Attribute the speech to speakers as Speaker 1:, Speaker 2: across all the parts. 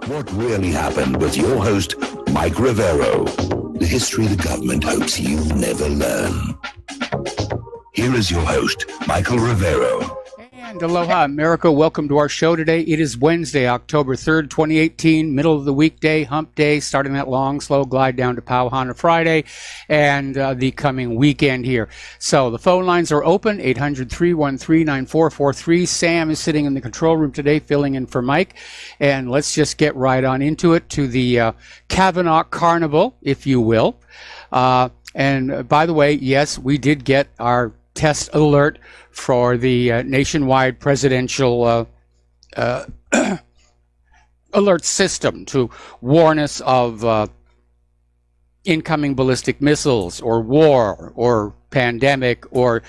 Speaker 1: What really happened with your host, Mike Rivero. The history the government hopes you'll never learn. Here is your host, Michael Rivero.
Speaker 2: And aloha, America. Welcome to our show today. It is Wednesday, October 3rd, 2018, middle of the weekday, hump day, starting that long, slow glide down to Pauhana Friday and the coming weekend here. So the phone lines are open, 800-313-9443. Sam is sitting in the control room today, filling in for Mike. And let's just get right on into it, to the Kavanaugh Carnival, if you will. And by the way, yes, we did get our test alert for the nationwide presidential alert system to warn us of incoming ballistic missiles or war or pandemic, or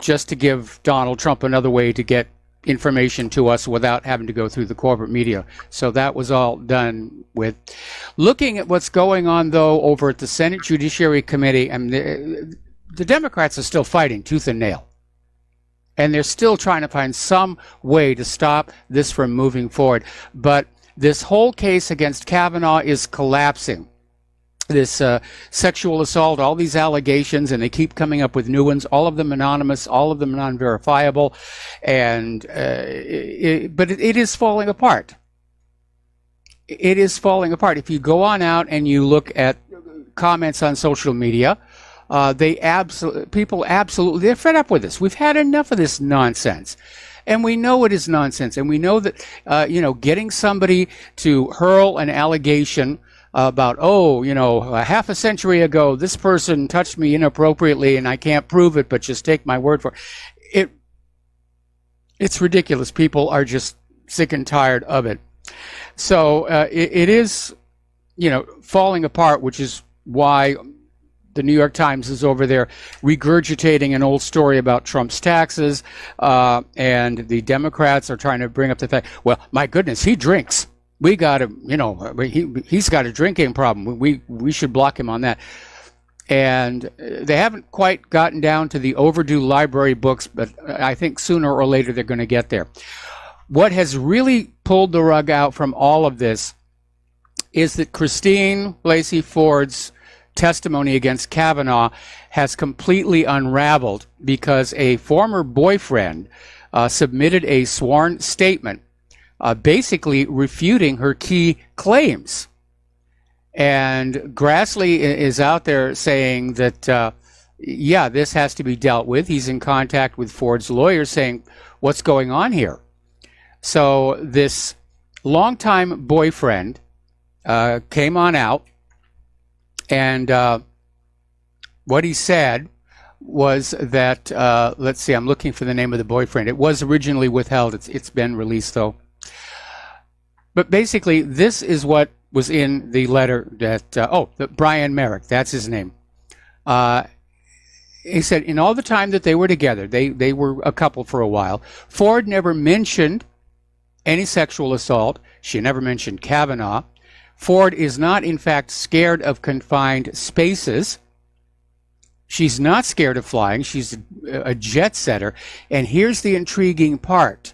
Speaker 2: just to give Donald Trump another way to get information to us without having to go through the corporate media. So that was all done with. Looking at what's going on, though, over at the Senate Judiciary Committee, and the Democrats are still fighting tooth and nail. And they're still trying to find some way to stop this from moving forward. But this whole case against Kavanaugh is collapsing. This sexual assault, all these allegations, and they keep coming up with new ones, all of them anonymous, all of them non-verifiable. And but it is falling apart. It is falling apart. If you go on out and you look at comments on social media, people absolutely, they're fed up with this. We've had enough of this nonsense. And we know it is nonsense. And we know that, getting somebody to hurl an allegation about, half a century ago, this person touched me inappropriately and I can't prove it, but just take my word for it. It's ridiculous. People are just sick and tired of it. So it is, falling apart, which is why the New York Times is over there regurgitating an old story about Trump's taxes, and the Democrats are trying to bring up the fact, well, my goodness, he drinks. We got to, he's got a drinking problem. We should block him on that. And they haven't quite gotten down to the overdue library books, but I think sooner or later they're going to get there. What has really pulled the rug out from all of this is that Christine Blasey Ford's testimony against Kavanaugh has completely unraveled because a former boyfriend submitted a sworn statement basically refuting her key claims. And Grassley is out there saying that, this has to be dealt with. He's in contact with Ford's lawyers saying, what's going on here? So this longtime boyfriend came on out, and what he said was that, let's see, I'm looking for the name of the boyfriend. It was originally withheld. It's been released, though. But basically, this is what was in the letter that, Brian Merrick, that's his name. He said, in all the time that they were together, they were a couple for a while, Ford never mentioned any sexual assault. She never mentioned Kavanaugh. Ford is not, in fact, scared of confined spaces. She's not scared of flying. She's a jet setter. And here's the intriguing part.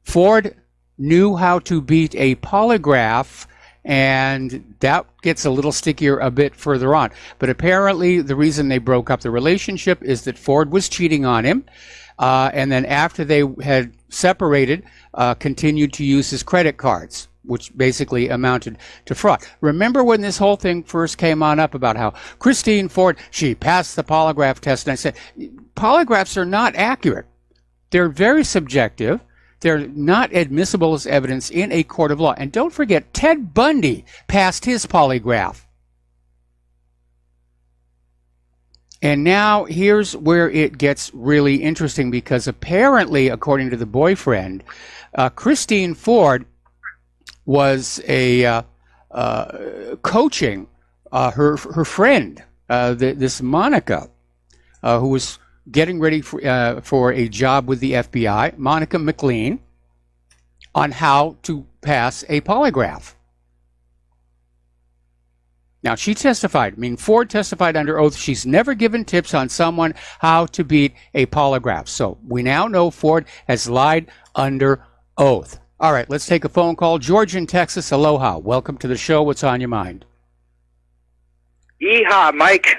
Speaker 2: Ford knew how to beat a polygraph, and that gets a little stickier a bit further on. But apparently the reason they broke up the relationship is that Ford was cheating on him. And then after they had separated, continued to use his credit cards, which basically amounted to fraud. Remember when this whole thing first came on up about how Christine Ford, she passed the polygraph test, and I said, polygraphs are not accurate. They're very subjective. They're not admissible as evidence in a court of law. And don't forget, Ted Bundy passed his polygraph. And now here's where it gets really interesting, because apparently, according to the boyfriend, Christine Ford was coaching her friend, this Monica, who was getting ready for a job with the FBI, Monica McLean, on how to pass a polygraph. Now, she testified. Ford testified under oath. She's never given tips on someone how to beat a polygraph. So we now know Ford has lied under oath. All right, let's take a phone call. George in Texas, aloha. Welcome to the show. What's on your mind?
Speaker 3: Yeehaw, Mike.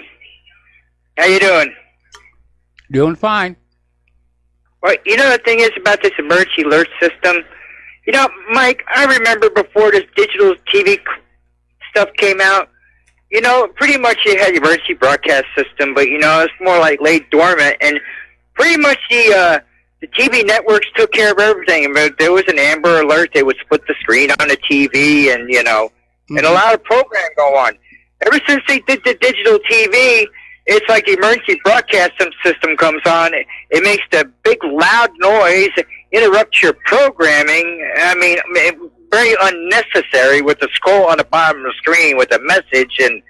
Speaker 3: How you doing?
Speaker 2: Doing fine.
Speaker 3: Well, you know the thing is about this emergency alert system? You know, Mike, I remember before this digital TV stuff came out, you know, pretty much you had the emergency broadcast system, but, you know, it's more like laid dormant, and pretty much the TV networks took care of everything. I mean, there was an Amber Alert, they would split the screen on the TV and, you know, and allow the program to go on. Ever since they did the digital TV, it's like the emergency broadcast system comes on. It makes the big loud noise, interrupts your programming. I mean, very unnecessary with the scroll on the bottom of the screen with a message, and,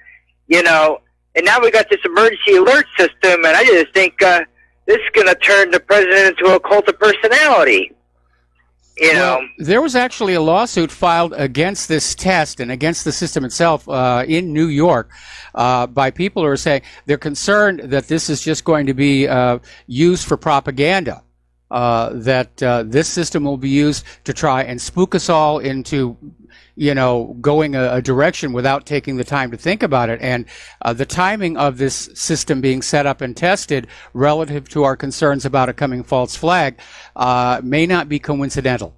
Speaker 3: you know, and now we got this emergency alert system, and I just think this is going to turn the president into a cult of personality. You know,
Speaker 2: there was actually a lawsuit filed against this test and against the system itself in New York by people who are saying they're concerned that this is just going to be used for propaganda, that this system will be used to try and spook us all into, you know, going a direction without taking the time to think about it. And the timing of this system being set up and tested relative to our concerns about a coming false flag may not be coincidental.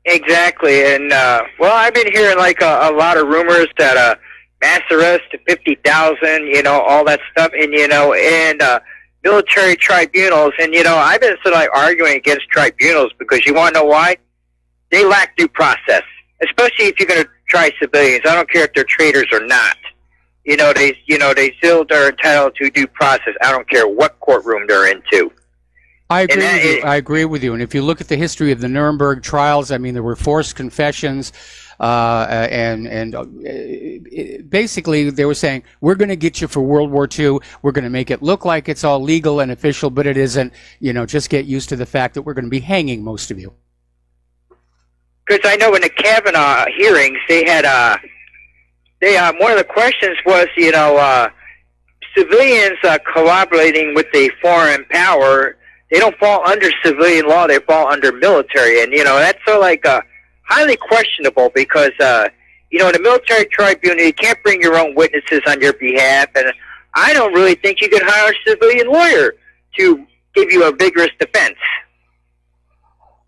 Speaker 3: Exactly. And, well, I've been hearing like a lot of rumors that mass arrest to 50,000, you know, all that stuff, and, you know, and military tribunals. And, you know, I've been sort of like arguing against tribunals because you want to know why? They lack due process, especially if you're going to try civilians. I don't care if they're traitors or not. You know, they still are entitled to due process. I don't care what courtroom they're into.
Speaker 2: I agree with you. And if you look at the history of the Nuremberg trials, I mean, there were forced confessions, and basically they were saying, we're going to get you for World War II. We're going to make it look like it's all legal and official, but it isn't. You know, just get used to the fact that we're going to be hanging most of you.
Speaker 3: Because I know in the Kavanaugh hearings, they had one of the questions was, you know, civilians collaborating with the foreign power, they don't fall under civilian law, they fall under military. And, you know, that's so like highly questionable because, you know, in a military tribunal, you can't bring your own witnesses on your behalf. And I don't really think you could hire a civilian lawyer to give you a vigorous defense.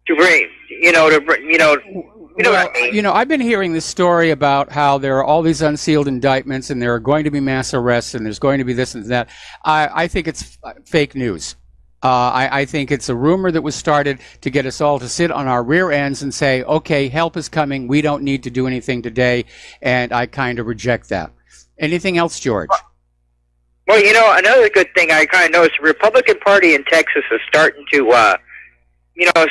Speaker 3: To bring, you know, what I mean?
Speaker 2: You know, I've been hearing this story about how there are all these unsealed indictments and there are going to be mass arrests and there's going to be this and that. I think it's fake news. I think it's a rumor that was started to get us all to sit on our rear ends and say, okay, help is coming. We don't need to do anything today. And I kind of reject that. Anything else, George?
Speaker 3: Well, you know, another good thing I kind of noticed, the Republican Party in Texas is starting to,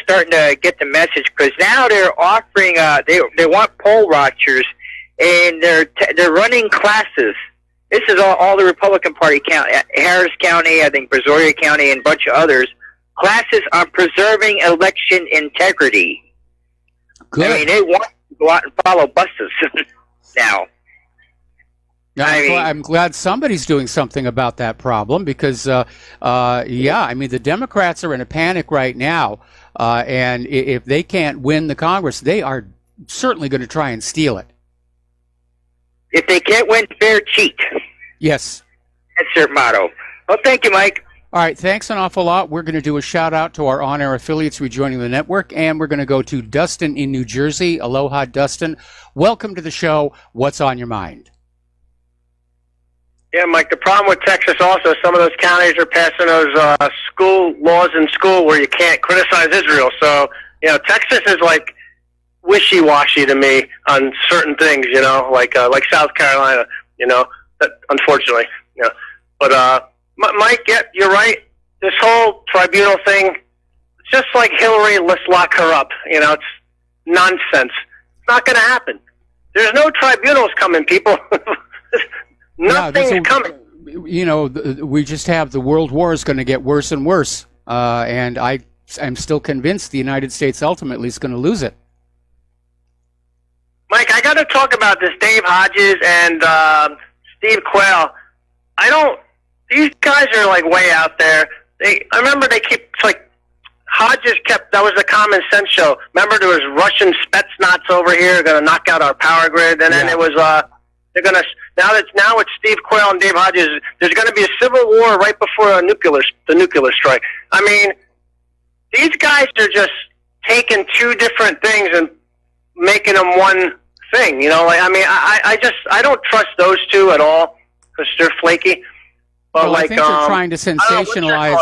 Speaker 3: starting to get the message, because now they're offering, they want poll watchers, and they're running classes. This is all the Republican Party county, Harris County, I think Brazoria County, and a bunch of others, classes on preserving election integrity.
Speaker 2: Good.
Speaker 3: I mean, they want to go out and follow buses now.
Speaker 2: I'm glad somebody's doing something about that problem because, I mean, the Democrats are in a panic right now, and if they can't win the Congress, they are certainly going to try and steal it.
Speaker 3: If they can't win fair, cheat.
Speaker 2: Yes.
Speaker 3: That's their motto. Well, thank you, Mike.
Speaker 2: All right, thanks an awful lot. We're going to do a shout-out to our on-air affiliates rejoining the network, and we're going to go to Dustin in New Jersey. Aloha, Dustin. Welcome to the show. What's on your mind?
Speaker 4: Yeah, Mike, the problem with Texas also, some of those counties are passing those school laws in school where you can't criticize Israel. So, you know, Texas is like wishy-washy to me on certain things, you know, like South Carolina, you know, unfortunately, you know. But, Mike, yeah, you're right. This whole tribunal thing, it's just like Hillary, let's lock her up. You know, it's nonsense. It's not going to happen. There's no tribunals coming, people. Nothing's coming.
Speaker 2: You know, we just have the world war is going to get worse and worse. And I'm still convinced the United States ultimately is going to lose it.
Speaker 4: Mike, I got to talk about this Dave Hodges and Steve Quayle. These guys are like way out there. I remember they keep, it's like, Hodges that was the Common Sense show. Remember, there was Russian Spetsnaz over here going to knock out our power grid, and then it was they're going to now it's Steve Quayle and Dave Hodges. There's going to be a civil war right before the nuclear strike. I mean, these guys are just taking two different things and making them one thing. You know, like, I mean, I don't trust those two at all because they're flaky. But
Speaker 2: well,
Speaker 4: like,
Speaker 2: I think they're trying to sensationalize.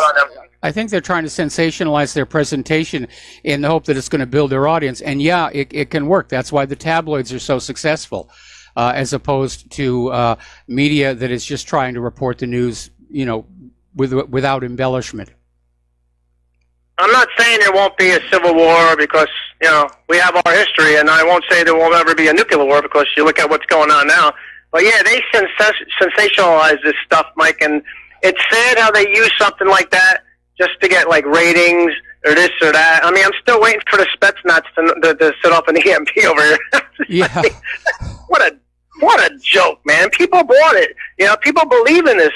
Speaker 4: I
Speaker 2: think they're trying to sensationalize their presentation in the hope that it's going to build their audience. And yeah, it can work. That's why the tabloids are so successful, as opposed to media that is just trying to report the news, you know, without embellishment.
Speaker 4: I'm not saying there won't be a civil war because, you know, we have our history, and I won't say there won't ever be a nuclear war because you look at what's going on now. But yeah, they sensationalize this stuff, Mike, and it's sad how they use something like that just to get like ratings or this or that. I mean, I'm still waiting for the Spetsnaz to set off an EMP over here.
Speaker 2: Yeah.
Speaker 4: What a joke, man. People bought it. You know, people believe in this.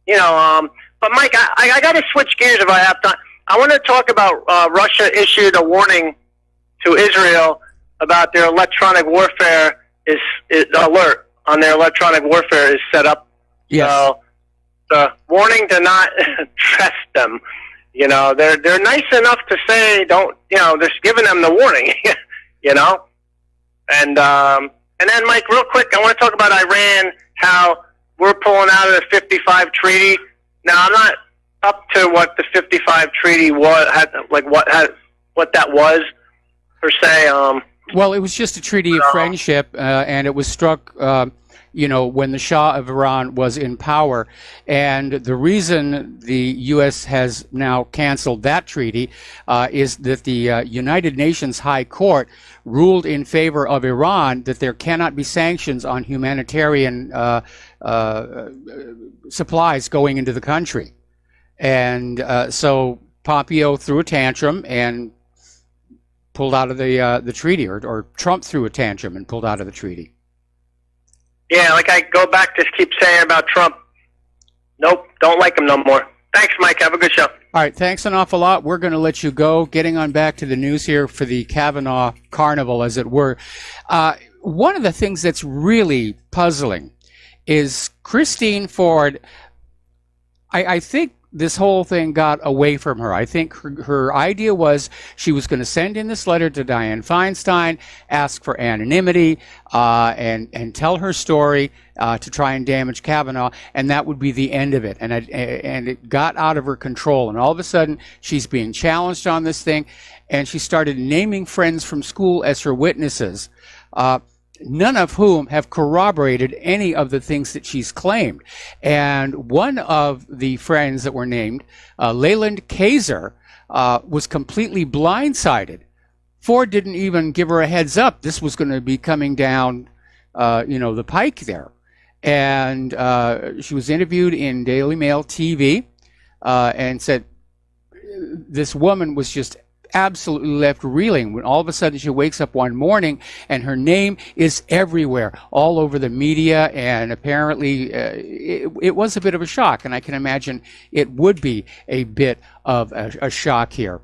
Speaker 4: You know, but Mike, I got to switch gears if I have time. I want to talk about Russia issued a warning to Israel about their electronic warfare is alert on their electronic warfare is set up.
Speaker 2: Yes.
Speaker 4: So the warning to not trust them. You know, they're nice enough to say don't. You know, they're giving them the warning. You know, and then Mike, real quick, I want to talk about Iran. How we're pulling out of the 55 treaty. Now, I'm not up to what the 55 treaty was, what that was per se.
Speaker 2: Well, it was just a treaty of friendship, and it was struck, you know, when the Shah of Iran was in power. And the reason the U.S. has now canceled that treaty is that the United Nations High Court ruled in favor of Iran that there cannot be sanctions on humanitarian supplies going into the country. And so Pompeo threw a tantrum and pulled out of the treaty, or Trump threw a tantrum and pulled out of the treaty.
Speaker 4: Yeah, like I go back to keep saying about Trump. Nope, don't like him no more. Thanks, Mike. Have a good show.
Speaker 2: All right, thanks an awful lot. We're going to let you go. Getting on back to the news here for the Kavanaugh Carnival, as it were. One of the things that's really puzzling is Christine Ford. I think this whole thing got away from her. I think her idea was she was going to send in this letter to Dianne Feinstein, ask for anonymity, and tell her story to try and damage Kavanaugh, and that would be the end of it. And it got out of her control. And all of a sudden, she's being challenged on this thing, and she started naming friends from school as her witnesses. None of whom have corroborated any of the things that she's claimed. And one of the friends that were named, Leyland Kaiser, was completely blindsided. Ford didn't even give her a heads up. This was going to be coming down, the pike there. And she was interviewed in Daily Mail TV and said this woman was just absolutely left reeling when all of a sudden she wakes up one morning and her name is everywhere, all over the media, and apparently it was a bit of a shock, and I can imagine it would be a bit of a shock here.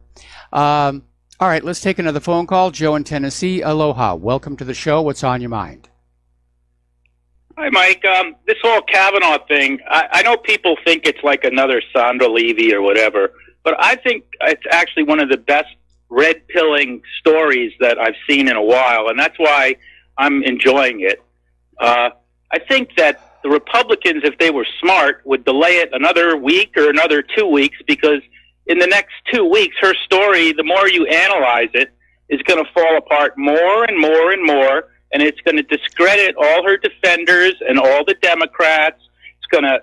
Speaker 2: All right, let's take another phone call. Joe in Tennessee, aloha. Welcome to the show. What's on your mind?
Speaker 5: Hi, Mike. This whole Kavanaugh thing, I know people think it's like another Sandra Levy or whatever, but I think it's actually one of the best red-pilling stories that I've seen in a while, and that's why I'm enjoying it. I think that the Republicans, if they were smart, would delay it another week or another 2 weeks, because in the next 2 weeks, her story, the more you analyze it, is going to fall apart more and more and more, and it's going to discredit all her defenders and all the Democrats.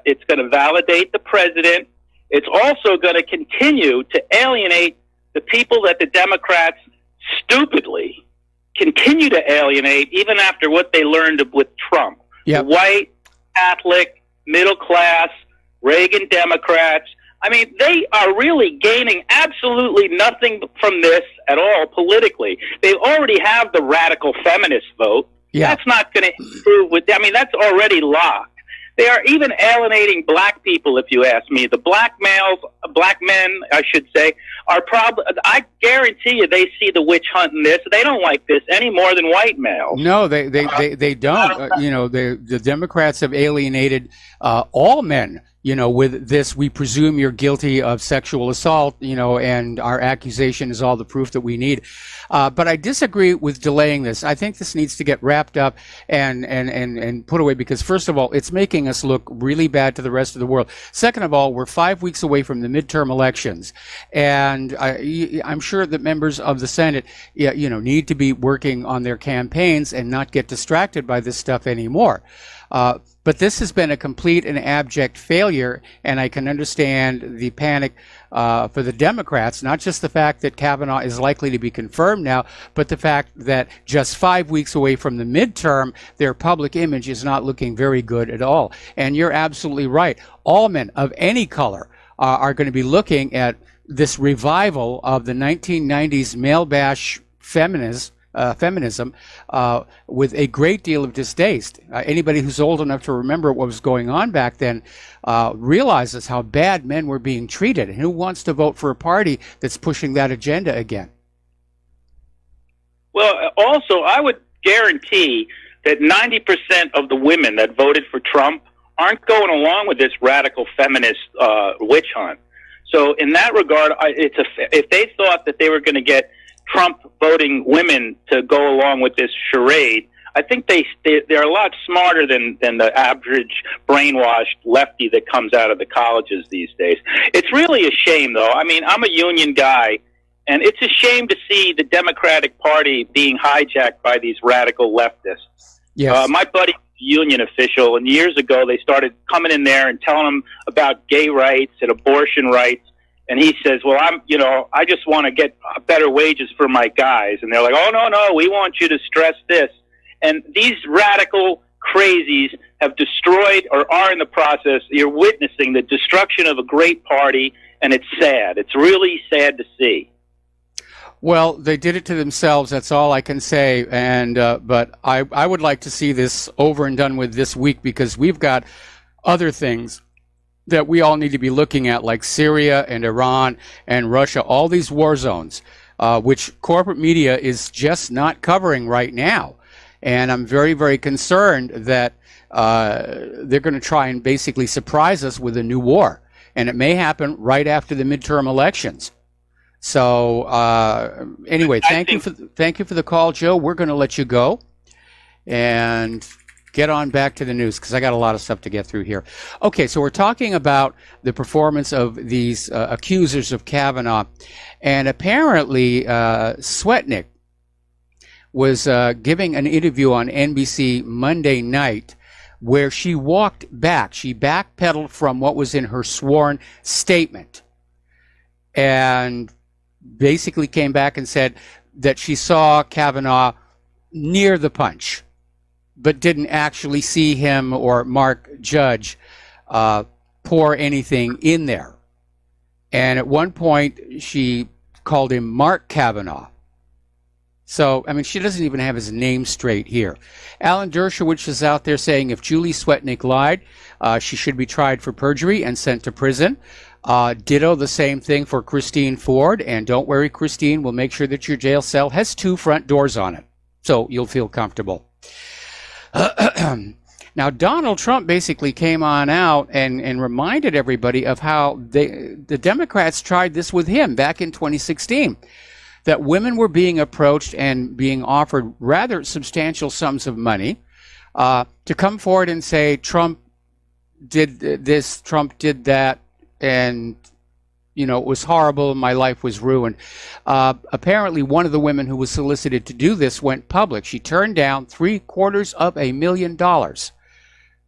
Speaker 5: It's going to validate the president. It's also going to continue to alienate the people that the Democrats stupidly continue to alienate even after what they learned with Trump.
Speaker 2: Yep.
Speaker 5: The white, Catholic, middle class, Reagan Democrats. I mean, they are really gaining absolutely nothing from this at all politically. They already have the radical feminist vote.
Speaker 2: Yeah.
Speaker 5: That's not going to improve with, I mean, that's already locked. They are even alienating black people, if you ask me. The black males, black men, I should say, are probably, I guarantee you they see the witch hunt in this. They don't like this any more than white males.
Speaker 2: No, they don't. The Democrats have alienated all men. With this, we presume you're guilty of sexual assault, and our accusation is all the proof that we need. But I disagree with delaying this. I think this needs to get wrapped up and put away because, first of all, it's making us look really bad to the rest of the world. Second of all, we're 5 weeks away from the midterm elections. And I'm sure that members of the Senate, need to be working on their campaigns and not get distracted by this stuff anymore. But this has been a complete and abject failure, and I can understand the panic for the Democrats, not just the fact that Kavanaugh is likely to be confirmed now, but the fact that just 5 weeks away from the midterm, their public image is not looking very good at all. And you're absolutely right. All men of any color are going to be looking at this revival of the 1990s male bash feminism with a great deal of distaste. Anybody who's old enough to remember what was going on back then realizes how bad men were being treated. And who wants to vote for a party that's pushing that agenda again?
Speaker 5: Well, also, I would guarantee that 90% of the women that voted for Trump aren't going along with this radical feminist witch hunt. So in that regard, if they thought that they were going to get Trump voting women to go along with this charade, I think they're a lot smarter than the average brainwashed lefty that comes out of the colleges these days. It's really a shame, though. I mean, I'm a union guy, and it's a shame to see the Democratic Party being hijacked by these radical leftists.
Speaker 2: Yes.
Speaker 5: My buddy, union official, and years ago they started coming in there and telling him about gay rights and abortion rights. And he says, well, I just want to get better wages for my guys. And they're like, oh, no, we want you to stress this. And these radical crazies have destroyed or are in the process. You're witnessing the destruction of a great party, and it's sad. It's really sad to see.
Speaker 2: Well, they did it to themselves. That's all I can say. And but I would like to see this over and done with this week because we've got other things that we all need to be looking at, like Syria and Iran and Russia, all these war zones, which corporate media is just not covering right now. And I'm very, very concerned that they're going to try and basically surprise us with a new war. And it may happen right after the midterm elections. So anyway, thank you for the call, Joe. We're going to let you go and get on back to the news because I got a lot of stuff to get through here. Okay, so we're talking about the performance of these accusers of Kavanaugh, and apparently Swetnick was giving an interview on NBC Monday night where she walked back. She backpedaled from what was in her sworn statement and basically came back and said that she saw Kavanaugh near the punch, but didn't actually see him or Mark Judge pour anything in there. And at one point, she called him Mark Kavanaugh. So, I mean, she doesn't even have his name straight here. Alan Dershowitz is out there saying if Julie Swetnick lied, she should be tried for perjury and sent to prison. Ditto the same thing for Christine Ford. And don't worry, Christine, we'll make sure that your jail cell has 2 front doors on it, so you'll feel comfortable. Now, Donald Trump basically came on out and reminded everybody of how the Democrats tried this with him back in 2016, that women were being approached and being offered rather substantial sums of money to come forward and say, Trump did this, Trump did that, and it was horrible, my life was ruined. Apparently, one of the women who was solicited to do this went public. She turned down $750,000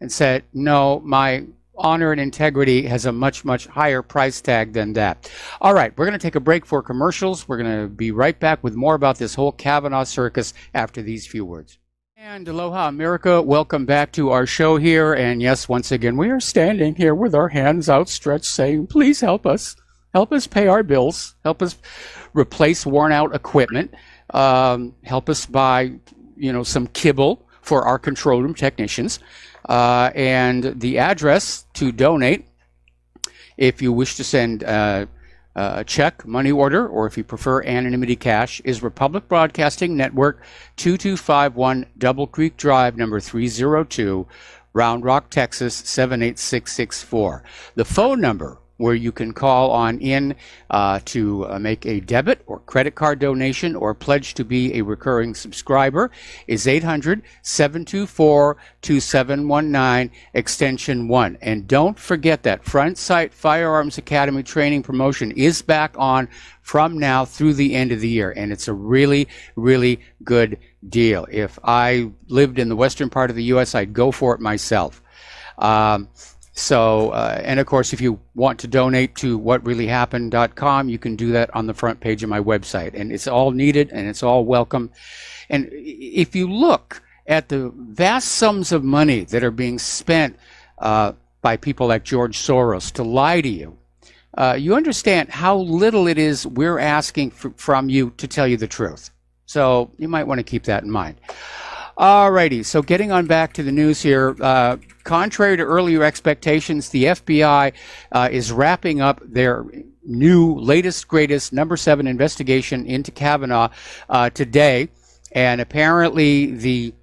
Speaker 2: and said, no, my honor and integrity has a much, much higher price tag than that. All right, we're going to take a break for commercials. We're going to be right back with more about this whole Kavanaugh circus after these few words. And aloha, America. Welcome back to our show here. And yes, once again, we are standing here with our hands outstretched saying, please help us. Help us pay our bills. Help us replace worn-out equipment. Help us buy, some kibble for our control room technicians. And the address to donate, if you wish to send a check, money order, or if you prefer anonymity cash, is Republic Broadcasting Network, 2251 Double Creek Drive, number 302, Round Rock, Texas, 78664. The phone number where you can call on in to make a debit or credit card donation or pledge to be a recurring subscriber is 800-724-2719, extension 1. And don't forget that Front Sight Firearms Academy training promotion is back on from now through the end of the year, and it's a really, really good deal. If I lived in the western part of the U.S., I'd go for it myself. And of course, if you want to donate to whatreallyhappened.com, you can do that on the front page of my website. And it's all needed and it's all welcome. And if you look at the vast sums of money that are being spent by people like George Soros to lie to you, you understand how little it is we're asking from you to tell you the truth. So you might want to keep that in mind. Alrighty, so getting on back to the news here. Contrary to earlier expectations, the FBI is wrapping up their new, latest, greatest, number 7 investigation into Kavanaugh today. And apparently the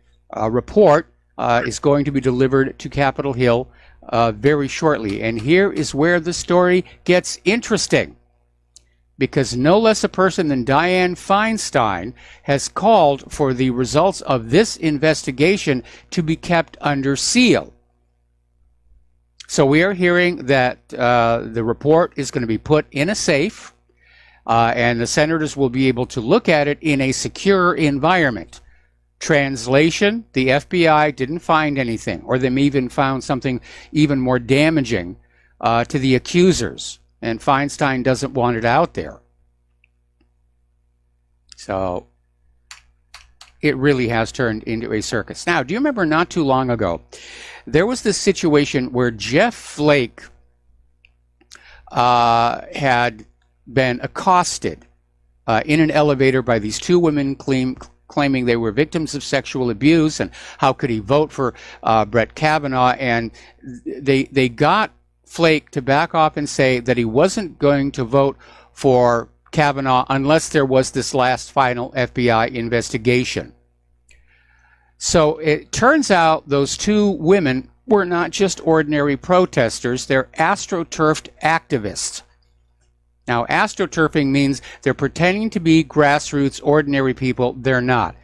Speaker 2: report is going to be delivered to Capitol Hill very shortly. And here is where the story gets interesting, because no less a person than Dianne Feinstein has called for the results of this investigation to be kept under seal. So we are hearing that the report is going to be put in a safe, and the senators will be able to look at it in a secure environment. Translation, the FBI didn't find anything, or they even found something even more damaging to the accusers. And Feinstein doesn't want it out there. So it really has turned into a circus. Now, do you remember not too long ago, there was this situation where Jeff Flake had been accosted in an elevator by these two women claiming they were victims of sexual abuse, and how could he vote for Brett Kavanaugh? And they got Flake to back off and say that he wasn't going to vote for Kavanaugh unless there was this last final FBI investigation. So it turns out those two women were not just ordinary protesters, they're astroturfed activists. Now, astroturfing means they're pretending to be grassroots, ordinary people. They're not.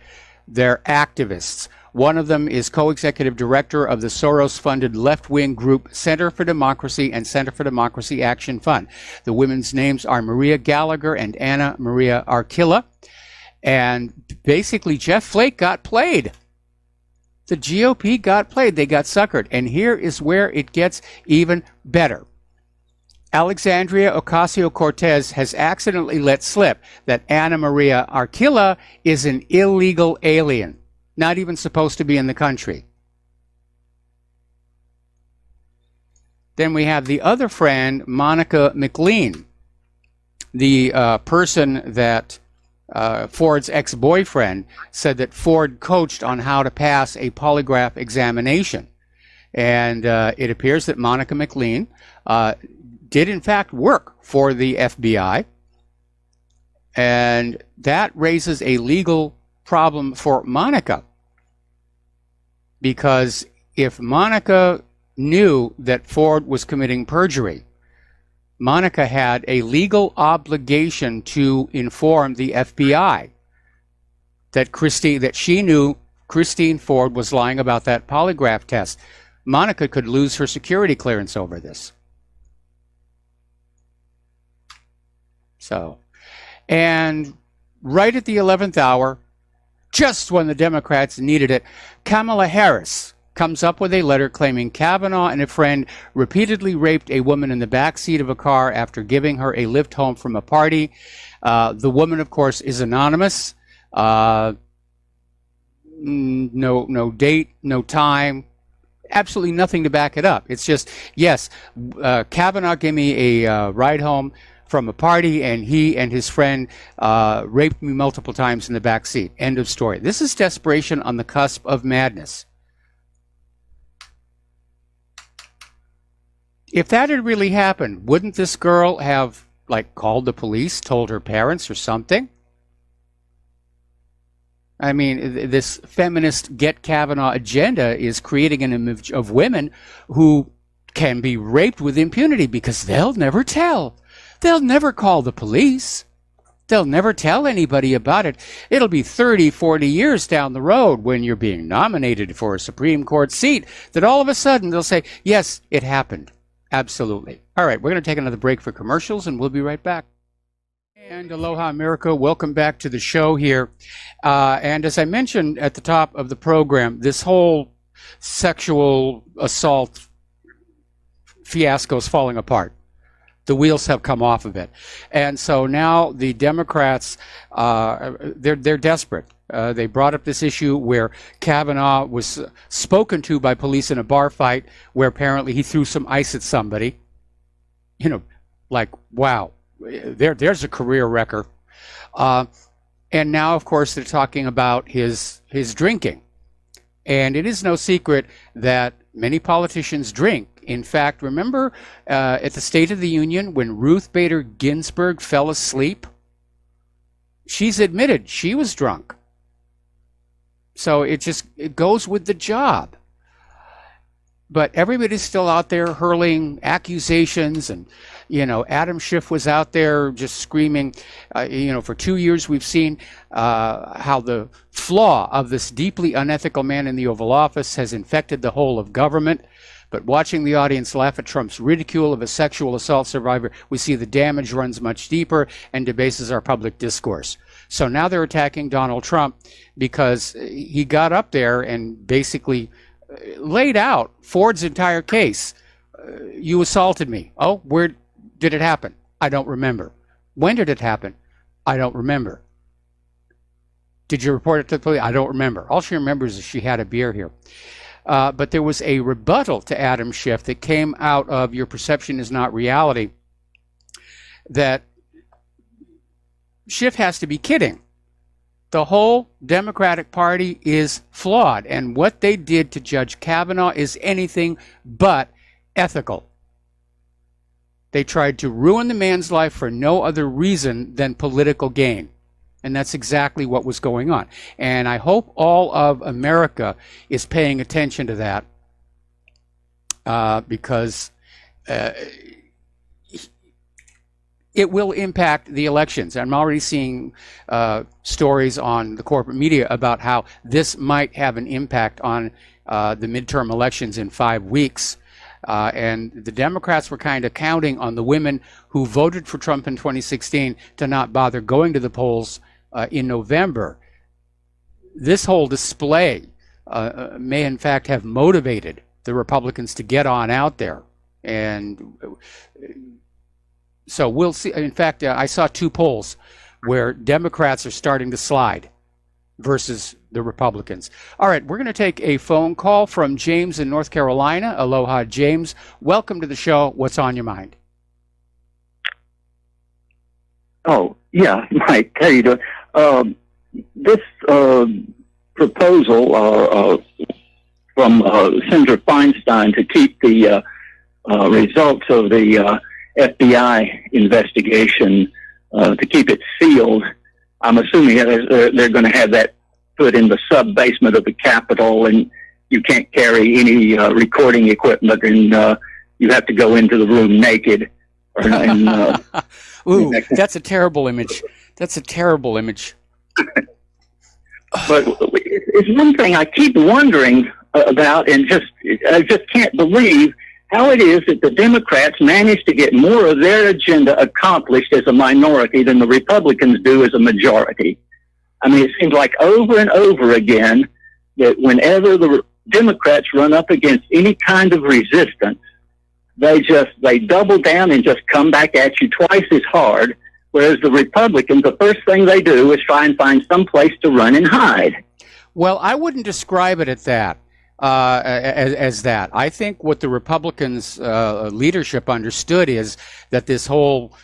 Speaker 2: They're activists. One of them is co-executive director of the Soros-funded left-wing group Center for Democracy and Center for Democracy Action Fund. The women's names are Maria Gallagher and Anna Maria Archila. And basically, Jeff Flake got played. The GOP got played. They got suckered. And here is where it gets even better. Alexandria Ocasio-Cortez has accidentally let slip that Anna Maria Archila is an illegal alien, not even supposed to be in the country. Then we have the other friend, Monica McLean, the person that Ford's ex-boyfriend said that Ford coached on how to pass a polygraph examination. And it appears that Monica McLean did in fact work for the FBI. And that raises a legal problem for Monica. Because if Monica knew that Ford was committing perjury, Monica had a legal obligation to inform the FBI that she knew Christine Ford was lying about that polygraph test. Monica could lose her security clearance over this. So, and right at the 11th hour, just when the Democrats needed it, Kamala Harris comes up with a letter claiming Kavanaugh and a friend repeatedly raped a woman in the back seat of a car after giving her a lift home from a party. The woman, of course, is anonymous. No date, no time, absolutely nothing to back it up. It's just, yes, Kavanaugh gave me a ride home from a party, and he and his friend raped me multiple times in the back seat. End of story. This is desperation on the cusp of madness. if that had really happened, wouldn't this girl have, like, called the police, told her parents or something? I mean, this feminist Get Kavanaugh agenda is creating an image of women who can be raped with impunity because they'll never tell. They'll never call the police. They'll never tell anybody about it. It'll be 30, 40 years down the road when you're being nominated for a Supreme Court seat that all of a sudden they'll say, yes, it happened. Absolutely. All right, we're going to take another break for commercials, and we'll be right back. And aloha, America. Welcome back to the show here. And as I mentioned at the top of the program, this whole sexual assault fiasco is falling apart. The wheels have come off of it. And so now the Democrats, they're desperate. They brought up this issue where Kavanaugh was spoken to by police in a bar fight where apparently he threw some ice at somebody. You know, like, wow, there's a career wrecker. And now, of course, they're talking about his drinking. And it is no secret that many politicians drink. In fact, remember at the State of the Union when Ruth Bader Ginsburg fell asleep? She's admitted she was drunk. So it goes with the job. But everybody's still out there hurling accusations, and Adam Schiff was out there just screaming. For 2 years we've seen how the flaw of this deeply unethical man in the Oval Office has infected the whole of government. But watching the audience laugh at Trump's ridicule of a sexual assault survivor, we see the damage runs much deeper and debases our public discourse. So now they're attacking Donald Trump because he got up there and basically laid out Ford's entire case. You assaulted me. Oh, where did it happen? I don't remember. When did it happen? I don't remember. Did you report it to the police? I don't remember. All she remembers is she had a beer here. But there was a rebuttal to Adam Schiff that came out of Your Perception Is Not Reality that Schiff has to be kidding. The whole Democratic Party is flawed, and what they did to Judge Kavanaugh is anything but ethical. They tried to ruin the man's life for no other reason than political gain. And that's exactly what was going on. And I hope all of America is paying attention to that because it will impact the elections. I'm already seeing stories on the corporate media about how this might have an impact on the midterm elections in 5 weeks. And the Democrats were kind of counting on the women who voted for Trump in 2016 to not bother going to the polls in November. This whole display may in fact have motivated the Republicans to get on out there. And so we'll see. In fact, I saw 2 polls where Democrats are starting to slide versus the Republicans. All right, we're going to take a phone call from James in North Carolina. Aloha, James. Welcome to the show. What's on your mind?
Speaker 6: Oh, yeah, Mike, how you doing? This proposal from Senator Feinstein to keep the results of the FBI investigation, to keep it sealed, I'm assuming they're going to have that put in the sub-basement of the Capitol, and you can't carry any recording equipment, and you have to go into the room naked.
Speaker 2: Ooh, that's a terrible image. That's a terrible image.
Speaker 6: But it's one thing I keep wondering about, and I just can't believe how it is that the Democrats manage to get more of their agenda accomplished as a minority than the Republicans do as a majority. I mean, it seems like over and over again that whenever the Democrats run up against any kind of resistance, they double down and just come back at you twice as hard. Whereas the Republicans, the first thing they do is try and find some place to run and hide.
Speaker 2: Well, I wouldn't describe it as that. I think what the Republicans' leadership understood is that this whole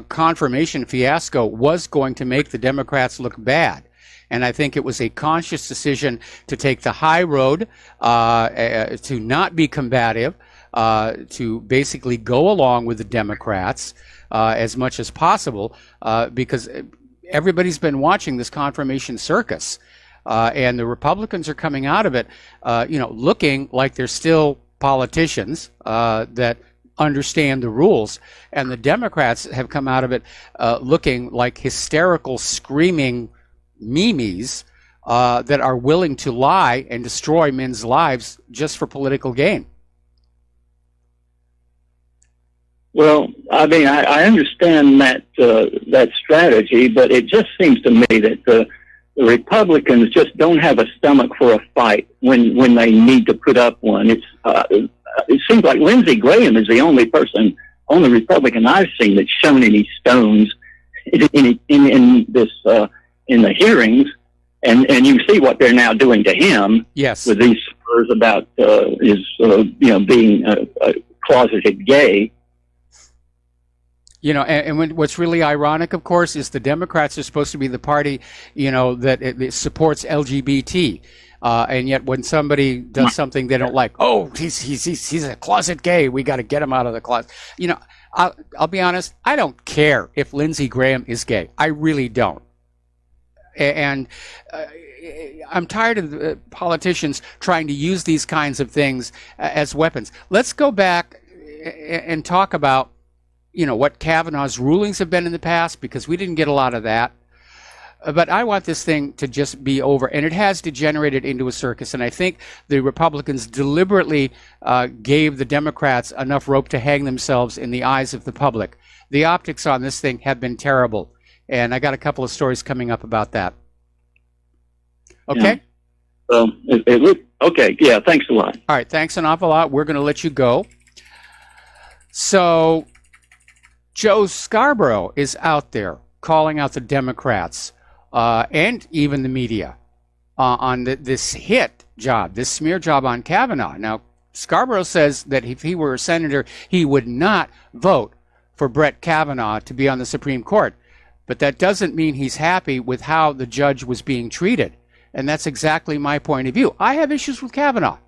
Speaker 2: confirmation fiasco was going to make the Democrats look bad. And I think it was a conscious decision to take the high road, to not be combative, to basically go along with the Democrats as much as possible, because everybody's been watching this confirmation circus, and the Republicans are coming out of it, looking like they're still politicians that understand the rules, and the Democrats have come out of it looking like hysterical, screaming memes that are willing to lie and destroy men's lives just for political gain.
Speaker 6: Well, I mean, I understand that that strategy, but it just seems to me that the Republicans just don't have a stomach for a fight when they need to put up one. It seems like Lindsey Graham is the only Republican I've seen that's shown any stones in the hearings, and you see what they're now doing to him.
Speaker 2: Yes,
Speaker 6: with these slurs about his being a closeted gay.
Speaker 2: What's really ironic, of course, is the Democrats are supposed to be the party, that it supports LGBT, and yet when somebody does something they don't like, oh, he's a closet gay, we got to get him out of the closet. I'll be honest, I don't care if Lindsey Graham is gay. I really don't, and I'm tired of politicians trying to use these kinds of things as weapons. Let's go back and talk about what Kavanaugh's rulings have been in the past, because we didn't get a lot of that. But I want this thing to just be over, and it has degenerated into a circus, and I think the Republicans deliberately gave the Democrats enough rope to hang themselves in the eyes of the public. The optics on this thing have been terrible, and I got a couple of stories coming up about that. Okay?
Speaker 6: Yeah. Okay, yeah, thanks a lot.
Speaker 2: All right, thanks an awful lot. We're going to let you go. So Joe Scarborough is out there calling out the Democrats and even the media on this hit job, this smear job on Kavanaugh. Now, Scarborough says that if he were a senator, he would not vote for Brett Kavanaugh to be on the Supreme Court. But that doesn't mean he's happy with how the judge was being treated. And that's exactly my point of view. I have issues with Kavanaugh.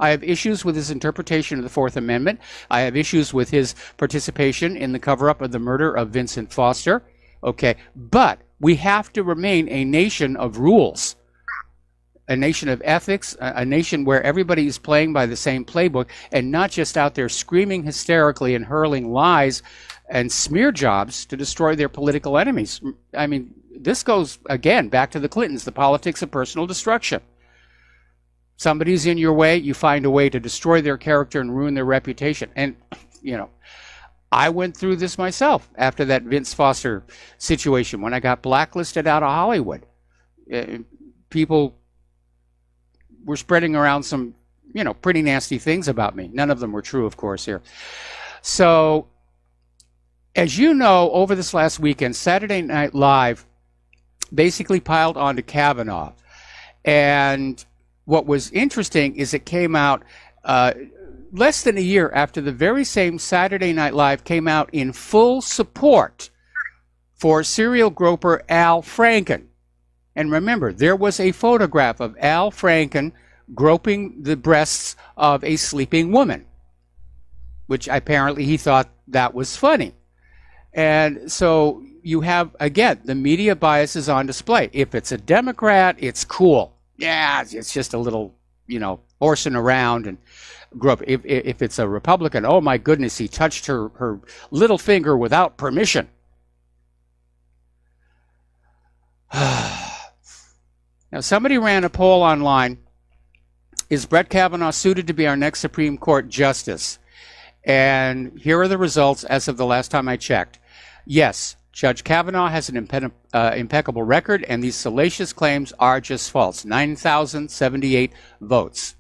Speaker 2: I have issues with his interpretation of the Fourth Amendment. I have issues with his participation in the cover-up of the murder of Vincent Foster. Okay, but we have to remain a nation of rules, a nation of ethics, a nation where everybody is playing by the same playbook and not just out there screaming hysterically and hurling lies and smear jobs to destroy their political enemies. I mean, this goes, again, back to the Clintons, the politics of personal destruction. Somebody's in your way, you find a way to destroy their character and ruin their reputation. And, I went through this myself after that Vince Foster situation when I got blacklisted out of Hollywood. People were spreading around some, pretty nasty things about me. None of them were true, of course, here. So, as you know, over this last weekend, Saturday Night Live basically piled onto Kavanaugh. And what was interesting is it came out less than a year after the very same Saturday Night Live came out in full support for serial groper Al Franken. And remember, there was a photograph of Al Franken groping the breasts of a sleeping woman, which apparently he thought that was funny. And so you have, again, the media bias is on display. If it's a Democrat, it's cool. Yeah, it's just a little, horsing around and grope. If it's a Republican, oh my goodness, he touched her little finger without permission. Now, somebody ran a poll online. Is Brett Kavanaugh suited to be our next Supreme Court justice? And here are the results as of the last time I checked. Yes, Judge Kavanaugh has an impeccable record, and these salacious claims are just false. 9,078 votes.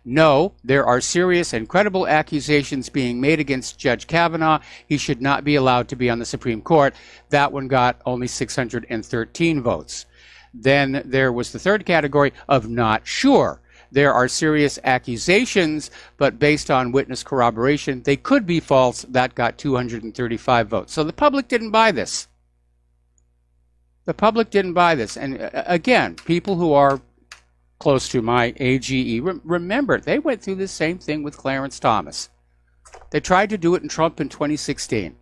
Speaker 2: No, there are serious and credible accusations being made against Judge Kavanaugh. He should not be allowed to be on the Supreme Court. That one got only 613 votes. Then there was the third category of not sure. There are serious accusations, but based on witness corroboration, they could be false. That got 235 votes. So the public didn't buy this. The public didn't buy this. And again, people who are close to my AGE, remember, they went through the same thing with Clarence Thomas. They tried to do it in Trump in 2016.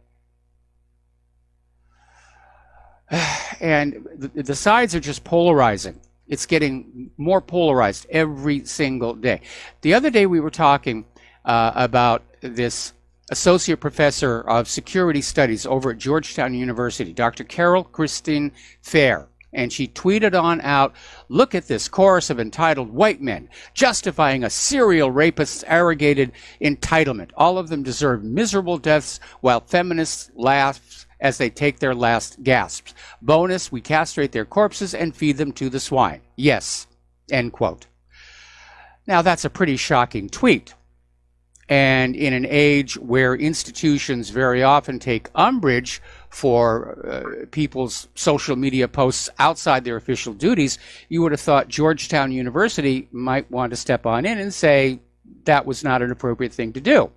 Speaker 2: And the sides are just polarizing. It's getting more polarized every single day. The other day we were talking about this associate professor of security studies over at Georgetown University, Dr. Carol Christine Fair. And she tweeted on out, look at this chorus of entitled white men justifying a serial rapist's arrogated entitlement. All of them deserve miserable deaths while feminists laugh as they take their last gasps. Bonus, we castrate their corpses and feed them to the swine. Yes, end quote. Now that's a pretty shocking tweet. And in an age where institutions very often take umbrage for people's social media posts outside their official duties, you would have thought Georgetown University might want to step on in and say that was not an appropriate thing to do.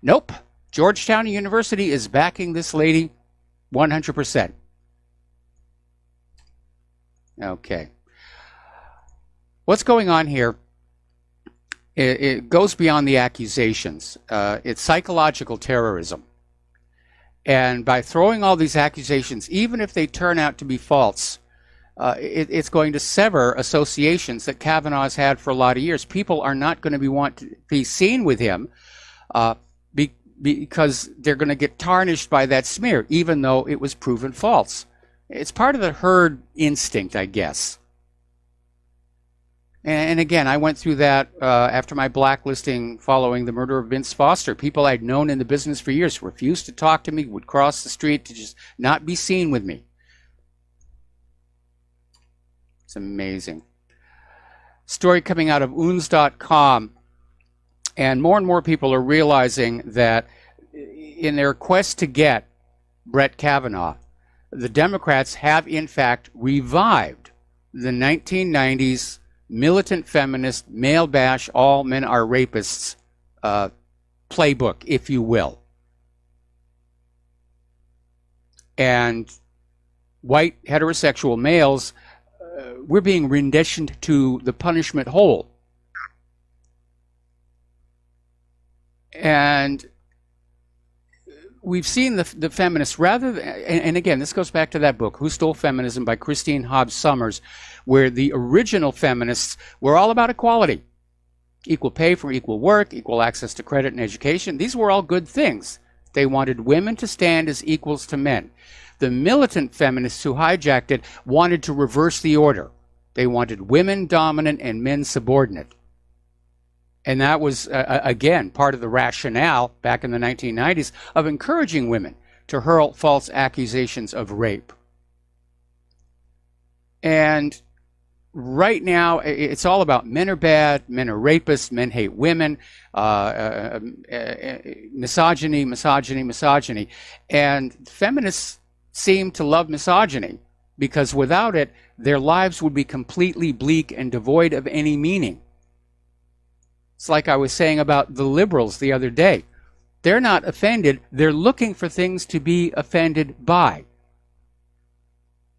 Speaker 2: Nope. Georgetown University is backing this lady 100%. Okay. What's going on here? It goes beyond the accusations. It's psychological terrorism. And by throwing all these accusations, even if they turn out to be false, it's going to sever associations that Kavanaugh has had for a lot of years. People are not going to want to be seen with him because they're going to get tarnished by that smear, even though it was proven false. It's part of the herd instinct, I guess. And again, I went through that after my blacklisting following the murder of Vince Foster. People I'd known in the business for years refused to talk to me, would cross the street to just not be seen with me. It's amazing. Story coming out of oons.com, and more people are realizing that in their quest to get Brett Kavanaugh, the Democrats have in fact revived the 1990s militant feminist, male bash, all men are rapists playbook, if you will. And white heterosexual males, we're being renditioned to the punishment hole. And we've seen the feminists, rather than, and again, this goes back to that book, Who Stole Feminism by Christine Hobbs Summers, where the original feminists were all about equality. Equal pay for equal work, equal access to credit and education. These were all good things. They wanted women to stand as equals to men. The militant feminists who hijacked it wanted to reverse the order. They wanted women dominant and men subordinate. And that was, again, part of the rationale back in the 1990s of encouraging women to hurl false accusations of rape. And right now, it's all about men are bad, men are rapists, men hate women, misogyny. And feminists seem to love misogyny because without it, their lives would be completely bleak and devoid of any meaning. It's like I was saying about the liberals the other day. They're not offended. They're looking for things to be offended by.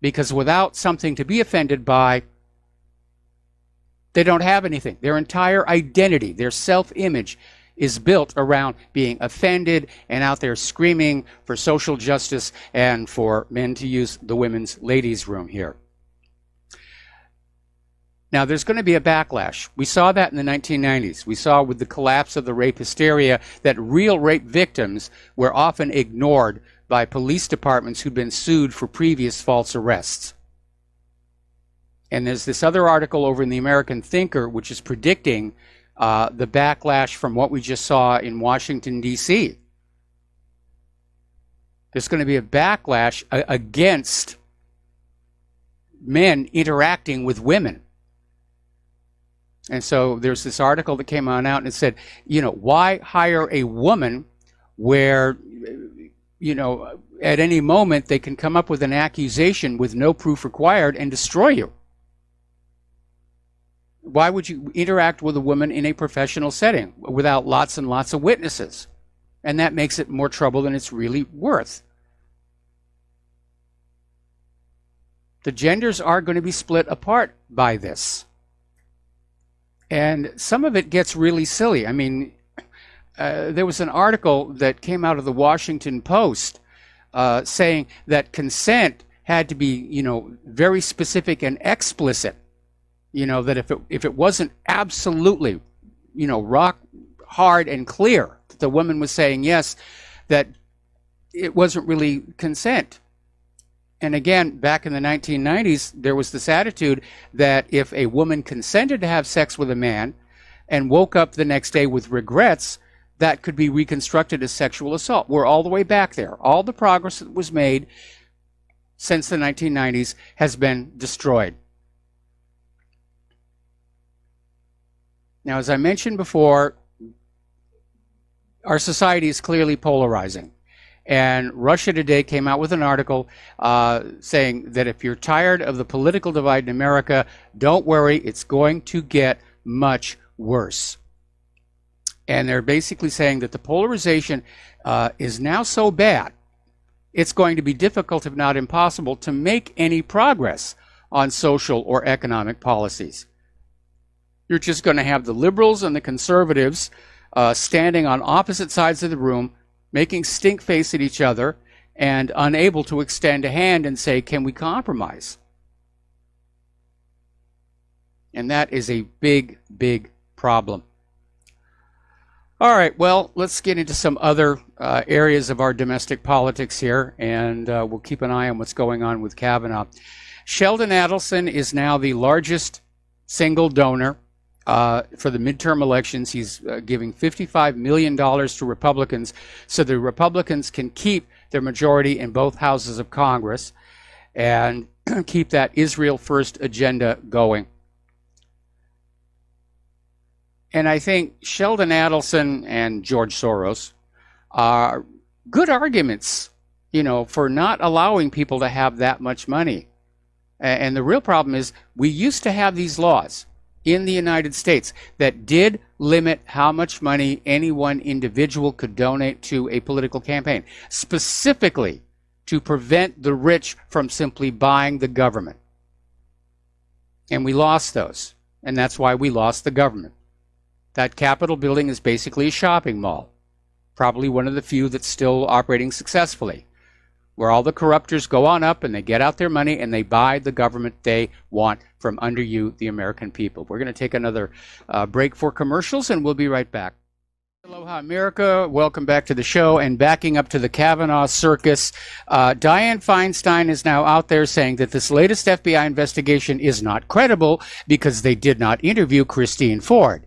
Speaker 2: Because without something to be offended by, they don't have anything. Their entire identity, their self-image is built around being offended and out there screaming for social justice and for men to use the women's ladies' room here. Now, there's going to be a backlash. We saw that in the 1990s. We saw with the collapse of the rape hysteria that real rape victims were often ignored by police departments who'd been sued for previous false arrests. And there's this other article over in the American Thinker which is predicting the backlash from what we just saw in Washington, D.C. There's going to be a backlash against men interacting with women. And so there's this article that came on out and it said, why hire a woman where, at any moment they can come up with an accusation with no proof required and destroy you? Why would you interact with a woman in a professional setting without lots and lots of witnesses? And that makes it more trouble than it's really worth. The genders are going to be split apart by this. And some of it gets really silly. I mean, there was an article that came out of the Washington Post saying that consent had to be, very specific and explicit. That if it wasn't absolutely, rock hard and clear that the woman was saying yes, that it wasn't really consent. And again, back in the 1990s, there was this attitude that if a woman consented to have sex with a man and woke up the next day with regrets, that could be reconstructed as sexual assault. We're all the way back there. All the progress that was made since the 1990s has been destroyed. Now, as I mentioned before, our society is clearly polarizing. And Russia Today came out with an article saying that if you're tired of the political divide in America, don't worry, it's going to get much worse. And they're basically saying that the polarization is now so bad, it's going to be difficult, if not impossible, to make any progress on social or economic policies. You're just going to have the liberals and the conservatives standing on opposite sides of the room, making stink face at each other and unable to extend a hand and say, can we compromise? And that is a big, big problem. All right, well, let's get into some other areas of our domestic politics here, and we'll keep an eye on what's going on with Kavanaugh. Sheldon Adelson is now the largest single donor for the midterm elections. He's giving $55 million to Republicans so the Republicans can keep their majority in both houses of Congress and keep that Israel First agenda going. And I think Sheldon Adelson and George Soros are good arguments, for not allowing people to have that much money. And the real problem is we used to have these laws in the United States that did limit how much money any one individual could donate to a political campaign, specifically to prevent the rich from simply buying the government. And we lost those, and that's why we lost the government. That Capitol building is basically a shopping mall, probably one of the few that's still operating successfully, where all the corruptors go on up and they get out their money and they buy the government they want from under you, the American people. We're going to take another break for commercials, and we'll be right back. Aloha, America. Welcome back to the show. And backing up to the Kavanaugh circus, Dianne Feinstein is now out there saying that this latest FBI investigation is not credible because they did not interview Christine Ford.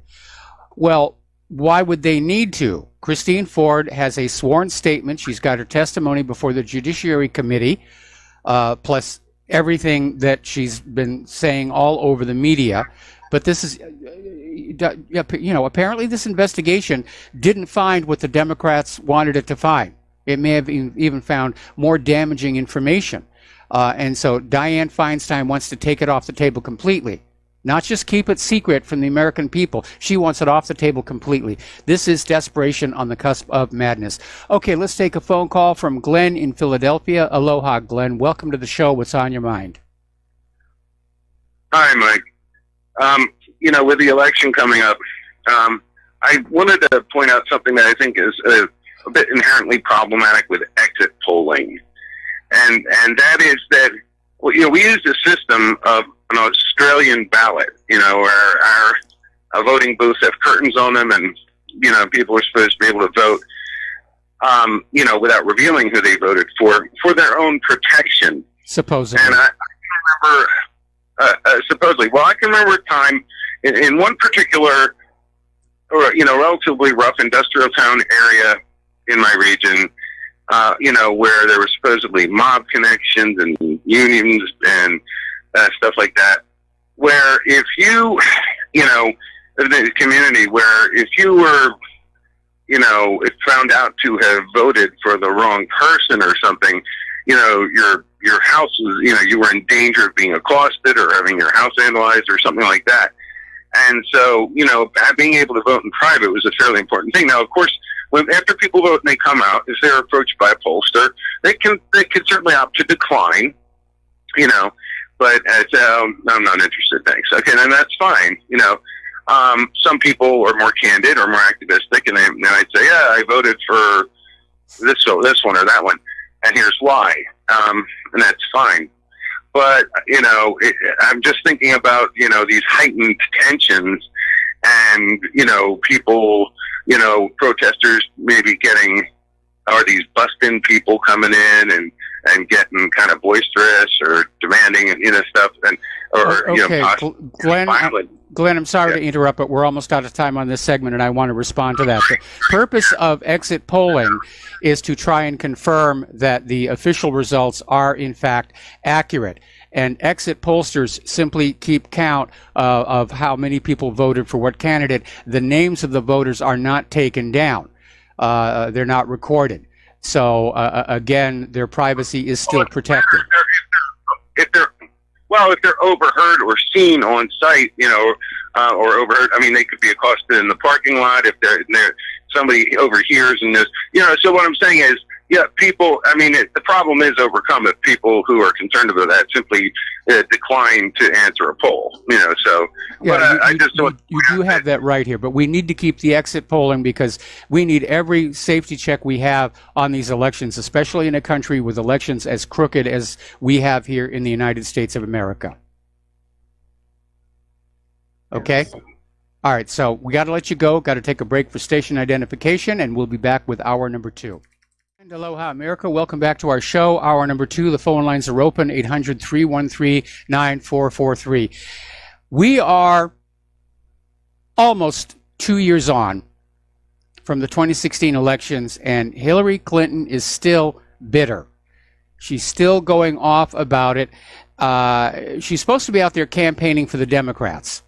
Speaker 2: Well, why would they need to? Christine Ford has a sworn statement. She's got her testimony before the Judiciary Committee, plus everything that she's been saying all over the media. But this is, apparently this investigation didn't find what the Democrats wanted it to find. It may have even found more damaging information. And so Dianne Feinstein wants to take it off the table completely. Not just keep it secret from the American people. She wants it off the table completely. This is desperation on the cusp of madness. Okay, let's take a phone call from Glenn in Philadelphia. Aloha, Glenn. Welcome to the show. What's on your mind?
Speaker 7: Hi, Mike. With the election coming up, I wanted to point out something that I think is a bit inherently problematic with exit polling. And that is that, we used a system of an Australian ballot, where our voting booths have curtains on them and, people are supposed to be able to vote, without revealing who they voted for their own protection.
Speaker 2: Supposedly.
Speaker 7: And I remember, supposedly, well, I can remember a time in one particular, relatively rough industrial town area in my region, where there were supposedly mob connections and unions and stuff like that, where if you, the community where if you were, if found out to have voted for the wrong person or something, your house was, you were in danger of being accosted or having your house vandalized or something like that. And so, being able to vote in private was a fairly important thing. Now, of course, after people vote and they come out, if they're approached by a pollster, they can certainly opt to decline, but I'm not interested, thanks. Okay, then that's fine, Some people are more candid or more activistic, and then I'd say, yeah, I voted for this one or that one, and here's why, and that's fine. But, I'm just thinking about, these heightened tensions and, people, protesters maybe are these bust-in people coming in and getting kind of boisterous or demanding, stuff,
Speaker 2: Glenn, Glenn, I'm sorry to interrupt, but we're almost out of time on this segment, and I want to respond to that. The purpose of exit polling is to try and confirm that the official results are, in fact, accurate. And exit pollsters simply keep count of how many people voted for what candidate. The names of the voters are not taken down. They're not recorded. So, again, their privacy is still protected.
Speaker 7: If they're overheard or seen on site, or overheard, they could be accosted in the parking lot if somebody overhears and there's, so what I'm saying is, yeah, people, the problem is overcome if people who are concerned about that simply decline to answer a poll, so.
Speaker 2: Yeah,
Speaker 7: but
Speaker 2: you do have that right here, but we need to keep the exit polling because we need every safety check we have on these elections, especially in a country with elections as crooked as we have here in the United States of America. Okay? Yes. All right, so we got to let you go, got to take a break for station identification, and we'll be back with hour number 2. And aloha, America. Welcome back to our show. Hour number 2. The phone lines are open, 800-313-9443. We are almost 2 years on from the 2016 elections, and Hillary Clinton is still bitter. She's still going off about it. She's supposed to be out there campaigning for the Democrats.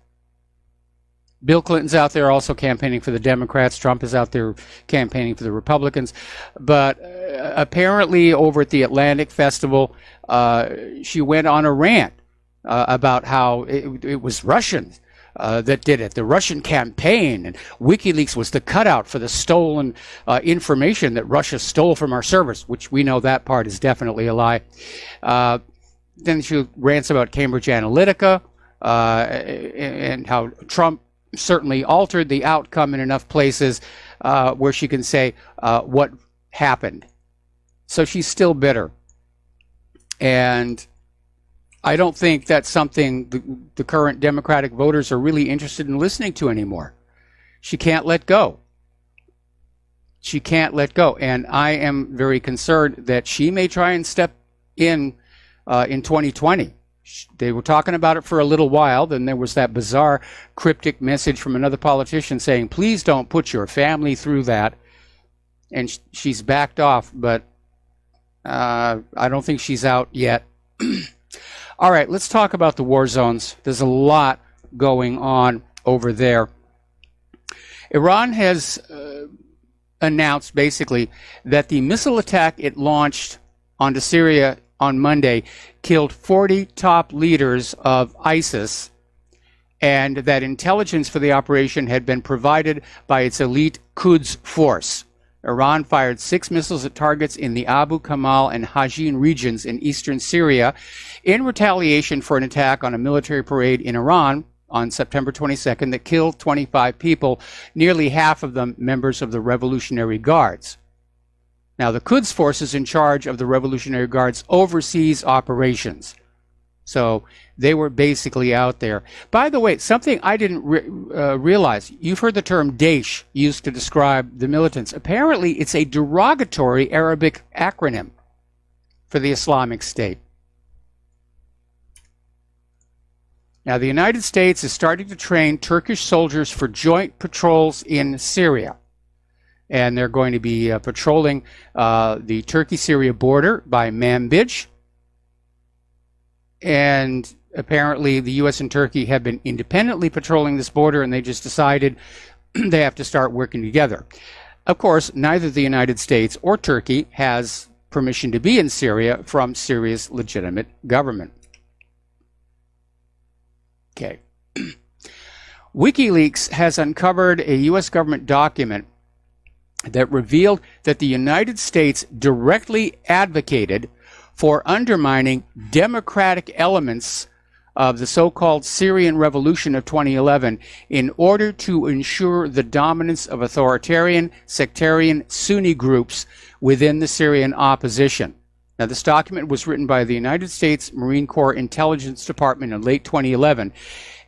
Speaker 2: Bill Clinton's out there also campaigning for the Democrats. Trump is out there campaigning for the Republicans. But apparently over at the Atlantic Festival, she went on a rant about how it was Russians that did it, the Russian campaign, and WikiLeaks was the cutout for the stolen information that Russia stole from our servers, which we know that part is definitely a lie. Then she rants about Cambridge Analytica and how Trump certainly altered the outcome in enough places where she can say what happened. So she's still bitter. And I don't think that's something the current Democratic voters are really interested in listening to anymore. She can't let go. She can't let go. And I am very concerned that she may try and step in 2020. They were talking about it for a little while. Then there was that bizarre cryptic message from another politician saying, please don't put your family through that. And she's backed off, but I don't think she's out yet. All right, let's talk about the war zones. There's a lot going on over there. Iran has announced basically that the missile attack it launched onto Syria on Monday killed 40 top leaders of ISIS, and that intelligence for the operation had been provided by its elite Quds force. Iran fired 6 missiles at targets in the Abu Kamal and Hajin regions in eastern Syria in retaliation for an attack on a military parade in Iran on September 22nd that killed 25 people, nearly half of them members of the Revolutionary Guards. Now, the Quds force is in charge of the Revolutionary Guard's overseas operations. So they were basically out there. By the way, something I didn't realize, you've heard the term Daesh used to describe the militants. Apparently, it's a derogatory Arabic acronym for the Islamic State. Now, the United States is starting to train Turkish soldiers for joint patrols in Syria. And they're going to be patrolling the Turkey-Syria border by Manbij. And apparently the U.S. and Turkey have been independently patrolling this border, and they just decided they have to start working together. Of course, neither the United States or Turkey has permission to be in Syria from Syria's legitimate government. Okay. WikiLeaks has uncovered a U.S. government document that revealed that the United States directly advocated for undermining democratic elements of the so-called Syrian Revolution of 2011 in order to ensure the dominance of authoritarian, sectarian Sunni groups within the Syrian opposition. Now, this document was written by the United States Marine Corps Intelligence Department in late 2011,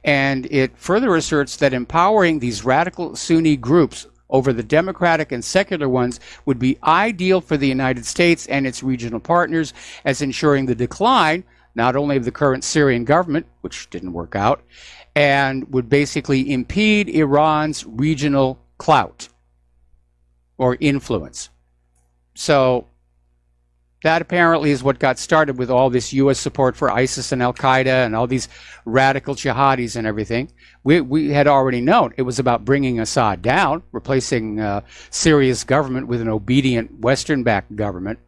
Speaker 2: and it further asserts that empowering these radical Sunni groups over the democratic and secular ones would be ideal for the United States and its regional partners, as ensuring the decline not only of the current Syrian government, which didn't work out, and would basically impede Iran's regional clout or influence. So that apparently is what got started with all this U.S. support for ISIS and Al-Qaeda and all these radical jihadis and everything. We had already known it was about bringing Assad down, replacing Syria's government with an obedient Western-backed government.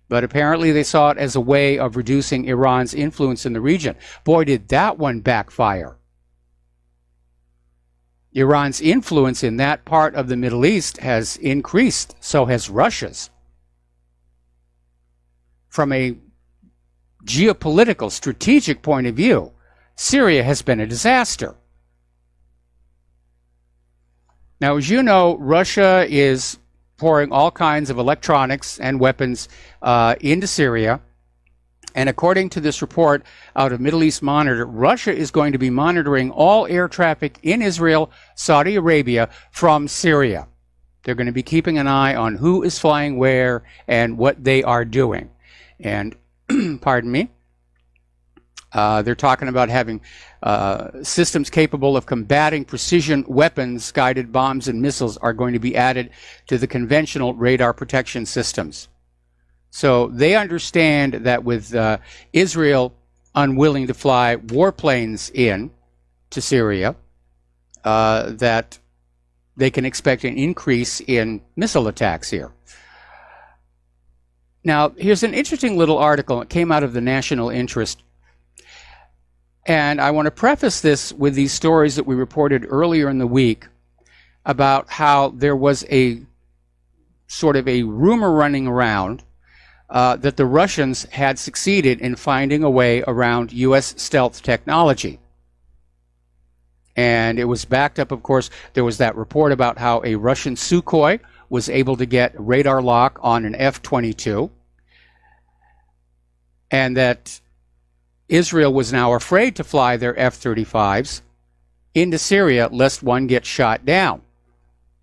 Speaker 2: But apparently they saw it as a way of reducing Iran's influence in the region. Boy, did that one backfire. Iran's influence in that part of the Middle East has increased, so has Russia's. From a geopolitical, strategic point of view, Syria has been a disaster. Now, as you know, Russia is pouring all kinds of electronics and weapons into Syria. And according to this report out of Middle East Monitor, Russia is going to be monitoring all air traffic in Israel, Saudi Arabia from Syria. They're going to be keeping an eye on who is flying where and what they are doing. And, pardon me, they're talking about having systems capable of combating precision weapons, guided bombs, and missiles are going to be added to the conventional radar protection systems. So they understand that with Israel unwilling to fly warplanes in to Syria, that they can expect an increase in missile attacks here. Now, here's an interesting little article. It came out of the National Interest. And I want to preface this with these stories that we reported earlier in the week about how there was a sort of a rumor running around that the Russians had succeeded in finding a way around U.S. stealth technology. And it was backed up, of course. There was that report about how a Russian Sukhoi was able to get radar lock on an F-22, and that Israel was now afraid to fly their F-35s into Syria lest one get shot down.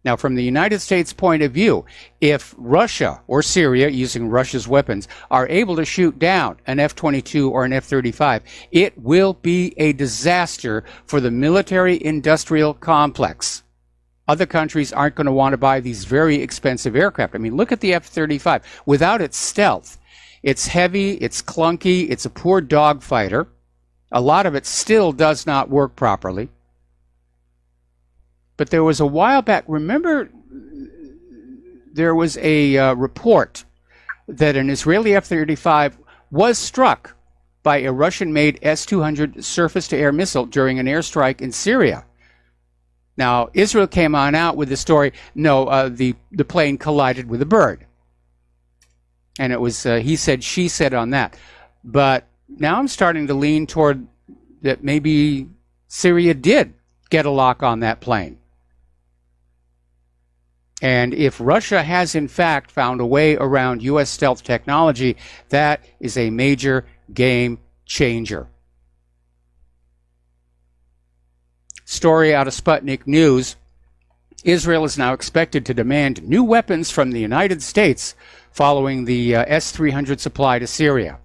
Speaker 2: Now, from the United States' point of view, if Russia or Syria, using Russia's weapons, are able to shoot down an F-22 or an F-35, it will be a disaster for the military-industrial complex. Other countries aren't going to want to buy these very expensive aircraft. I mean, look at the F-35. Without its stealth, it's heavy, it's clunky, it's a poor dogfighter. A lot of it still does not work properly. But there was a while back, remember, there was a report that an Israeli F-35 was struck by a Russian-made S-200 surface-to-air missile during an airstrike in Syria. Now, Israel came on out with the story, no, the plane collided with a bird. And it was he said, she said on that. But now I'm starting to lean toward that maybe Syria did get a lock on that plane. And if Russia has in fact found a way around U.S. stealth technology, that is a major game changer. Story out of Sputnik News. Israel is now expected to demand new weapons from the United States following the S-300 supply to Syria.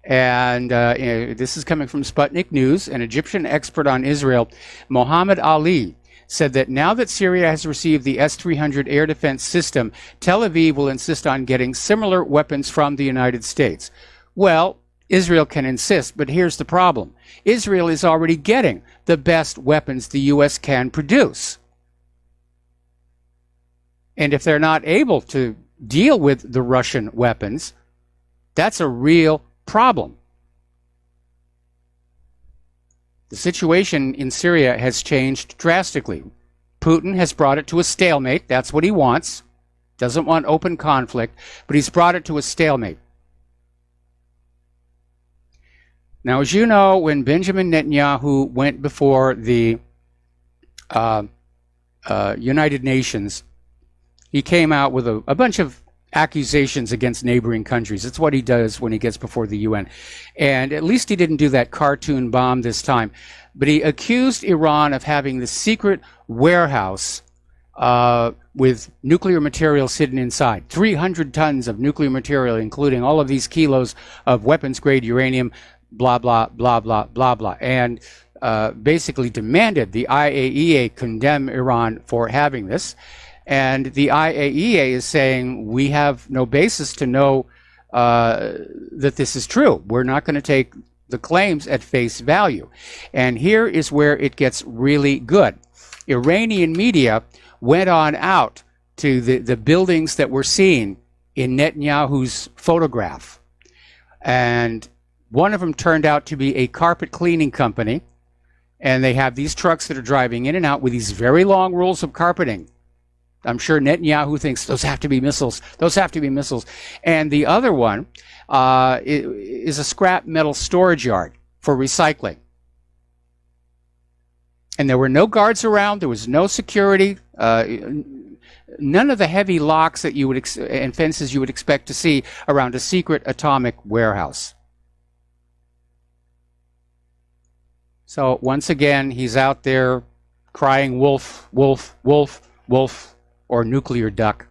Speaker 2: And this is coming from Sputnik News. An Egyptian expert on Israel, Mohammed Ali, said that now that Syria has received the S-300 air defense system, Tel Aviv will insist on getting similar weapons from the United States. Well, Israel can insist, but here's the problem. Israel is already getting the best weapons the U.S. can produce. And if they're not able to deal with the Russian weapons, that's a real problem. The situation in Syria has changed drastically. Putin has brought it to a stalemate. That's what he wants. Doesn't want open conflict, but he's brought it to a stalemate. Now, as you know, when Benjamin Netanyahu went before the United Nations, he came out with a bunch of accusations against neighboring countries. It's what he does when he gets before the UN. And at least he didn't do that cartoon bomb this time. But he accused Iran of having the secret warehouse with nuclear material sitting inside. 300 tons of nuclear material, including all of these kilos of weapons-grade uranium, blah, blah, blah, blah, blah, blah. And basically demanded the IAEA condemn Iran for having this. And the IAEA is saying, we have no basis to know that this is true. We're not going to take the claims at face value. And here is where it gets really good. Iranian media went on out to the buildings that were seen in Netanyahu's photograph. And one of them turned out to be a carpet cleaning company. And they have these trucks that are driving in and out with these very long rolls of carpeting. I'm sure Netanyahu thinks those have to be missiles. Those have to be missiles. And the other one is a scrap metal storage yard for recycling. And there were no guards around. There was no security. None of the heavy locks that you would and fences you would expect to see around a secret atomic warehouse. So once again, he's out there crying wolf, wolf, wolf, wolf, or nuclear duck.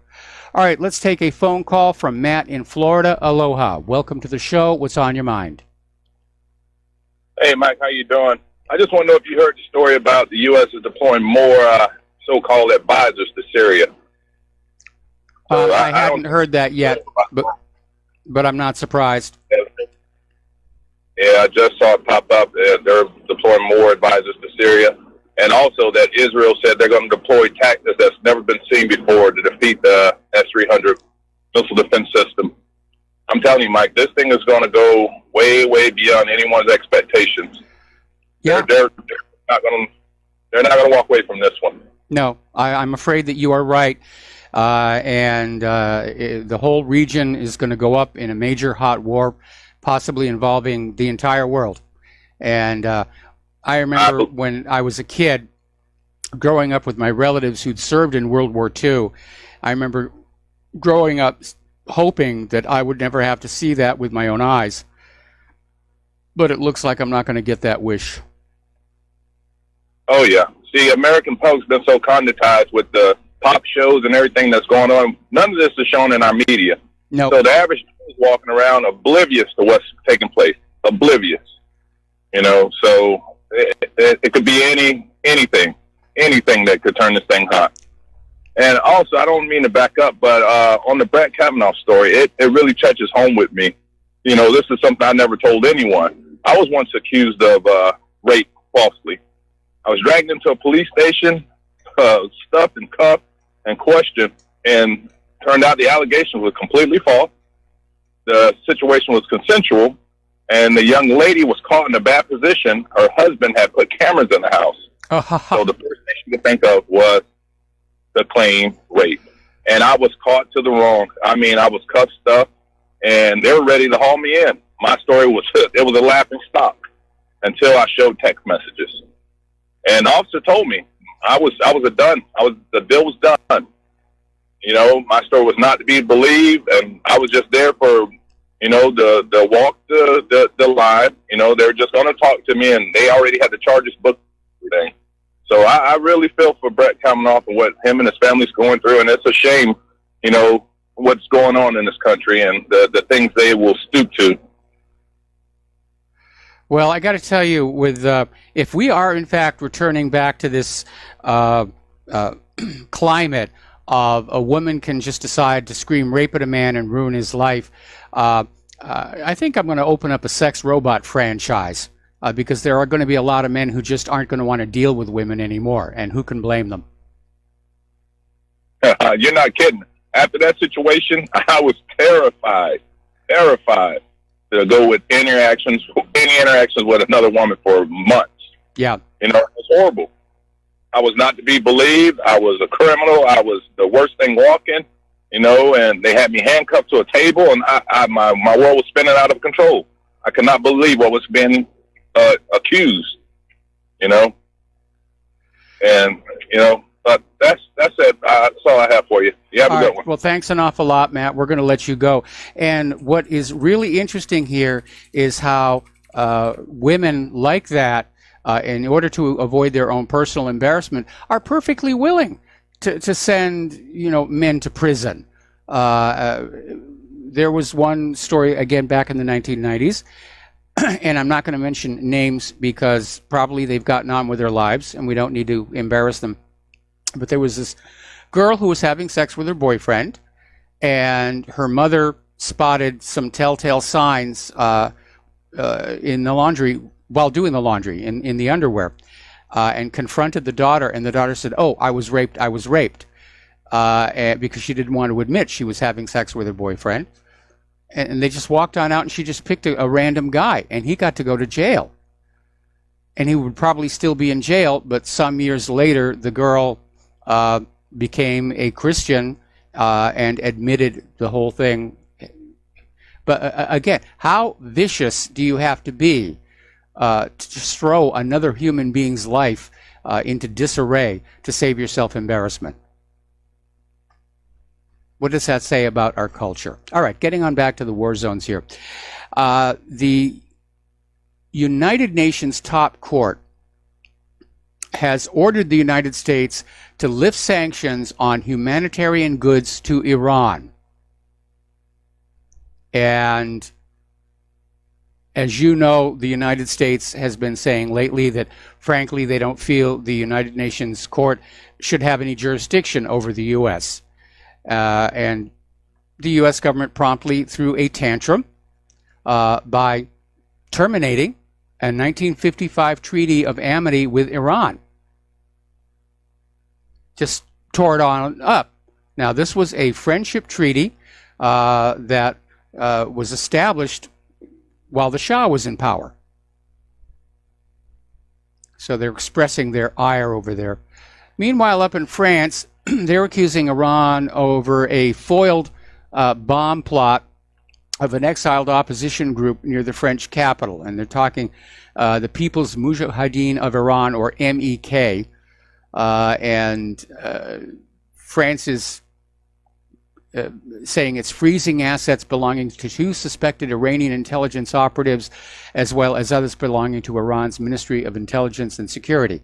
Speaker 2: All right, let's take a phone call from Matt in Florida. Aloha. Welcome to the show. What's on your mind?
Speaker 8: Hey, Mike, how you doing? I just want to know if you heard the story about the U.S. is deploying more so-called advisors to Syria.
Speaker 2: I hadn't heard that yet, but I'm not surprised.
Speaker 8: Yeah, I just saw it pop up. They're deploying more advisors to Syria. And also that Israel said they're going to deploy tactics that's never been seen before to defeat the S-300 missile defense system. I'm telling you, Mike, this thing is going to go way, way beyond anyone's expectations.
Speaker 2: Yeah.
Speaker 8: They're not going to walk away from this one.
Speaker 2: No, I'm afraid that you are right. The whole region is going to go up in a major hot war, possibly involving the entire world. And I remember when I was a kid, growing up with my relatives who'd served in World War II, I remember growing up hoping that I would never have to see that with my own eyes. But it looks like I'm not going to get that wish.
Speaker 8: Oh, yeah. See, American public's been so condensed with the pop shows and everything that's going on. None of this is shown in our media.
Speaker 2: No.
Speaker 8: So the average is walking around oblivious to what's taking place. Oblivious. You know, so it could be anything that could turn this thing hot. And also, I don't mean to back up, but on the Brett Kavanaugh story, it really touches home with me. You know, this is something I never told anyone. I was once accused of rape falsely. I was dragged into a police station, stuffed and cuffed and questioned, and turned out the allegation was completely false. The situation was consensual, and the young lady was caught in a bad position. Her husband had put cameras in the house. So the first thing she could think of was the claim rape. And I was caught to the wrong. I mean, I was cuffed, stuffed, and they were ready to haul me in. My story was, it was a laughing stock until I showed text messages. And the officer told me the deal was done. You know, my story was not to be believed, and I was just there for, you know, the walk the line. You know, they were just going to talk to me, and they already had the charges booked and everything. So I really feel for Brett Kavanaugh and what him and his family's going through, and it's a shame, you know, what's going on in this country and the things they will stoop to.
Speaker 2: Well, I got to tell you, with if we are in fact returning back to this climate of a woman can just decide to scream rape at a man and ruin his life, I think I'm going to open up a sex robot franchise because there are going to be a lot of men who just aren't going to want to deal with women anymore, and who can blame them?
Speaker 8: You're not kidding. After that situation, I was terrified to go with any interactions with another woman for months. Yeah. You know, it was horrible. I was not to be believed. I was a criminal. I was the worst thing walking, you know, and they had me handcuffed to a table, and my world was spinning out of control. I cannot believe what was being accused, you know. And, you know, but that's it. That's all I have for you. You have a good one.
Speaker 2: Well, thanks an awful lot, Matt. We're going to let you go. And what is really interesting here is how women like that, in order to avoid their own personal embarrassment, are perfectly willing to send, you know, men to prison. There was one story, again, back in the 1990s, and I'm not going to mention names because probably they've gotten on with their lives and we don't need to embarrass them. But there was this girl who was having sex with her boyfriend, and her mother spotted some telltale signs in the laundry, while doing the laundry, in the underwear, and confronted the daughter, and the daughter said, "Oh, I was raped, because she didn't want to admit she was having sex with her boyfriend. And they just walked on out, and she just picked a random guy, and he got to go to jail. And he would probably still be in jail, but some years later, the girl became a Christian and admitted the whole thing. But again, how vicious do you have to be to just throw another human being's life into disarray to save yourself embarrassment? What does that say about our culture? All right, getting on back to the war zones here. The United Nations top court has ordered the United States to lift sanctions on humanitarian goods to Iran. And as you know, the United States has been saying lately that, frankly, they don't feel the United Nations court should have any jurisdiction over the U.S. And the U.S. government promptly threw a tantrum by terminating a 1955 treaty of amity with Iran. Just tore it on up. Now, this was a friendship treaty that was established while the Shah was in power. So they're expressing their ire over there. Meanwhile, up in France, they're accusing Iran over a foiled bomb plot of an exiled opposition group near the French capital. And they're talking the People's Mujahideen of Iran, or MEK. And France is saying it's freezing assets belonging to 2 suspected Iranian intelligence operatives, as well as others belonging to Iran's Ministry of Intelligence and Security.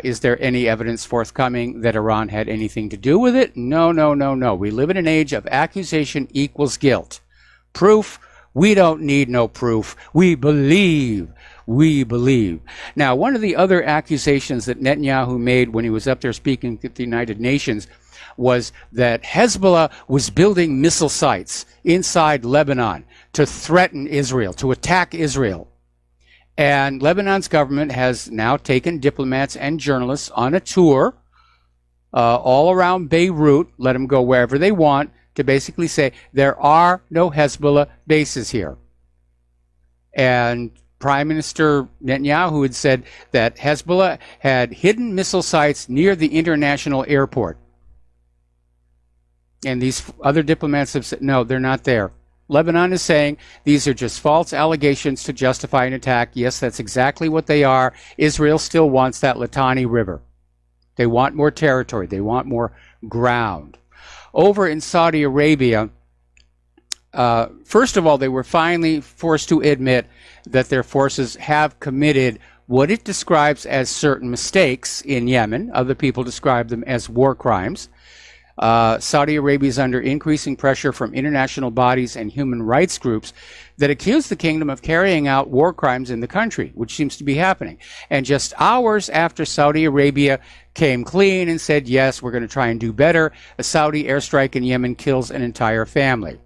Speaker 2: Is there any evidence forthcoming that Iran had anything to do with it? No, no, no, no. We live in an age of accusation equals guilt. Proof? We don't need no proof. We believe. We believe. Now, one of the other accusations that Netanyahu made when he was up there speaking at the United Nations was that Hezbollah was building missile sites inside Lebanon to threaten Israel, to attack Israel. And Lebanon's government has now taken diplomats and journalists on a tour all around Beirut, let them go wherever they want, to basically say there are no Hezbollah bases here. And Prime Minister Netanyahu had said that Hezbollah had hidden missile sites near the international airport. And these other diplomats have said, no, they're not there. Lebanon is saying these are just false allegations to justify an attack. Yes, that's exactly what they are. Israel still wants that Litani River. They want more territory. They want more ground. Over in Saudi Arabia, first of all, they were finally forced to admit that their forces have committed what it describes as certain mistakes in Yemen. Other people describe them as war crimes. Saudi Arabia is under increasing pressure from international bodies and human rights groups that accuse the kingdom of carrying out war crimes in the country, which seems to be happening. And just hours after Saudi Arabia came clean and said, yes, we're going to try and do better, a Saudi airstrike in Yemen kills an entire family.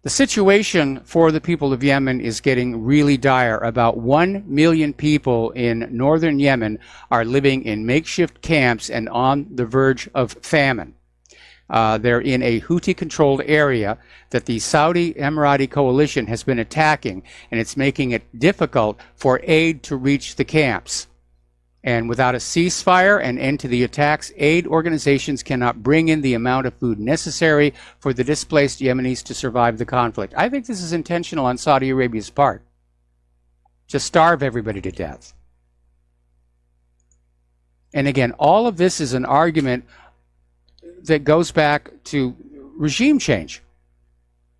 Speaker 2: The situation for the people of Yemen is getting really dire. About 1 million people in northern Yemen are living in makeshift camps and on the verge of famine. They're in a Houthi-controlled area that the Saudi Emirati coalition has been attacking, and it's making it difficult for aid to reach the camps. And without a ceasefire and end to the attacks, aid organizations cannot bring in the amount of food necessary for the displaced Yemenis to survive the conflict. I think this is intentional on Saudi Arabia's part. Just starve everybody to death. And again, all of this is an argument that goes back to regime change.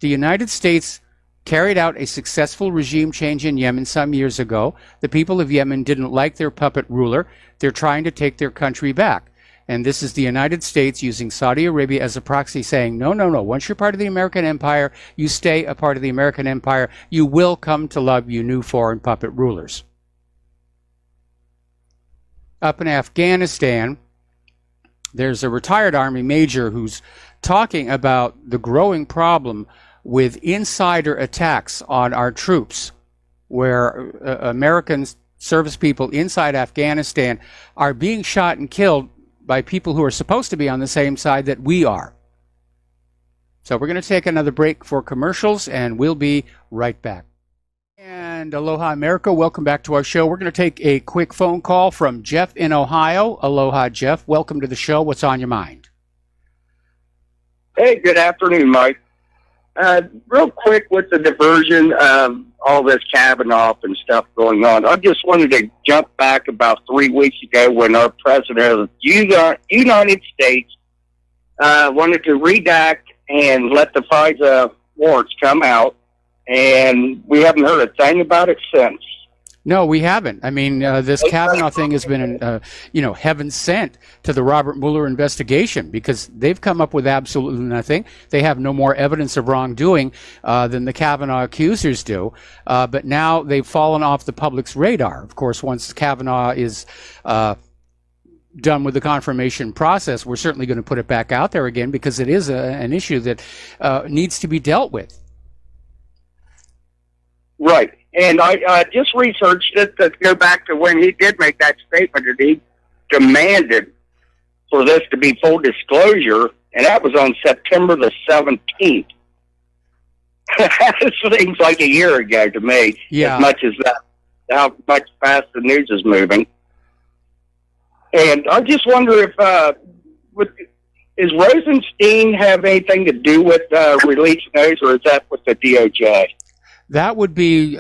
Speaker 2: The United States carried out a successful regime change in Yemen some years ago. The people of Yemen didn't like their puppet ruler. They're trying to take their country back. And this is the United States using Saudi Arabia as a proxy saying, no, no, no. Once you're part of the American empire, you stay a part of the American empire. You will come to love your new foreign puppet rulers. Up in Afghanistan, there's a retired Army major who's talking about the growing problem with insider attacks on our troops, where American service people inside Afghanistan are being shot and killed by people who are supposed to be on the same side that we are. So we're going to take another break for commercials, and we'll be right back. And aloha, America. Welcome back to our show. We're going to take a quick phone call from Jeff in Ohio. Aloha, Jeff. Welcome to the show. What's on your mind?
Speaker 9: Hey, good afternoon, Mike. Real quick with the diversion of all this Kavanaugh and stuff going on, I just wanted to jump back about 3 weeks ago when our president of the United States wanted to redact and let the FISA warrants come out, and we haven't heard a thing about it since.
Speaker 2: No, we haven't. I mean, this Kavanaugh thing has been, heaven sent to the Robert Mueller investigation, because they've come up with absolutely nothing. They have no more evidence of wrongdoing than the Kavanaugh accusers do. But now they've fallen off the public's radar. Of course, once Kavanaugh is done with the confirmation process, we're certainly going to put it back out there again, because it is an issue that needs to be dealt with.
Speaker 9: Right. And I just researched it to go back to when he did make that statement that he demanded for this to be full disclosure, and that was on September the 17th. It seems like a year ago to me,
Speaker 2: yeah.
Speaker 9: As much as that, how much fast the news is moving. And I just wonder if, is Rosenstein have anything to do with releasing those, or is that with the DOJ?
Speaker 2: That would be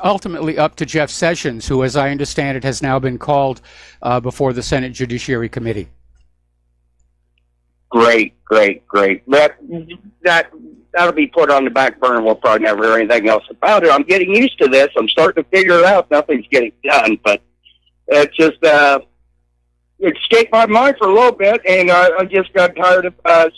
Speaker 2: ultimately up to Jeff Sessions, who, as I understand it, has now been called before the Senate Judiciary Committee.
Speaker 9: Great. That'll be put on the back burner. We'll probably never hear anything else about it. I'm getting used to this. I'm starting to figure it out. Nothing's getting done, but it's just it escaped my mind for a little bit, and I just got tired of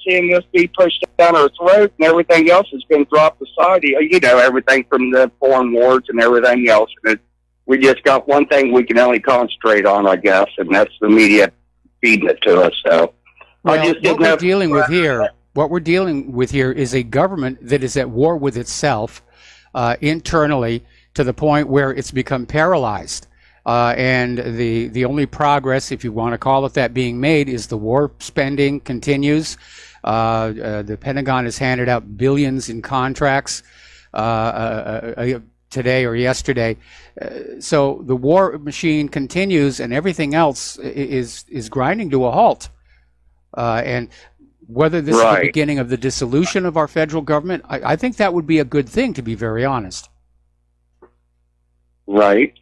Speaker 9: seeing this be pushed down our throat, and everything else has been dropped aside. Everything from the foreign wars and everything else. And we just got one thing we can only concentrate on, I guess, and that's the media feeding it to us. So,
Speaker 2: well, what we're dealing with here is a government that is at war with itself internally, to the point where it's become paralyzed. And the only progress, if you want to call it that, being made is the war spending continues. The Pentagon has handed out billions in contracts today or yesterday. So the war machine continues, and everything else is grinding to a halt. And whether this is the beginning of the dissolution of our federal government, I think that would be a good thing, to be very honest.
Speaker 9: Right.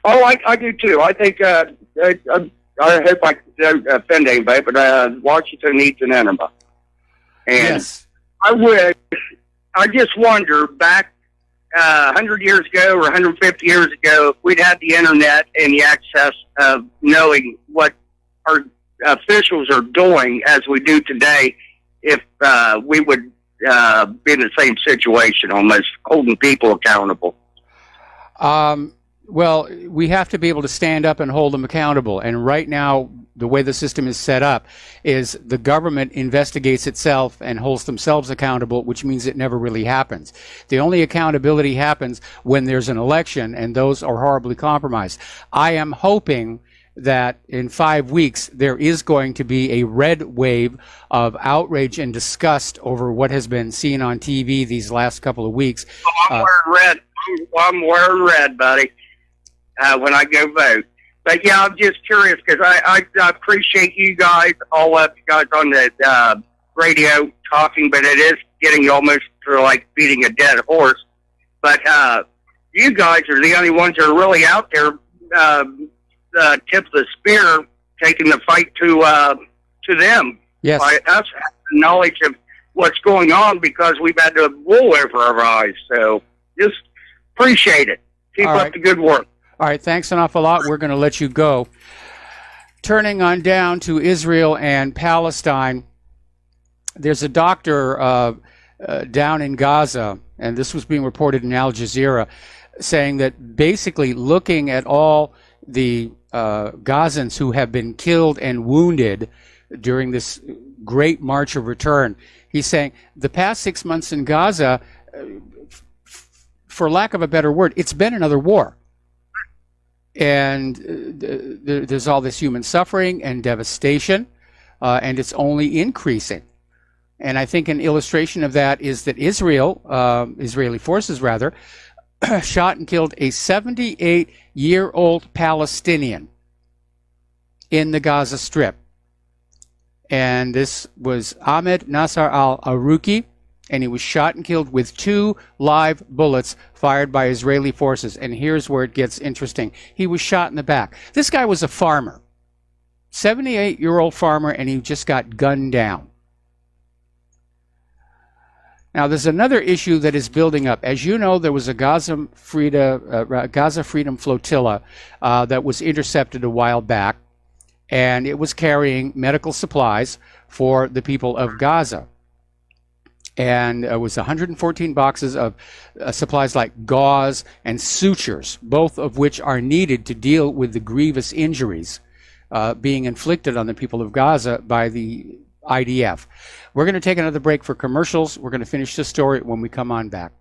Speaker 9: Oh, I do too. I think I hope I don't offend anybody, but Washington needs an enema. And
Speaker 2: yes.
Speaker 9: I just wonder, back 100 years ago or 150 years ago, if we'd had the internet and the access of knowing what our officials are doing as we do today, if we would be in the same situation, almost holding people accountable.
Speaker 2: Well, we have to be able to stand up and hold them accountable. And right now, the way the system is set up is the government investigates itself and holds themselves accountable, which means it never really happens. The only accountability happens when there's an election, and those are horribly compromised. I am hoping that in 5 weeks, there is going to be a red wave of outrage and disgust over what has been seen on TV these last couple of weeks.
Speaker 9: I'm wearing red. I'm wearing red, buddy. when I go vote. But yeah, I'm just curious because I appreciate you guys, all of you guys on the radio talking, but it is getting almost to like beating a dead horse. But you guys are the only ones that are really out there, tip of the spear, taking the fight to them.
Speaker 2: Yes.
Speaker 9: By us having the knowledge of what's going on because we've had the wool over our eyes. So just appreciate it. Keep up the good work.
Speaker 2: All right, thanks an awful lot. We're going to let you go. Turning on down to Israel and Palestine, there's a doctor down in Gaza, and this was being reported in Al Jazeera, saying that basically looking at all the Gazans who have been killed and wounded during this great march of return, he's saying the past 6 months in Gaza, for lack of a better word, it's been another war. And there's all this human suffering and devastation, and it's only increasing. And I think an illustration of that is that Israeli forces rather, shot and killed a 78-year-old Palestinian in the Gaza Strip. And this was Ahmed Nasser al-Arouki, and he was shot and killed with 2 live bullets fired by Israeli forces. And here's where it gets interesting. He was shot in the back. This guy was a farmer, 78-year-old farmer, and he just got gunned down. Now, there's another issue that is building up. As you know, there was a Gaza Freedom Flotilla that was intercepted a while back, and it was carrying medical supplies for the people of Gaza. And it was 114 boxes of supplies like gauze and sutures, both of which are needed to deal with the grievous injuries being inflicted on the people of Gaza by the IDF. We're going to take another break for commercials. We're going to finish this story when we come on back.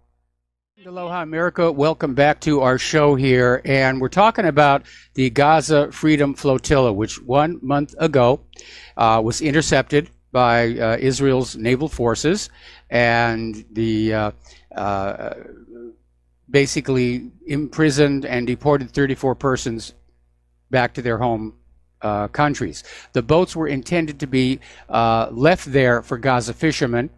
Speaker 2: Aloha America, welcome back to our show here, and we're talking about the Gaza Freedom Flotilla, which 1 month ago was intercepted by Israel's naval forces, and the basically imprisoned and deported 34 persons back to their home countries. The boats were intended to be left there for Gaza fishermen,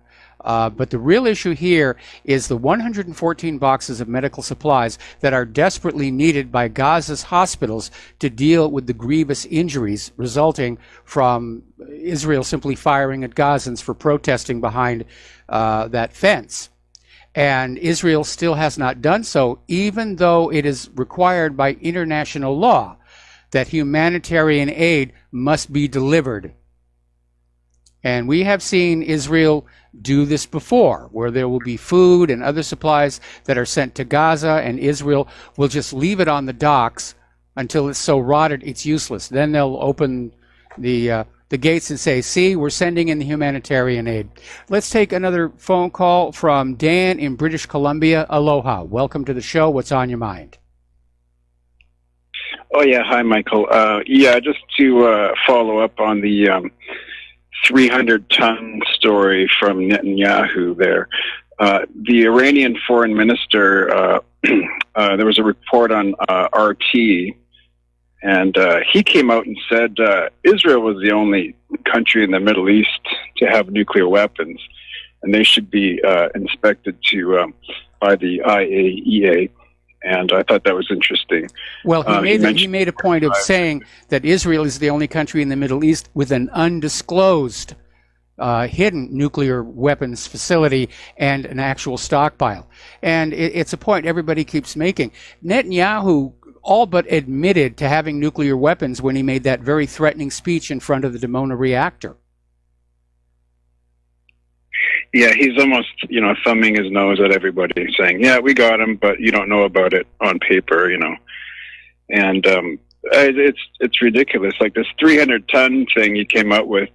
Speaker 2: but the real issue here is the 114 boxes of medical supplies that are desperately needed by Gaza's hospitals to deal with the grievous injuries resulting from Israel simply firing at Gazans for protesting behind that fence. And Israel still has not done so, even though it is required by international law that humanitarian aid must be delivered. And we have seen Israel do this before, where there will be food and other supplies that are sent to Gaza, and Israel will just leave it on the docks until it's so rotted it's useless. Then they'll open the gates and say, see, we're sending in the humanitarian aid. Let's take another phone call from Dan in British Columbia. Aloha. Welcome to the show. What's on your mind?
Speaker 10: Oh, yeah. Hi, Michael. Just to follow up on the 300-ton story from Netanyahu there. The Iranian foreign minister, there was a report on RT, and he came out and said Israel was the only country in the Middle East to have nuclear weapons, and they should be inspected by the IAEA. And I thought that was interesting.
Speaker 2: Well, he made a point of saying that Israel is the only country in the Middle East with an undisclosed hidden nuclear weapons facility and an actual stockpile. And it's a point everybody keeps making. Netanyahu all but admitted to having nuclear weapons when he made that very threatening speech in front of the Dimona reactor.
Speaker 10: Yeah, he's almost, thumbing his nose at everybody, saying, yeah, we got him, but you don't know about it on paper, And it's ridiculous. Like this 300-ton thing he came out with,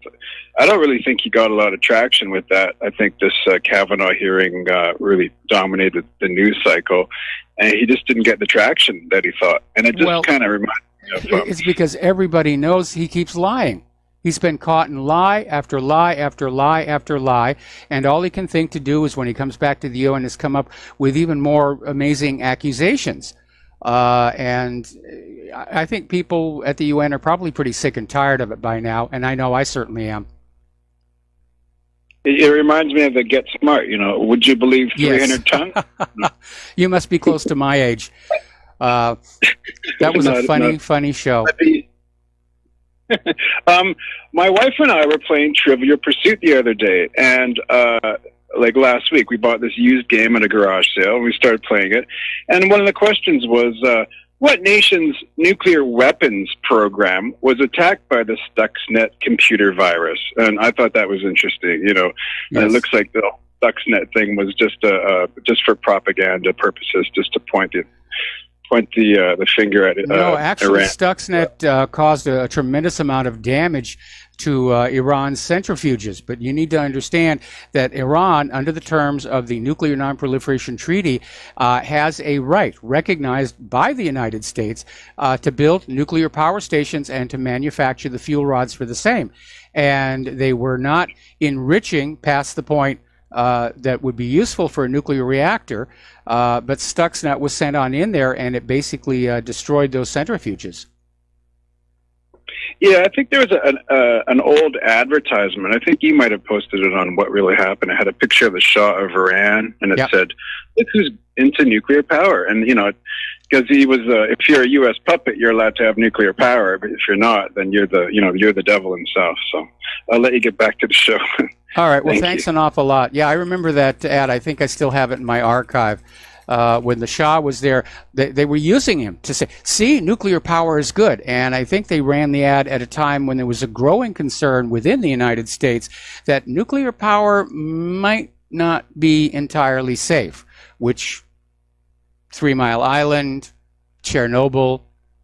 Speaker 10: I don't really think he got a lot of traction with that. I think this Kavanaugh hearing really dominated the news cycle, and he just didn't get the traction that he thought. And it just kind of reminds me of...
Speaker 2: It's because everybody knows he keeps lying. He's been caught in lie after lie after lie after lie, and all he can think to do is when he comes back to the UN is come up with even more amazing accusations. And I think people at the UN are probably pretty sick and tired of it by now, and I know I certainly am.
Speaker 10: It reminds me of the Get Smart, would you believe 300 tons?
Speaker 2: You must be close to my age. That was a funny show.
Speaker 10: My wife and I were playing Trivial Pursuit the other day, and like last week, we bought this used game at a garage sale, and we started playing it. And one of the questions was, what nation's nuclear weapons program was attacked by the Stuxnet computer virus? And I thought that was interesting. Yes. It looks like the Stuxnet thing was just for propaganda purposes, just to point the finger at
Speaker 2: No, actually,
Speaker 10: Iran.
Speaker 2: Stuxnet caused a tremendous amount of damage to Iran's centrifuges. But you need to understand that Iran, under the terms of the Nuclear Non-Proliferation Treaty, has a right recognized by the United States to build nuclear power stations and to manufacture the fuel rods for the same. And they were not enriching past the point that would be useful for a nuclear reactor, but Stuxnet was sent on in there, and it basically destroyed those centrifuges.
Speaker 10: Yeah, I think there was an old advertisement. I think you might have posted it on What Really Happened. It had a picture of the Shah of Iran, and it said, "Look who's into nuclear power." And because he was, if you're a U.S. puppet, you're allowed to have nuclear power, but if you're not, then you're the devil himself. So I'll let you get back to the show.
Speaker 2: All right. Well, thanks an awful lot. Yeah, I remember that ad. I think I still have it in my archive. When the Shah was there, they were using him to say, see, nuclear power is good. And I think they ran the ad at a time when there was a growing concern within the United States that nuclear power might not be entirely safe, which 3 Mile Island, Chernobyl,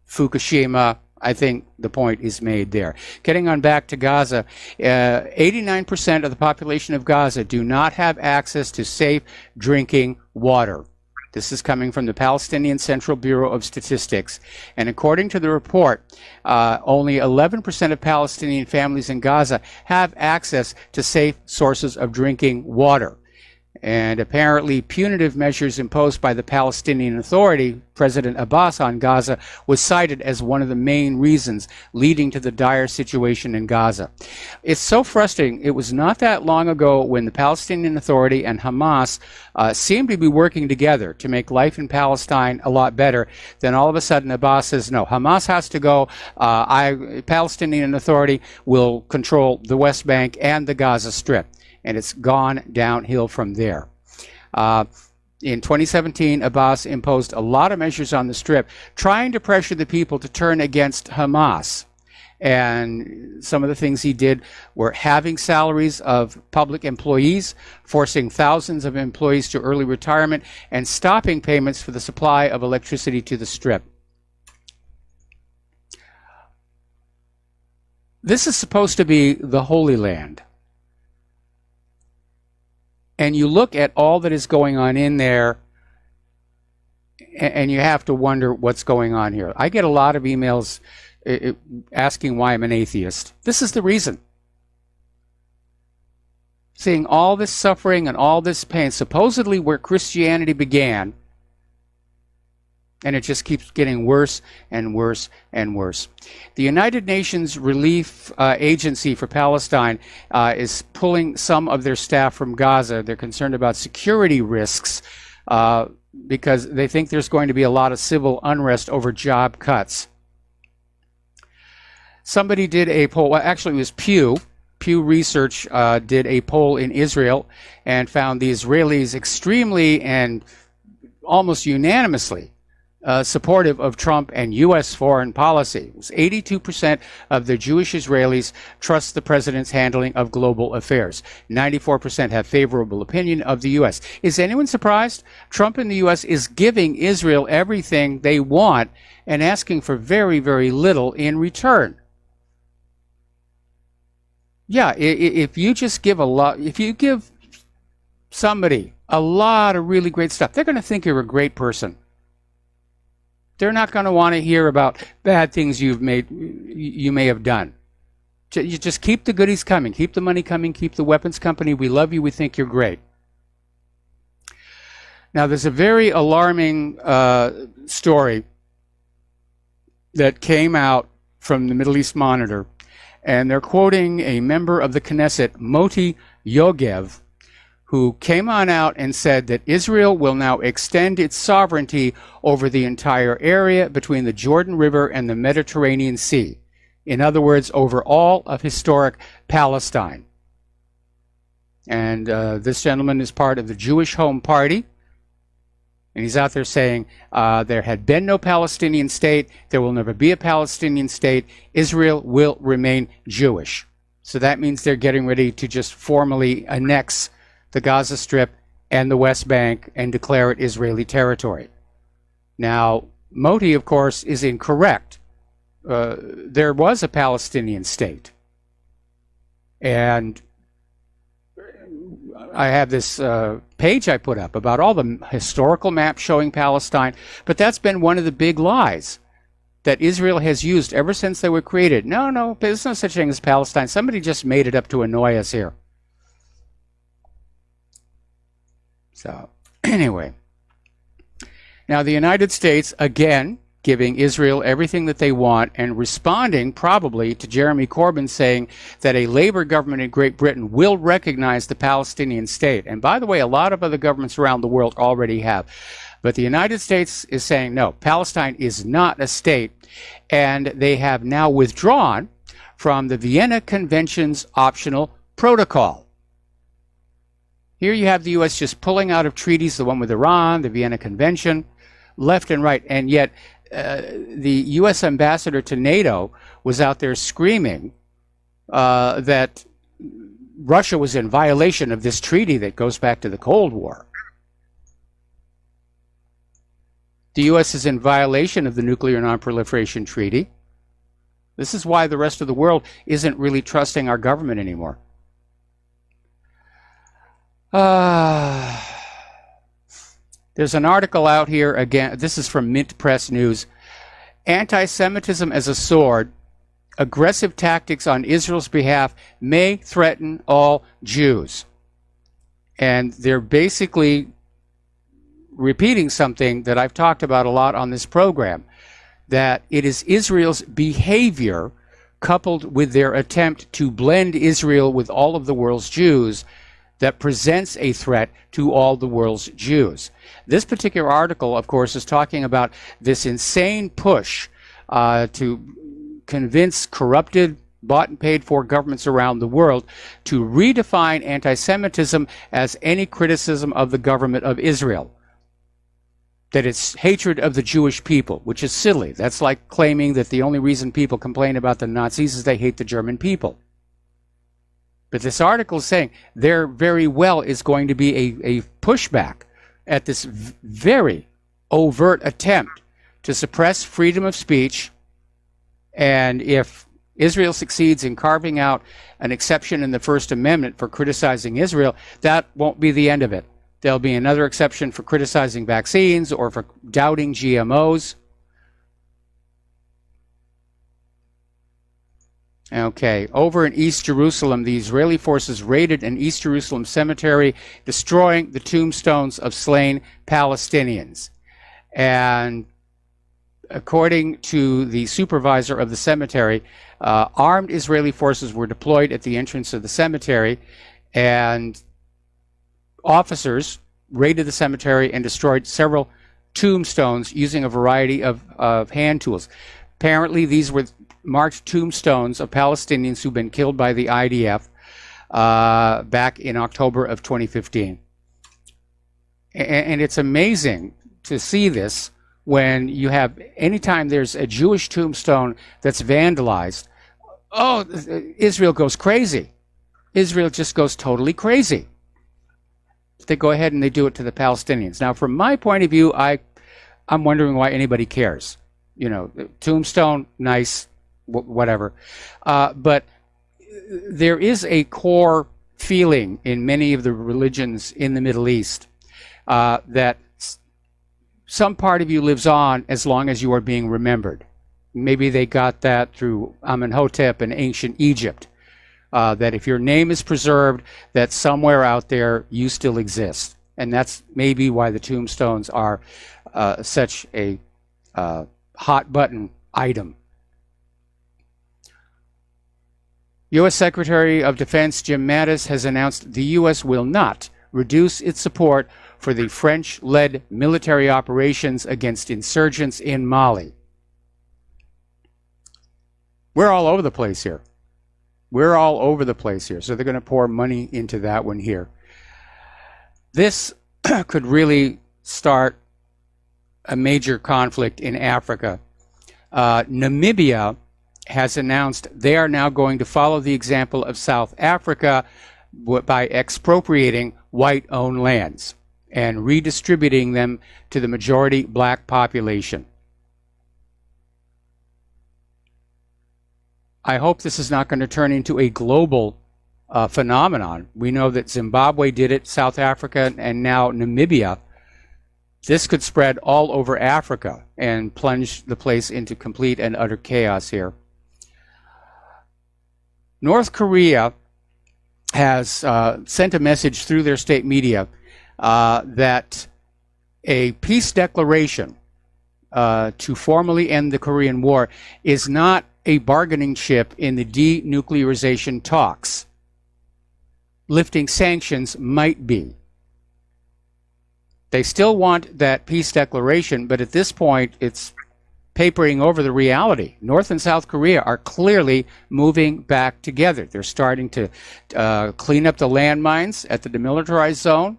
Speaker 2: Fukushima, I think the point is made there. Getting on back to Gaza, 89% of the population of Gaza do not have access to safe drinking water. This is coming from the Palestinian Central Bureau of Statistics. And according to the report, only 11% of Palestinian families in Gaza have access to safe sources of drinking water. And apparently punitive measures imposed by the Palestinian Authority, President Abbas, on Gaza was cited as one of the main reasons leading to the dire situation in Gaza. It's so frustrating. It was not that long ago when the Palestinian Authority and Hamas seemed to be working together to make life in Palestine a lot better. Then all of a sudden Abbas says, no, Hamas has to go. Palestinian Authority will control the West Bank and the Gaza Strip. And it's gone downhill from there. In 2017, Abbas imposed a lot of measures on the Strip, trying to pressure the people to turn against Hamas. And some of the things he did were halving salaries of public employees, forcing thousands of employees to early retirement, and stopping payments for the supply of electricity to the Strip. This is supposed to be the Holy Land. And you look at all that is going on in there, and you have to wonder what's going on here. I get a lot of emails asking why I'm an atheist. This is the reason. Seeing all this suffering and all this pain, supposedly where Christianity began, and it just keeps getting worse and worse and worse. The United Nations Relief Agency for Palestine is pulling some of their staff from Gaza. They're concerned about security risks because they think there's going to be a lot of civil unrest over job cuts. Somebody did a poll, well, actually it was Pew Research did a poll in Israel and found the Israelis extremely and almost unanimously supportive of Trump and U.S. foreign policy. It was 82% of the Jewish Israelis trust the president's handling of global affairs. 94% have favorable opinion of the U.S. Is anyone surprised? Trump in the U.S. is giving Israel everything they want and asking for very, very little in return. Yeah, if you just give a lot, if you give somebody a lot of really great stuff, they're going to think you're a great person. They're not going to want to hear about bad things you may have done. You just keep the goodies coming, keep the money coming, keep the weapons company. We love you. We think you're great. Now, there's a very alarming story that came out from the Middle East Monitor, and they're quoting a member of the Knesset, Moti Yogev, who came on out and said that Israel will now extend its sovereignty over the entire area between the Jordan River and the Mediterranean Sea. In other words, over all of historic Palestine. And this gentleman is part of the Jewish Home Party. And he's out there saying there had been no Palestinian state. There will never be a Palestinian state. Israel will remain Jewish. So that means they're getting ready to just formally annex the Gaza Strip and the West Bank and declare it Israeli territory. Now, Moti, of course, is incorrect. There was a Palestinian state. And I have this page I put up about all the historical maps showing Palestine, but that's been one of the big lies that Israel has used ever since they were created. No, there's no such thing as Palestine. Somebody just made it up to annoy us here. So, anyway. Now, the United States, again, giving Israel everything that they want and responding probably to Jeremy Corbyn saying that a Labour government in Great Britain will recognize the Palestinian state. And by the way, a lot of other governments around the world already have. But the United States is saying, no, Palestine is not a state. And they have now withdrawn from the Vienna Convention's optional protocol. Here you have the U.S. just pulling out of treaties, the one with Iran, the Vienna Convention, left and right. And yet the U.S. ambassador to NATO was out there screaming that Russia was in violation of this treaty that goes back to the Cold War. The U.S. is in violation of the Nuclear Non-Proliferation Treaty. This is why the rest of the world isn't really trusting our government anymore. There's an article out here, again, this is from Mint Press News. Anti-Semitism as a sword, aggressive tactics on Israel's behalf may threaten all Jews. And they're basically repeating something that I've talked about a lot on this program, that it is Israel's behavior coupled with their attempt to blend Israel with all of the world's Jews that presents a threat to all the world's Jews. This particular article, of course, is talking about this insane push to convince corrupted, bought and paid for governments around the world to redefine anti-Semitism as any criticism of the government of Israel. That it's hatred of the Jewish people, which is silly. That's like claiming that the only reason people complain about the Nazis is they hate the German people. But this article is saying there very well is going to be a pushback at this very overt attempt to suppress freedom of speech. And if Israel succeeds in carving out an exception in the First Amendment for criticizing Israel, that won't be the end of it. There'll be another exception for criticizing vaccines or for doubting GMOs. Okay, over in East Jerusalem, the Israeli forces raided an East Jerusalem cemetery, destroying the tombstones of slain Palestinians. And according to the supervisor of the cemetery, armed Israeli forces were deployed at the entrance of the cemetery, and officers raided the cemetery and destroyed several tombstones using a variety of hand tools. Apparently, these were marked tombstones of Palestinians who've been killed by the IDF back in October of 2015. And it's amazing to see this when you have, anytime there's a Jewish tombstone that's vandalized, oh, Israel goes crazy. Israel just goes totally crazy. They go ahead and they do it to the Palestinians. Now, from my point of view, I'm wondering why anybody cares. You know, tombstone, nice, whatever. But there is a core feeling in many of the religions in the Middle East that some part of you lives on as long as you are being remembered. Maybe they got that through Amenhotep in ancient Egypt. That if your name is preserved, that somewhere out there you still exist. And that's maybe why the tombstones are such a hot button item. U.S. Secretary of Defense Jim Mattis has announced the U.S. will not reduce its support for the French-led military operations against insurgents in Mali. We're all over the place here. We're all over the place here. So they're going to pour money into that one here. This could really start a major conflict in Africa. Namibia has announced they are now going to follow the example of South Africa by expropriating white-owned lands and redistributing them to the majority black population. I hope this is not going to turn into a global phenomenon. We know that Zimbabwe did it, South Africa, and now Namibia. This could spread all over Africa and plunge the place into complete and utter chaos here. North Korea has sent a message through their state media that a peace declaration to formally end the Korean War is not a bargaining chip in the denuclearization talks. Lifting sanctions might be. They still want that peace declaration, but at this point, it's papering over the reality. North and South Korea are clearly moving back together. They're starting to clean up the landmines at the demilitarized zone.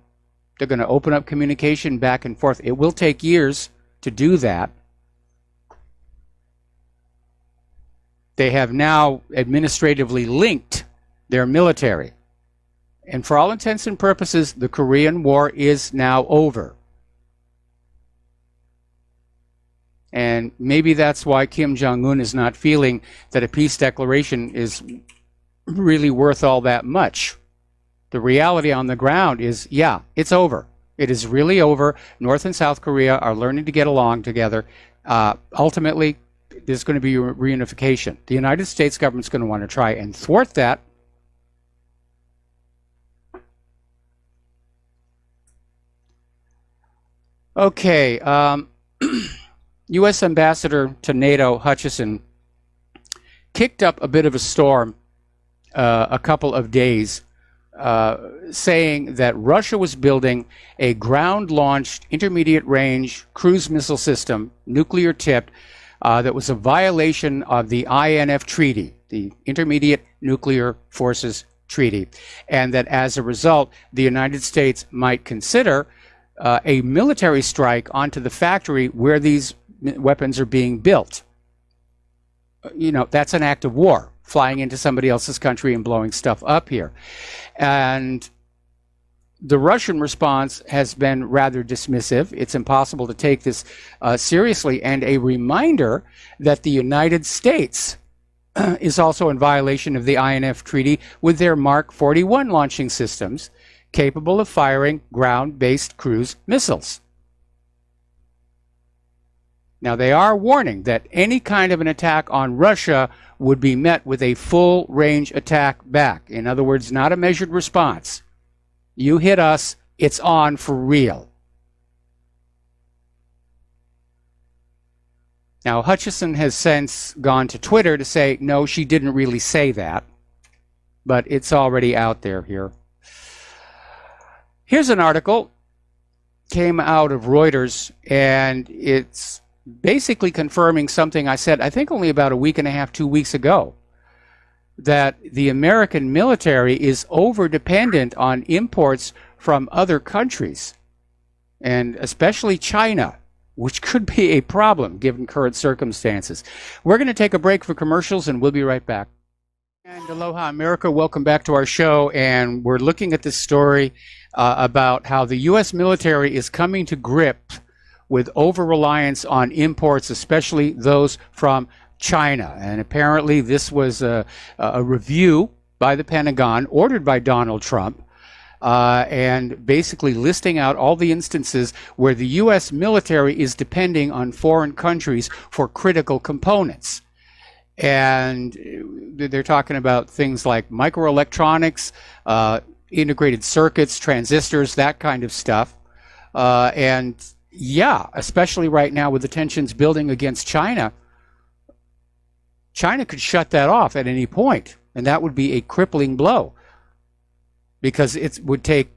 Speaker 2: They're going to open up communication back and forth. It will take years to do that. They have now administratively linked their military. And for all intents and purposes, the Korean War is now over. And maybe that's why Kim Jong-un is not feeling that a peace declaration is really worth all that much. The reality on the ground is, yeah, it's over. It is really over. North and South Korea are learning to get along together. Ultimately, there's going to be reunification. The United States government's going to want to try and thwart that. Okay, U.S. Ambassador to NATO Hutchison kicked up a bit of a storm a couple of days, saying that Russia was building a ground-launched intermediate-range cruise missile system, nuclear-tipped, that was a violation of the INF Treaty, the Intermediate Nuclear Forces Treaty, and that as a result, the United States might consider a military strike onto the factory where these weapons are being built. You know, that's an act of war, flying into somebody else's country and blowing stuff up here. And the Russian response has been rather dismissive. It's impossible to take this seriously, and a reminder that the United States is also in violation of the INF Treaty with their Mark 41 launching systems, capable of firing ground-based cruise missiles. Now, they are warning that any kind of an attack on Russia would be met with a full-range attack back. In other words, not a measured response. You hit us, it's on for real. Now, Hutchison has since gone to Twitter to say, no, she didn't really say that. But it's already out there here. Here's an article, came out of Reuters, and it's basically confirming something I said, I think only about a week and a half, 2 weeks ago, that the American military is over-dependent on imports from other countries, and especially China, which could be a problem given current circumstances. We're going to take a break for commercials, and we'll be right back. And aloha, America. Welcome back to our show, and we're looking at this story about how the U.S. military is coming to grips with over-reliance on imports, especially those from China. And apparently this was a review by the Pentagon, ordered by Donald Trump, and basically listing out all the instances where the U.S. military is depending on foreign countries for critical components. And they're talking about things like microelectronics, integrated circuits, transistors, that kind of stuff. And yeah, especially right now with the tensions building against China, China could shut that off at any point, and that would be a crippling blow, because it would take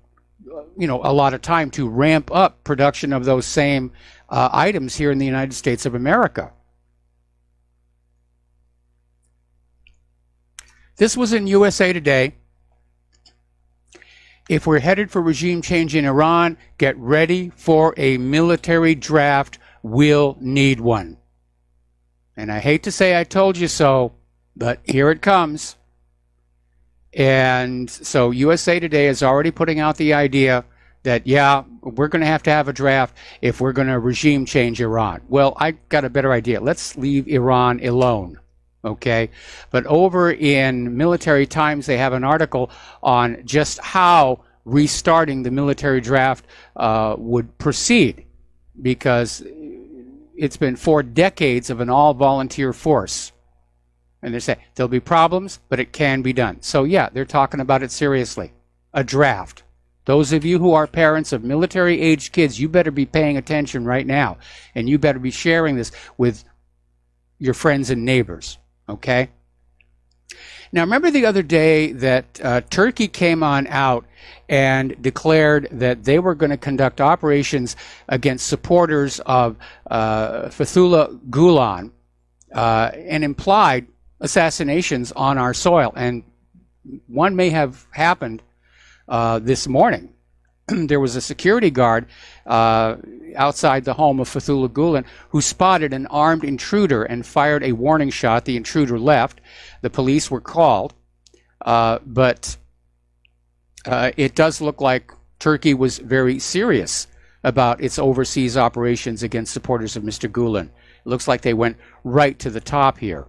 Speaker 2: a lot of time to ramp up production of those same items here in the United States of America. This was in USA Today. If we're headed for regime change in Iran, get ready for a military draft. We'll need one. And I hate to say I told you so, but here it comes. And so USA Today is already putting out the idea that, yeah, we're going to have a draft if we're going to regime change Iran. Well, I got a better idea. Let's leave Iran alone, okay? But over in Military Times, they have an article on just how restarting the military draft would proceed, because it's been 4 decades of an all-volunteer force. And they say there'll be problems, but it can be done. So yeah, they're talking about it seriously. A draft. Those of you who are parents of military-aged kids, you better be paying attention right now. And you better be sharing this with your friends and neighbors, okay? Now, remember the other day that Turkey came on out and declared that they were going to conduct operations against supporters of Fethullah Gulen and implied assassinations on our soil. And one may have happened this morning. There was a security guard outside the home of Fethullah Gulen who spotted an armed intruder and fired a warning shot. The intruder left. The police were called, but it does look like Turkey was very serious about its overseas operations against supporters of Mr. Gulen. It looks like they went right to the top here.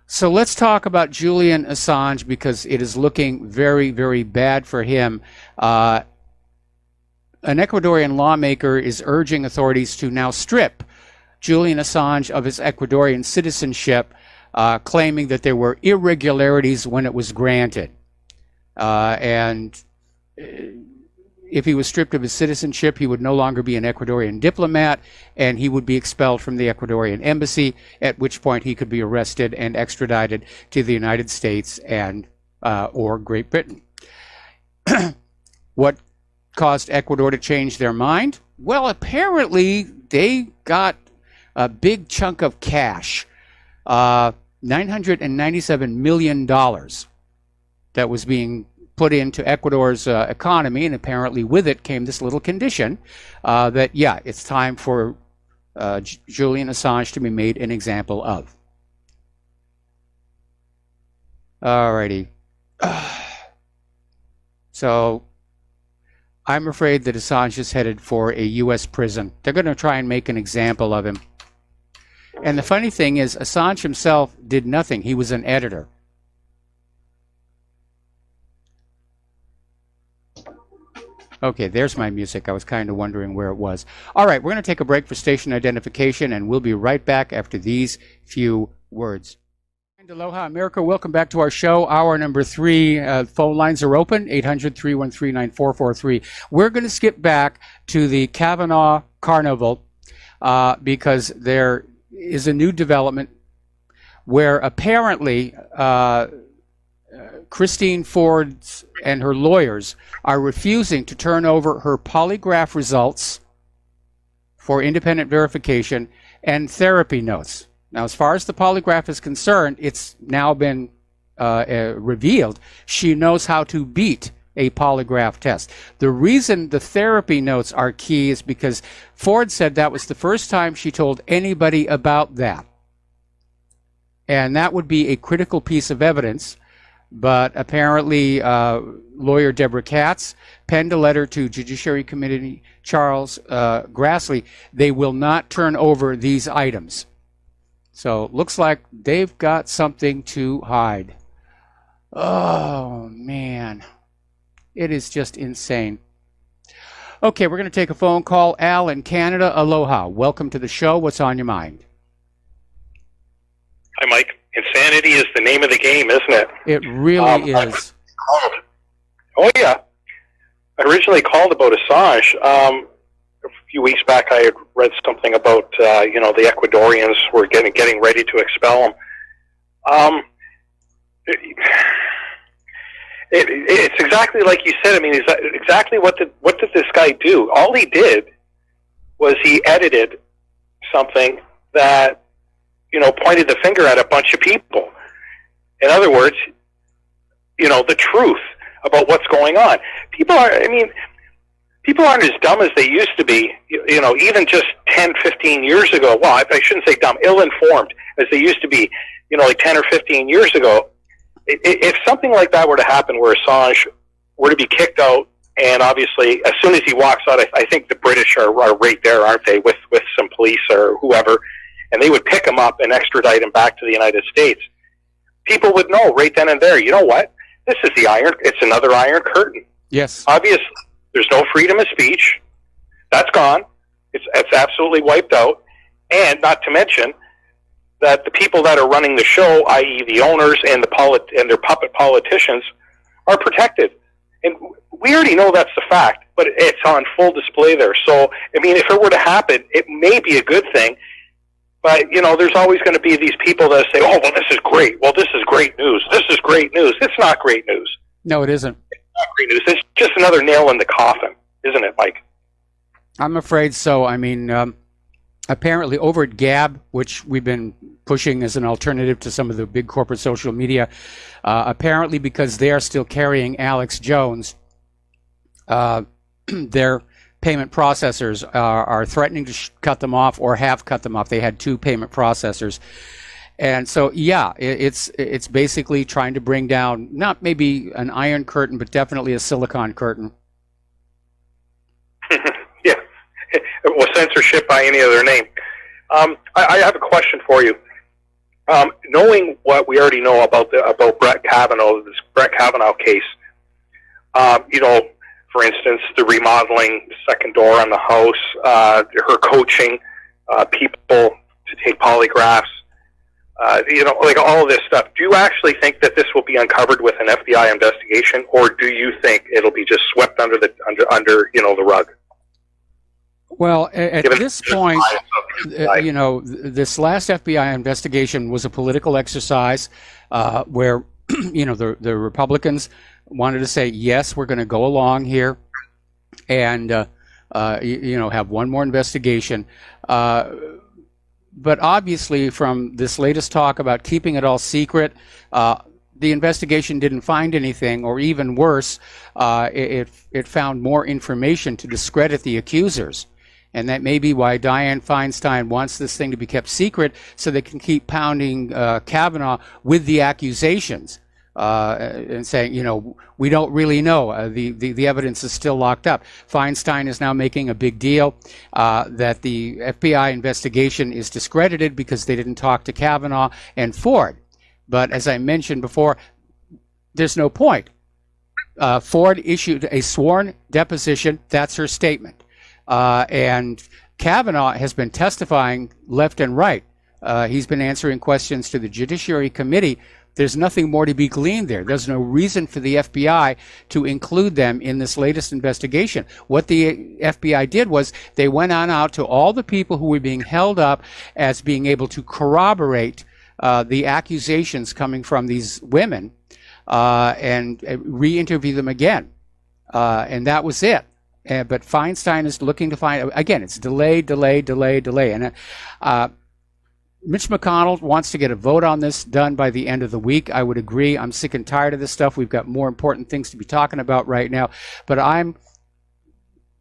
Speaker 2: So let's talk about Julian Assange, because it is looking very, very bad for him. An Ecuadorian lawmaker is urging authorities to now strip Julian Assange of his Ecuadorian citizenship, claiming that there were irregularities when it was granted. And if he was stripped of his citizenship, he would no longer be an Ecuadorian diplomat, and he would be expelled from the Ecuadorian embassy, at which point he could be arrested and extradited to the United States and or Great Britain. What caused Ecuador to change their mind? Well, apparently they got a big chunk of cash, $997 million that was being put into Ecuador's economy, and apparently with it came this little condition that, yeah, it's time for Julian Assange to be made an example of. Alrighty. So I'm afraid that Assange is headed for a U.S. prison. They're going to try and make an example of him. And the funny thing is, Assange himself did nothing. He was an editor. Okay, there's my music. I was kind of wondering where it was. All right, we're going to take a break for station identification, and we'll be right back after these few words. And aloha, America. Welcome back to our show. Hour number 3. Phone lines are open, 800-313-9443. We're going to skip back to the Kavanaugh Carnival because there is a new development where apparently Christine Ford and her lawyers are refusing to turn over her polygraph results for independent verification and therapy notes. Now, as far as the polygraph is concerned, it's now been revealed she knows how to beat a polygraph test. The reason the therapy notes are key is because Ford said that was the first time she told anybody about that. And that would be a critical piece of evidence. But apparently, lawyer Deborah Katz penned a letter to Judiciary Committee Charles Grassley. They will not turn over these items. So looks like they've got something to hide. Oh, man. It is just insane. Okay, we're going to take a phone call. Al in Canada, aloha. Welcome to the show. What's on your mind?
Speaker 11: Hi, Mike. Insanity is the name of the game, isn't it?
Speaker 2: It really is.
Speaker 11: Oh, yeah. I originally called about Assange. A few weeks back, I had read something about the Ecuadorians were getting ready to expel him. It's exactly like you said. I mean, exactly what did this guy do? All he did was he edited something that pointed the finger at a bunch of people. In other words, the truth about what's going on. People aren't as dumb as they used to be, even just 10, 15 years ago. Well, I shouldn't say dumb, ill-informed as they used to be, like 10 or 15 years ago. If something like that were to happen where Assange were to be kicked out, and obviously as soon as he walks out, I think the British are right there, aren't they, with some police or whoever, and they would pick him up and extradite him back to the United States. People would know right then and there, you know what? This is it's another Iron Curtain.
Speaker 2: Yes.
Speaker 11: Obviously, there's no freedom of speech. That's gone. It's absolutely wiped out. And not to mention that the people that are running the show, i.e. the owners and and their puppet politicians, are protected. And we already know that's the fact, but it's on full display there. So, I mean, if it were to happen, it may be a good thing. But, there's always going to be these people that say, oh, well, this is great. Well, this is great news. This is great news. It's not great news.
Speaker 2: No, it isn't.
Speaker 11: It's not great news. It's just another nail in the coffin, isn't it, Mike?
Speaker 2: I'm afraid so. I mean, apparently over at Gab, which we've been pushing as an alternative to some of the big corporate social media, apparently because they are still carrying Alex Jones, their payment processors are threatening to cut them off or have cut them off. They had 2 payment processors. And so, yeah, it's basically trying to bring down, not maybe an iron curtain, but definitely a silicon curtain.
Speaker 11: Yeah. Well, censorship by any other name. I have a question for you. Knowing what we already know about Brett Kavanaugh, this Brett Kavanaugh case, for instance, the remodeling, the second door on the house, her coaching people to take polygraphs, like all of this stuff. Do you actually think that this will be uncovered with an FBI investigation, or do you think it'll be just swept under the rug?
Speaker 2: Well, at this point, this last FBI investigation was a political exercise where, the Republicans wanted to say, yes, we're going to go along here and, have one more investigation. But obviously, from this latest talk about keeping it all secret, the investigation didn't find anything, or even worse, it found more information to discredit the accusers. And that may be why Dianne Feinstein wants this thing to be kept secret, so they can keep pounding Kavanaugh with the accusations and saying, we don't really know. The evidence is still locked up. Feinstein is now making a big deal that the FBI investigation is discredited because they didn't talk to Kavanaugh and Ford. But as I mentioned before, there's no point. Ford issued a sworn deposition. That's her statement. And Kavanaugh has been testifying left and right. He's been answering questions to the Judiciary Committee. There's nothing more to be gleaned there. There's no reason for the FBI to include them in this latest investigation. What the FBI did was they went on out to all the people who were being held up as being able to corroborate the accusations coming from these women and re-interview them again. And that was it. But Feinstein is looking to find, again, it's delay. And Mitch McConnell wants to get a vote on this done by the end of the week. I would agree. I'm sick and tired of this stuff. We've got more important things to be talking about right now. But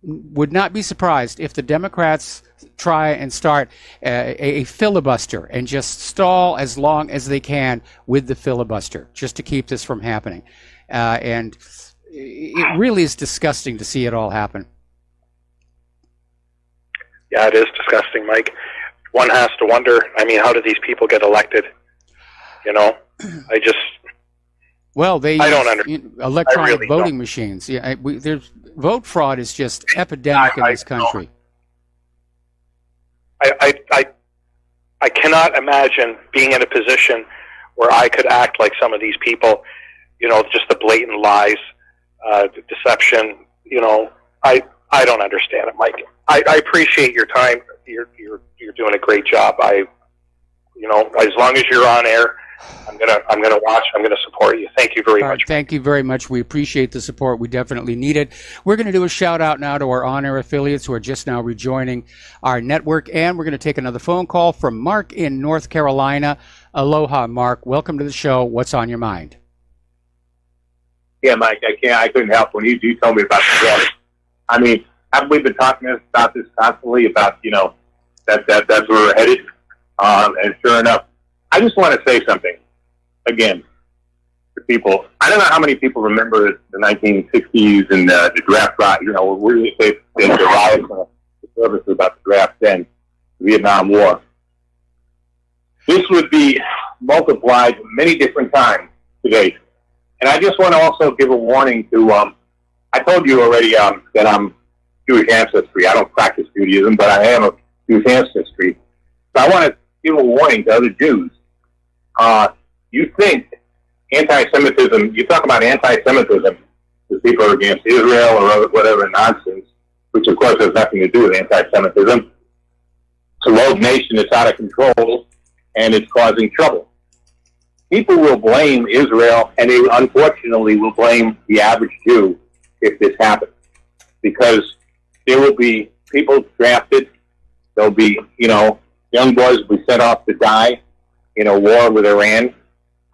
Speaker 2: would not be surprised if the Democrats try and start a filibuster and just stall as long as they can with the filibuster, just to keep this from happening. And it really is disgusting to see it all happen.
Speaker 11: Yeah, it is disgusting, Mike. One has to wonder, how do these people get elected?
Speaker 2: Well, they
Speaker 11: I
Speaker 2: use
Speaker 11: don't understand.
Speaker 2: electronic
Speaker 11: really
Speaker 2: voting
Speaker 11: don't.
Speaker 2: machines. Yeah, there's vote fraud is just epidemic in this country.
Speaker 11: I cannot imagine being in a position where I could act like some of these people, just the blatant lies, the deception, I don't understand it, Mike. I appreciate your time. You're doing a great job. As long as you're on air, I'm gonna watch. I'm gonna support you. Thank you very much.
Speaker 2: Thank you very much. We appreciate the support. We definitely need it. We're going to do a shout out now to our on-air affiliates who are just now rejoining our network, and we're going to take another phone call from Mark in North Carolina. Aloha, Mark. Welcome to the show. What's on your mind?
Speaker 12: Yeah, Mike. I couldn't help when you told me about the draft. I mean, haven't we been talking about this constantly about that's where we're headed? And sure enough, I just want to say something again to people. I don't know how many people remember the 1960s and the draft riot. Where they say the riots and the services about the draft then, the Vietnam War. This would be multiplied many different times today. And I just want to also give a warning to. I told you already that I'm Jewish ancestry. I don't practice Judaism, but I am of Jewish ancestry. So I want to give a warning to other Jews. You think anti-Semitism, you talk about anti-Semitism, because people are against Israel or whatever nonsense, which of course has nothing to do with anti-Semitism. It's a rogue nation that's out of control, and it's causing trouble. People will blame Israel, and they unfortunately will blame the average Jew if this happens, because there will be people drafted, there'll be, young boys will be sent off to die in a war with Iran.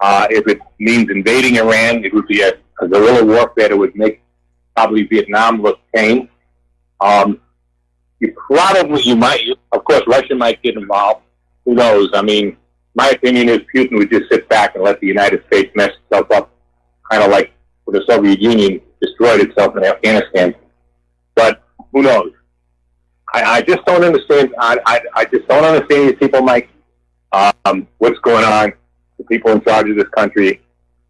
Speaker 12: If it means invading Iran, it would be a guerrilla warfare that would make probably Vietnam look tame. Of course, Russia might get involved. Who knows? I mean, my opinion is Putin would just sit back and let the United States mess itself up, kind of like when the Soviet Union destroyed itself in Afghanistan. But who knows? I just don't understand. I just don't understand these people, Mike. What's going on? The people in charge of this country.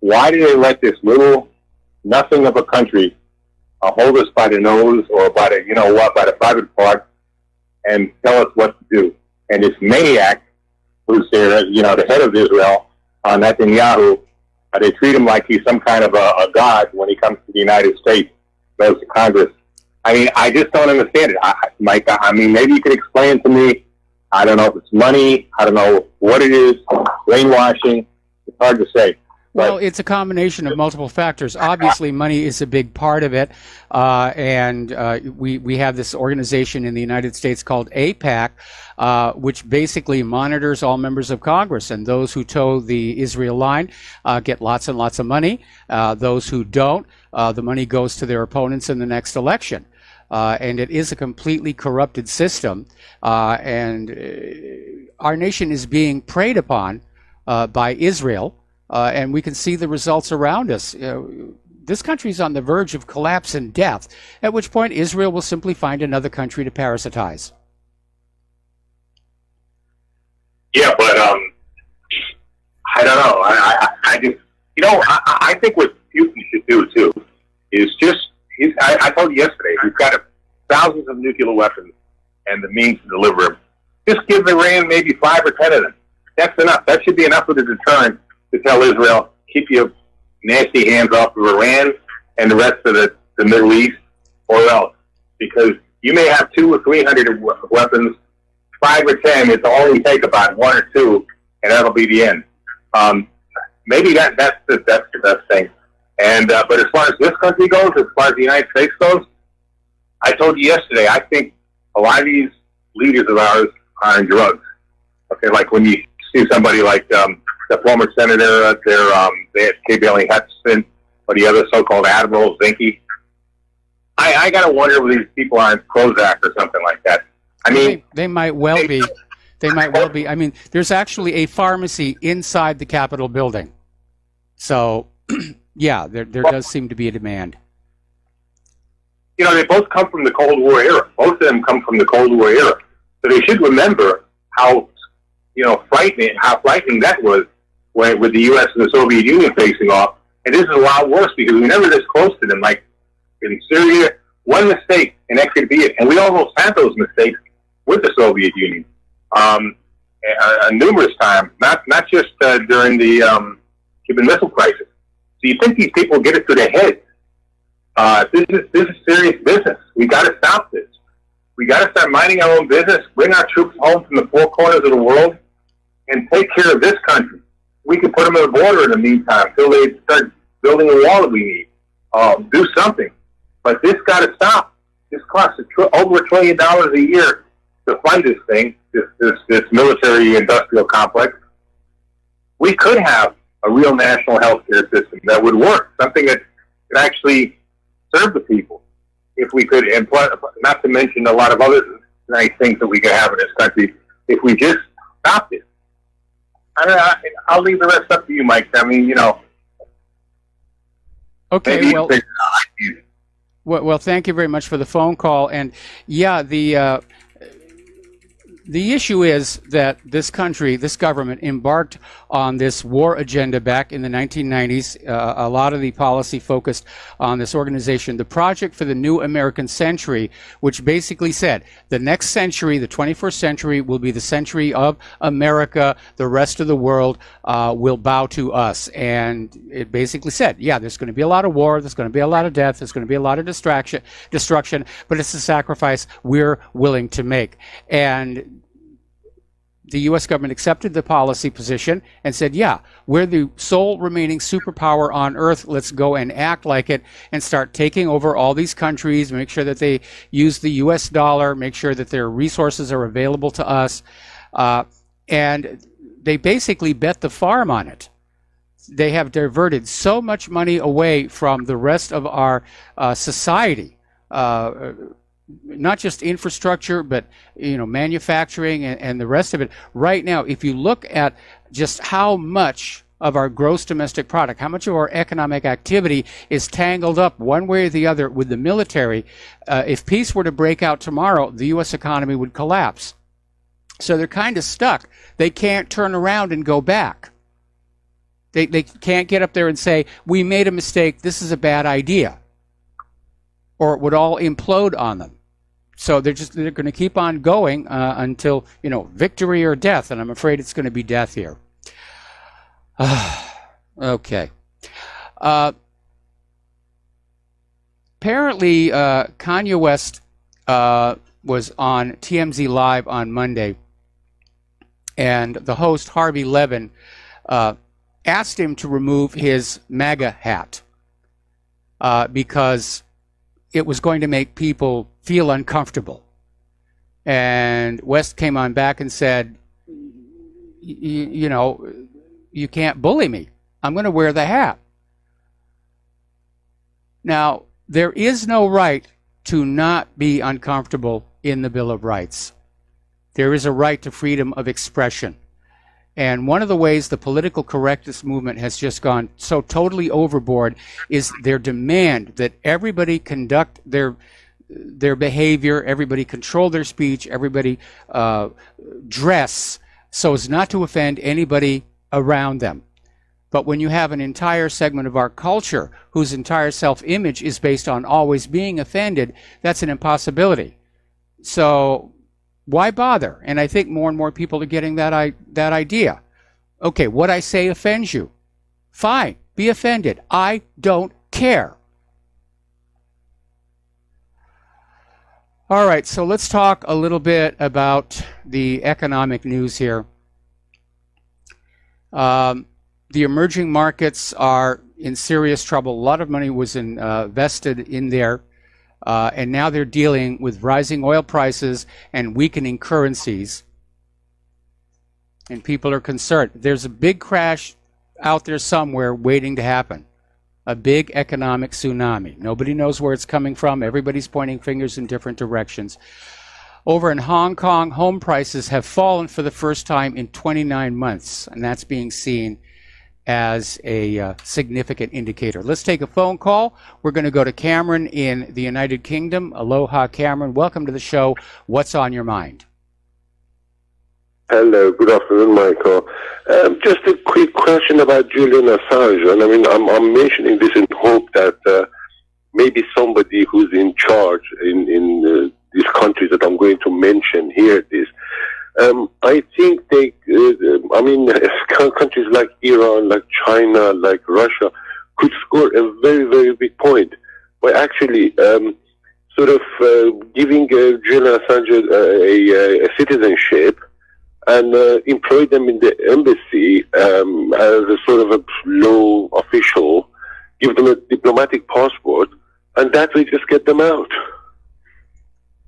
Speaker 12: Why do they let this little nothing of a country hold us by the nose or by the by the private part and tell us what to do? And this maniac, who's there, the head of Israel, Netanyahu, they treat him like he's some kind of a god when he comes to the United States, goes to Congress. I mean, I just don't understand it, Mike. I mean, maybe you could explain to me. I don't know if it's money. I don't know what it is. Brainwashing. It's hard to say.
Speaker 2: Well, it's a combination of multiple factors. Obviously, money is a big part of it, and we have this organization in the United States called AIPAC, which basically monitors all members of Congress, and those who toe the Israel line get lots and lots of money. Those who don't, the money goes to their opponents in the next election. And it is a completely corrupted system, and our nation is being preyed upon by Israel. And we can see the results around us. This country is on the verge of collapse and death, at which point Israel will simply find another country to parasitize.
Speaker 12: Yeah, but I don't know. I just, I think what Putin should do, too, is just, I told you yesterday, we've got thousands of nuclear weapons and the means to deliver them. Just give Iran maybe 5 or 10 of them. That's enough. That should be enough of a deterrent to tell Israel, keep your nasty hands off of Iran and the rest of the Middle East, or else. Because you may have 200 or 300 weapons, 5 or 10, it's only take about 1 or 2, and that'll be the end. Maybe that's the best thing. And but as far as this country goes, as far as the United States goes, I told you yesterday, I think a lot of these leaders of ours are on drugs. Okay, like when you see somebody like the former senator they had K. Bailey Hutchinson, or the other so-called Admiral Zinke. I got to wonder if these people are on Prozac or something like that. I mean,
Speaker 2: they might well be. They might well be. I mean, there's actually a pharmacy inside the Capitol building. So, yeah, there does seem to be a demand.
Speaker 12: They both come from the Cold War era. Both of them come from the Cold War era. So they should remember how frightening that was with the U.S. and the Soviet Union facing off. And this is a lot worse because we were never this close to them. Like in Syria, one mistake and that could be it. And we almost had those mistakes with the Soviet Union numerous times, not just during the Cuban Missile Crisis. So you think these people get it to their heads? This is serious business. We got to stop this. We got to start minding our own business, bring our troops home from the four corners of the world, and take care of this country. We can put them at the border in the meantime until they start building a wall that we need. Do something. But this got to stop. This costs over $1 trillion a year to fund this thing, this military-industrial complex. We could have a real national health care system that would work, something that could actually serve the people. If we could, and not to mention a lot of other nice things that we could have in this country, if we just stopped it. I'll leave the rest up to you, Mike. I mean, you know.
Speaker 2: Okay, well, thank you very much for the phone call. And yeah, the issue is that this country, this government, embarked on this war agenda back in the 1990s. A lot of the policy focused on this organization, the Project for the New American Century, which basically said the next century, the 21st century, will be the century of America. The rest of the world will bow to us. And it basically said, yeah, there's going to be a lot of war, there's going to be a lot of death, there's going to be a lot of destruction, but it's a sacrifice we're willing to make. And the U.S. government accepted the policy position and said, yeah, we're the sole remaining superpower on earth. Let's go and act like it and start taking over all these countries, make sure that they use the U.S. dollar, make sure that their resources are available to us. And they basically bet the farm on it. They have diverted so much money away from the rest of our society, not just infrastructure, but manufacturing and the rest of it. Right now, if you look at just how much of our gross domestic product, how much of our economic activity is tangled up one way or the other with the military, if peace were to break out tomorrow, the U.S. economy would collapse. So they're kind of stuck. They can't turn around and go back. They can't get up there and say, we made a mistake, this is a bad idea, or it would all implode on them. So they're going to keep on going until, victory or death, and I'm afraid it's going to be death here. Okay. Apparently, Kanye West was on TMZ Live on Monday, and the host, Harvey Levin, asked him to remove his MAGA hat because it was going to make people feel uncomfortable. And West came on back and said, you can't bully me. I'm going to wear the hat. Now, there is no right to not be uncomfortable in the Bill of Rights. There is a right to freedom of expression. And one of the ways the political correctness movement has just gone so totally overboard is their demand that everybody conduct their behavior, everybody control their speech, everybody dress so as not to offend anybody around them. But when you have an entire segment of our culture whose entire self-image is based on always being offended, that's an impossibility. So why bother? And I think more and more people are getting that idea. Okay, what I say offends you. Fine, be offended. I don't care. All right, so let's talk a little bit about the economic news here. The emerging markets are in serious trouble. A lot of money was invested in there. And now they're dealing with rising oil prices and weakening currencies. And people are concerned. There's a big crash out there somewhere waiting to happen. A big economic tsunami. Nobody knows where it's coming from. Everybody's pointing fingers in different directions. Over in Hong Kong, home prices have fallen for the first time in 29 months. And that's being seen as a significant indicator. Let's take a phone call. We're going to go to Cameron in the United Kingdom. Aloha, Cameron. Welcome to the show. What's on your mind?
Speaker 13: Hello. Good afternoon, Michael. Just a quick question about Julian Assange. And I mean, I'm mentioning this in hope that maybe somebody who's in charge in these countries that I'm going to mention hear this. I think countries like Iran, like China, like Russia could score a very, very big point by actually sort of giving Julian Assange a citizenship and employ them in the embassy as a sort of a low official, give them a diplomatic passport, and that way just get them out.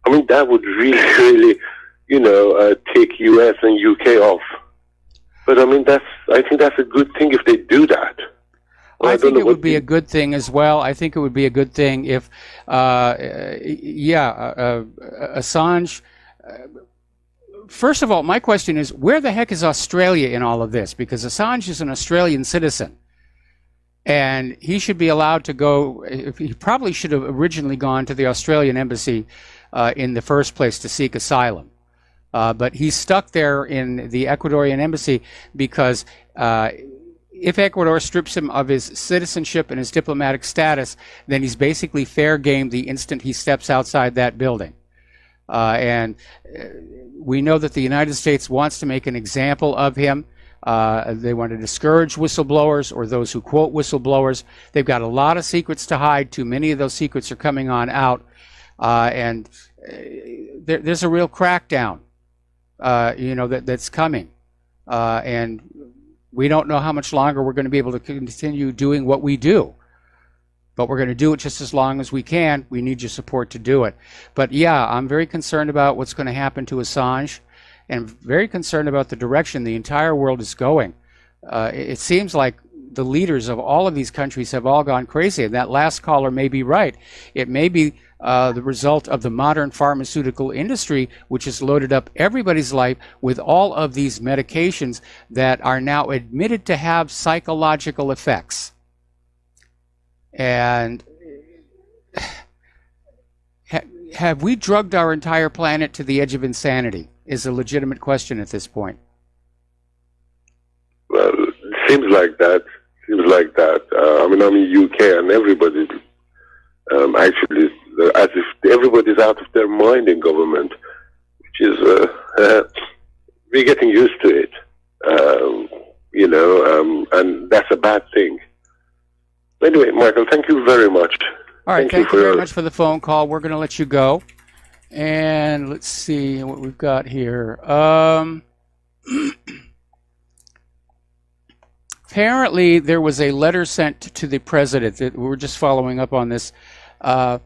Speaker 13: I mean, that would really, take US and UK off. But I mean, I think that's a good thing if they do that.
Speaker 2: I think it would be a good thing as well. I think it would be a good thing if, Assange. First of all, my question is, where the heck is Australia in all of this? Because Assange is an Australian citizen, and he should be allowed to go. He probably should have originally gone to the Australian embassy in the first place to seek asylum. But he's stuck there in the Ecuadorian embassy because if Ecuador strips him of his citizenship and his diplomatic status, then he's basically fair game the instant he steps outside that building. And we know that the United States wants to make an example of him. They want to discourage whistleblowers or those who quote whistleblowers. They've got a lot of secrets to hide. Too many of those secrets are coming on out. And there's a real crackdown, that's coming. And we don't know how much longer we're going to be able to continue doing what we do. But we're going to do it just as long as we can. We need your support to do it. But yeah, I'm very concerned about what's going to happen to Assange, and very concerned about the direction the entire world is going. It seems like the leaders of all of these countries have all gone crazy, and that last caller may be right. It may be the result of the modern pharmaceutical industry, which has loaded up everybody's life with all of these medications that are now admitted to have psychological effects. And have we drugged our entire planet to the edge of insanity is a legitimate question at this point.
Speaker 13: Well, it seems like that. I mean, UK and everybody actually, as if everybody's out of their mind in government, which is, we're getting used to it, and that's a bad thing. Anyway, Michael, thank you very much.
Speaker 2: All right, thank you very much for the phone call. We're going to let you go. And let's see what we've got here. Apparently, there was a letter sent to the president. We're just following up on this. And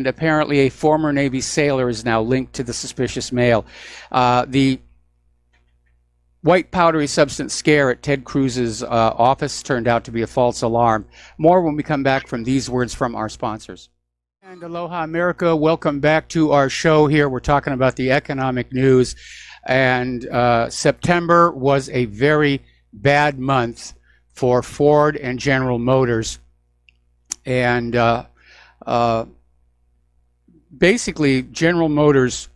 Speaker 2: apparently a former Navy sailor is now linked to the suspicious mail. The white powdery substance scare at Ted Cruz's office turned out to be a false alarm. More when we come back from these words from our sponsors. And aloha, America. Welcome back to our show here. We're talking about the economic news. And September was a very bad month for Ford and General Motors. And basically, General Motors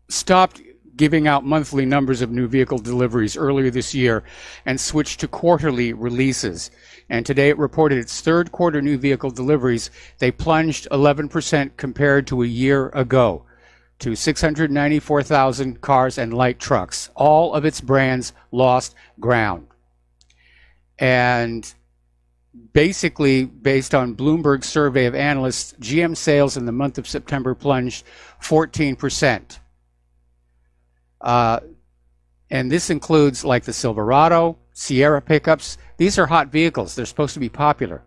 Speaker 2: stopped giving out monthly numbers of new vehicle deliveries earlier this year and switched to quarterly releases. And today it reported its third quarter new vehicle deliveries. They plunged 11% compared to a year ago to 694,000 cars and light trucks. All of its brands lost ground. And basically, based on Bloomberg's survey of analysts, GM sales in the month of September plunged 14%. And this includes like the Silverado, Sierra pickups. These are hot vehicles. They're supposed to be popular,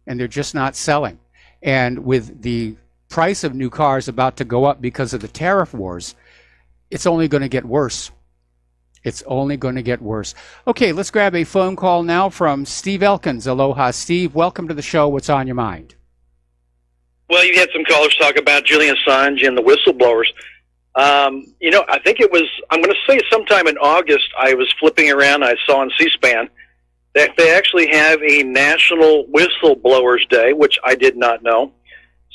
Speaker 2: and they're just not selling. And with the price of new cars about to go up because of the tariff wars, it's only going to get worse. It's only going to get worse. Okay, let's grab a phone call now from Steve Elkins. Aloha, Steve. Welcome to the show. What's on your mind?
Speaker 14: Well, you had some callers talk about Julian Assange and the whistleblowers. I think it was, I'm going to say sometime in August, I was flipping around, I saw on C-SPAN that they actually have a National Whistleblowers Day, which I did not know.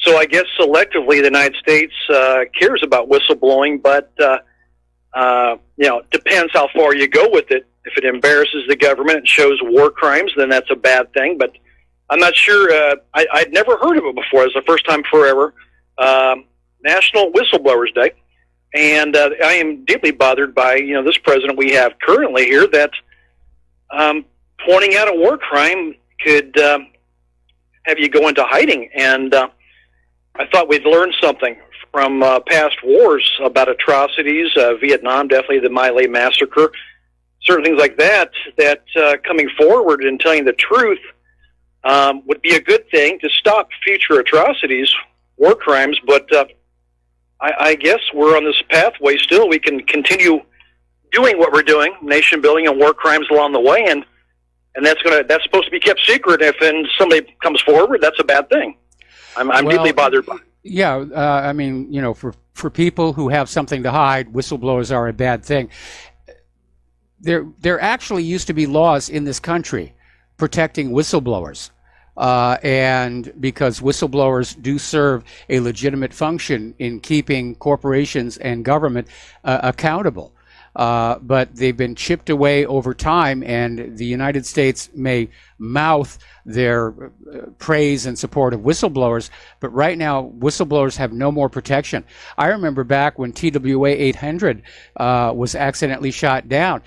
Speaker 14: So I guess selectively the United States cares about whistleblowing, but, depends how far you go with it. If it embarrasses the government and shows war crimes, then that's a bad thing. But I'm not sure. I'd never heard of it before. It's the first time forever. National Whistleblowers Day. And I am deeply bothered by, this president we have currently here that pointing out a war crime could have you go into hiding. And I thought we'd learned something from past wars about atrocities, Vietnam, definitely the My Lai massacre, certain things like that, that coming forward and telling the truth would be a good thing to stop future atrocities, war crimes, but I guess we're on this pathway still. We can continue doing what we're doing, nation building and war crimes along the way, and that's supposed to be kept secret. If then somebody comes forward, that's a bad thing. I'm deeply bothered by it.
Speaker 2: Yeah, I mean, you know, for people who have something to hide, whistleblowers are a bad thing. There actually used to be laws in this country protecting whistleblowers. And because whistleblowers do serve a legitimate function in keeping corporations and government accountable. But they've been chipped away over time, and the United States may mouth their praise and support of whistleblowers, but right now whistleblowers have no more protection. I remember back when TWA 800 was accidentally shot down,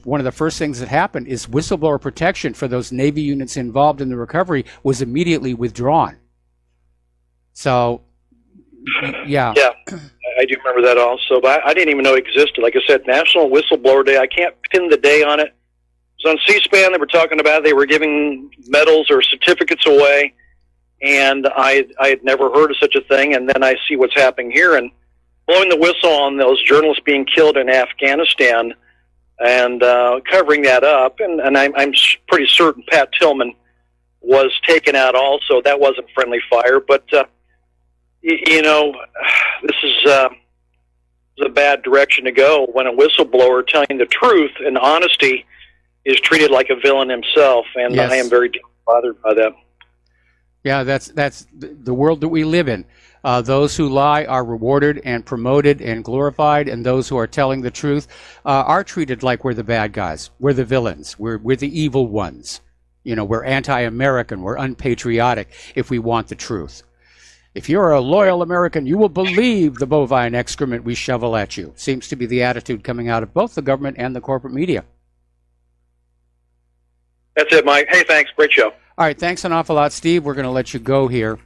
Speaker 2: one of the first things that happened is whistleblower protection for those Navy units involved in the recovery was immediately withdrawn. So, yeah.
Speaker 14: Yeah, I do remember that also, but I didn't even know it existed. Like I said, National Whistleblower Day, I can't pin the day on it. It was on C-SPAN. They were talking about they were giving medals or certificates away, and I had never heard of such a thing, and then I see what's happening here, and blowing the whistle on those journalists being killed in Afghanistan and covering that up, and I'm pretty certain Pat Tillman was taken out also. That wasn't friendly fire, but you know, this is a bad direction to go when a whistleblower telling the truth and honesty is treated like a villain himself, and yes. I am very bothered by that.
Speaker 2: Yeah, that's the world that we live in. Those who lie are rewarded and promoted and glorified, and those who are telling the truth are treated like we're the bad guys. We're the villains. We're the evil ones. You know, we're anti-American. We're unpatriotic if we want the truth. If you're a loyal American, you will believe the bovine excrement we shovel at you. Seems to be the attitude coming out of both the government and the corporate media.
Speaker 14: That's it, Mike. Hey, thanks. Great show.
Speaker 2: All right, thanks an awful lot, Steve. We're going to let you go here.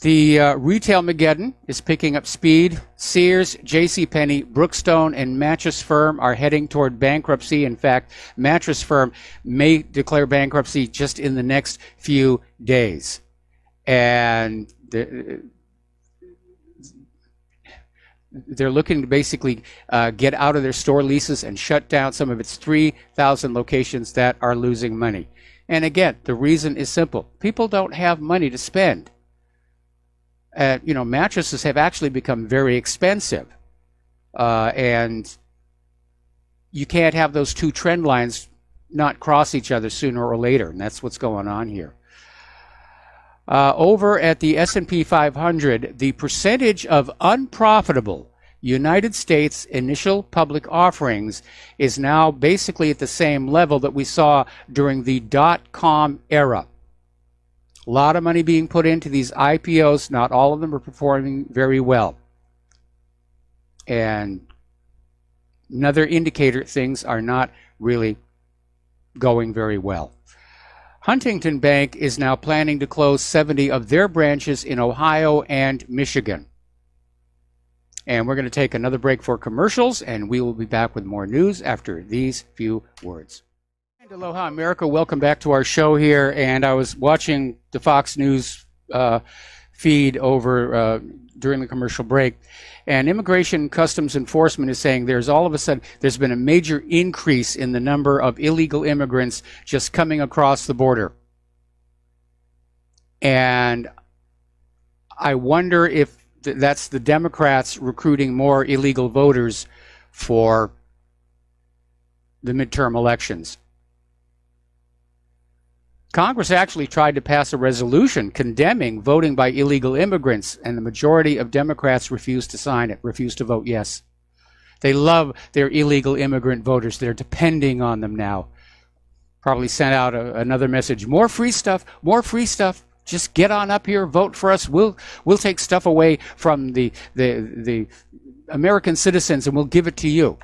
Speaker 2: The retail Mageddon is picking up speed. Sears, JCPenney, Brookstone, and Mattress Firm are heading toward bankruptcy. In fact, Mattress Firm may declare bankruptcy just in the next few days. And they're looking to basically get out of their store leases and shut down some of its 3,000 locations that are losing money. And again, the reason is simple. People don't have money to spend. You know, mattresses have actually become very expensive. And you can't have those two trend lines not cross each other sooner or later. And that's what's going on here. Over at the S&P 500, the percentage of unprofitable United States initial public offerings is now basically at the same level that we saw during the dot-com era. A lot of money being put into these IPOs. Not all of them are performing very well. And another indicator, things are not really going very well. Huntington Bank is now planning to close 70 of their branches in Ohio and Michigan. And we're going to take another break for commercials, and we will be back with more news after these few words. And aloha, America. Welcome back to our show here. And I was watching the Fox News feed over during the commercial break. And Immigration Customs Enforcement is saying there's all of a sudden, there's been a major increase in the number of illegal immigrants just coming across the border. And I wonder if that's the Democrats recruiting more illegal voters for the midterm elections. Congress actually tried to pass a resolution condemning voting by illegal immigrants, and the majority of Democrats refused to sign it, refused to vote yes. They love their illegal immigrant voters. They're depending on them now. Probably sent out another message. More free stuff, more free stuff. Just get on up here, vote for us. We'll take stuff away from the American citizens and we'll give it to you.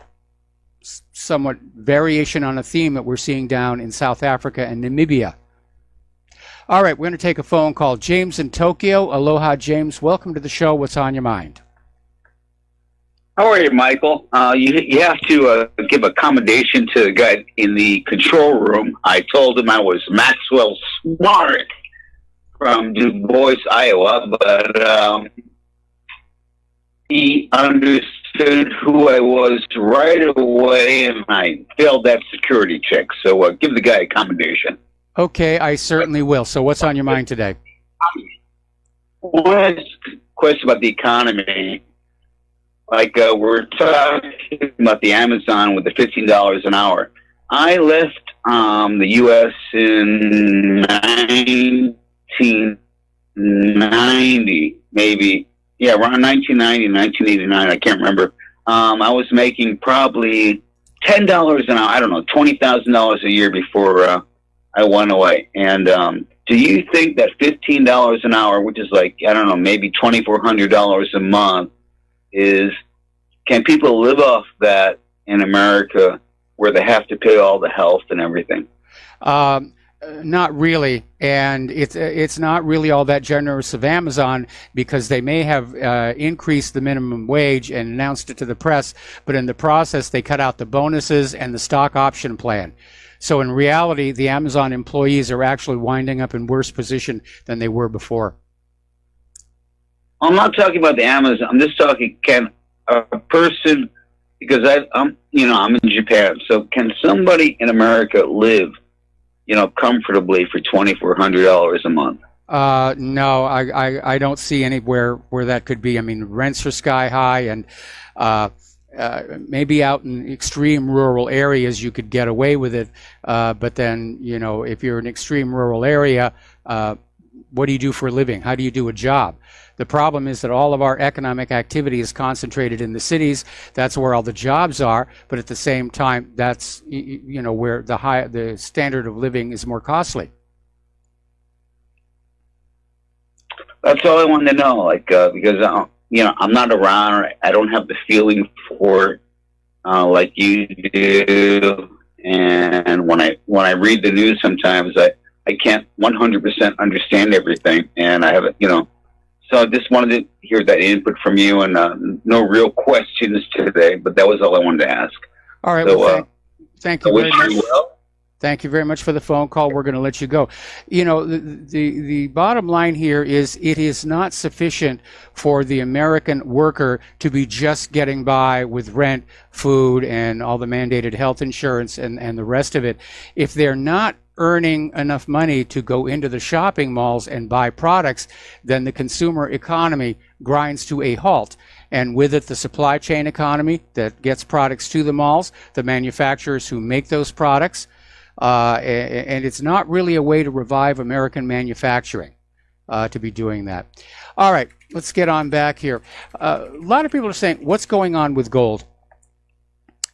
Speaker 2: Somewhat variation on a theme that we're seeing down in South Africa and Namibia. All right, we're going to take a phone call. James in Tokyo. Aloha, James. Welcome to the show. What's on your mind?
Speaker 15: How are you, Michael? You have to give a commendation to the guy in the control room. I told him I was Maxwell Smart from Du Bois, Iowa, but he understood who I was right away, and I failed that security check. So give the guy a commendation.
Speaker 2: Okay, I certainly will. So what's on your mind today?
Speaker 15: One question about the economy. Like we're talking about the Amazon with the $15 an hour. I left the U.S. in 1990, maybe. Yeah, around 1990, 1989. I can't remember. I was making probably $10 an hour. I don't know, $20,000 a year before I went away. And do you think that $15 an hour, which is like, I don't know, maybe $2,400 a month, can people live off that in America where they have to pay all the health and everything?
Speaker 2: Not really, and it's not really all that generous of Amazon, because they may have increased the minimum wage and announced it to the press, but in the process they cut out the bonuses and the stock option plan. So in reality, the Amazon employees are actually winding up in worse position than they were before.
Speaker 15: I'm not talking about the Amazon. I'm just talking, can a person, because I'm in Japan, so can somebody in America live, comfortably for $2,400 a month?
Speaker 2: No, I don't see anywhere where that could be. I mean, rents are sky high, and maybe out in extreme rural areas you could get away with it. But then, if you're in an extreme rural area, what do you do for a living? How do you do a job? The problem is that all of our economic activity is concentrated in the cities. That's where all the jobs are. But at the same time, that's where the standard of living is more costly.
Speaker 15: That's all I wanted to know. Because I'm not around. I don't have the feeling for it like you do. And when I read the news, sometimes I can't 100% understand everything, and I haven't, So I just wanted to hear that input from you, and no real questions today, but that was all I wanted to ask.
Speaker 2: All right.
Speaker 15: So,
Speaker 2: well, thank you very much.
Speaker 15: Well.
Speaker 2: Thank you very much for the phone call. We're going to let you go. The bottom line here is it is not sufficient for the American worker to be just getting by with rent, food, and all the mandated health insurance and the rest of it. If they're not earning enough money to go into the shopping malls and buy products, then the consumer economy grinds to a halt. And with it, the supply chain economy that gets products to the malls, the manufacturers who make those products, and it's not really a way to revive American manufacturing to be doing that. All right, let's get on back here. A lot of people are saying, what's going on with gold?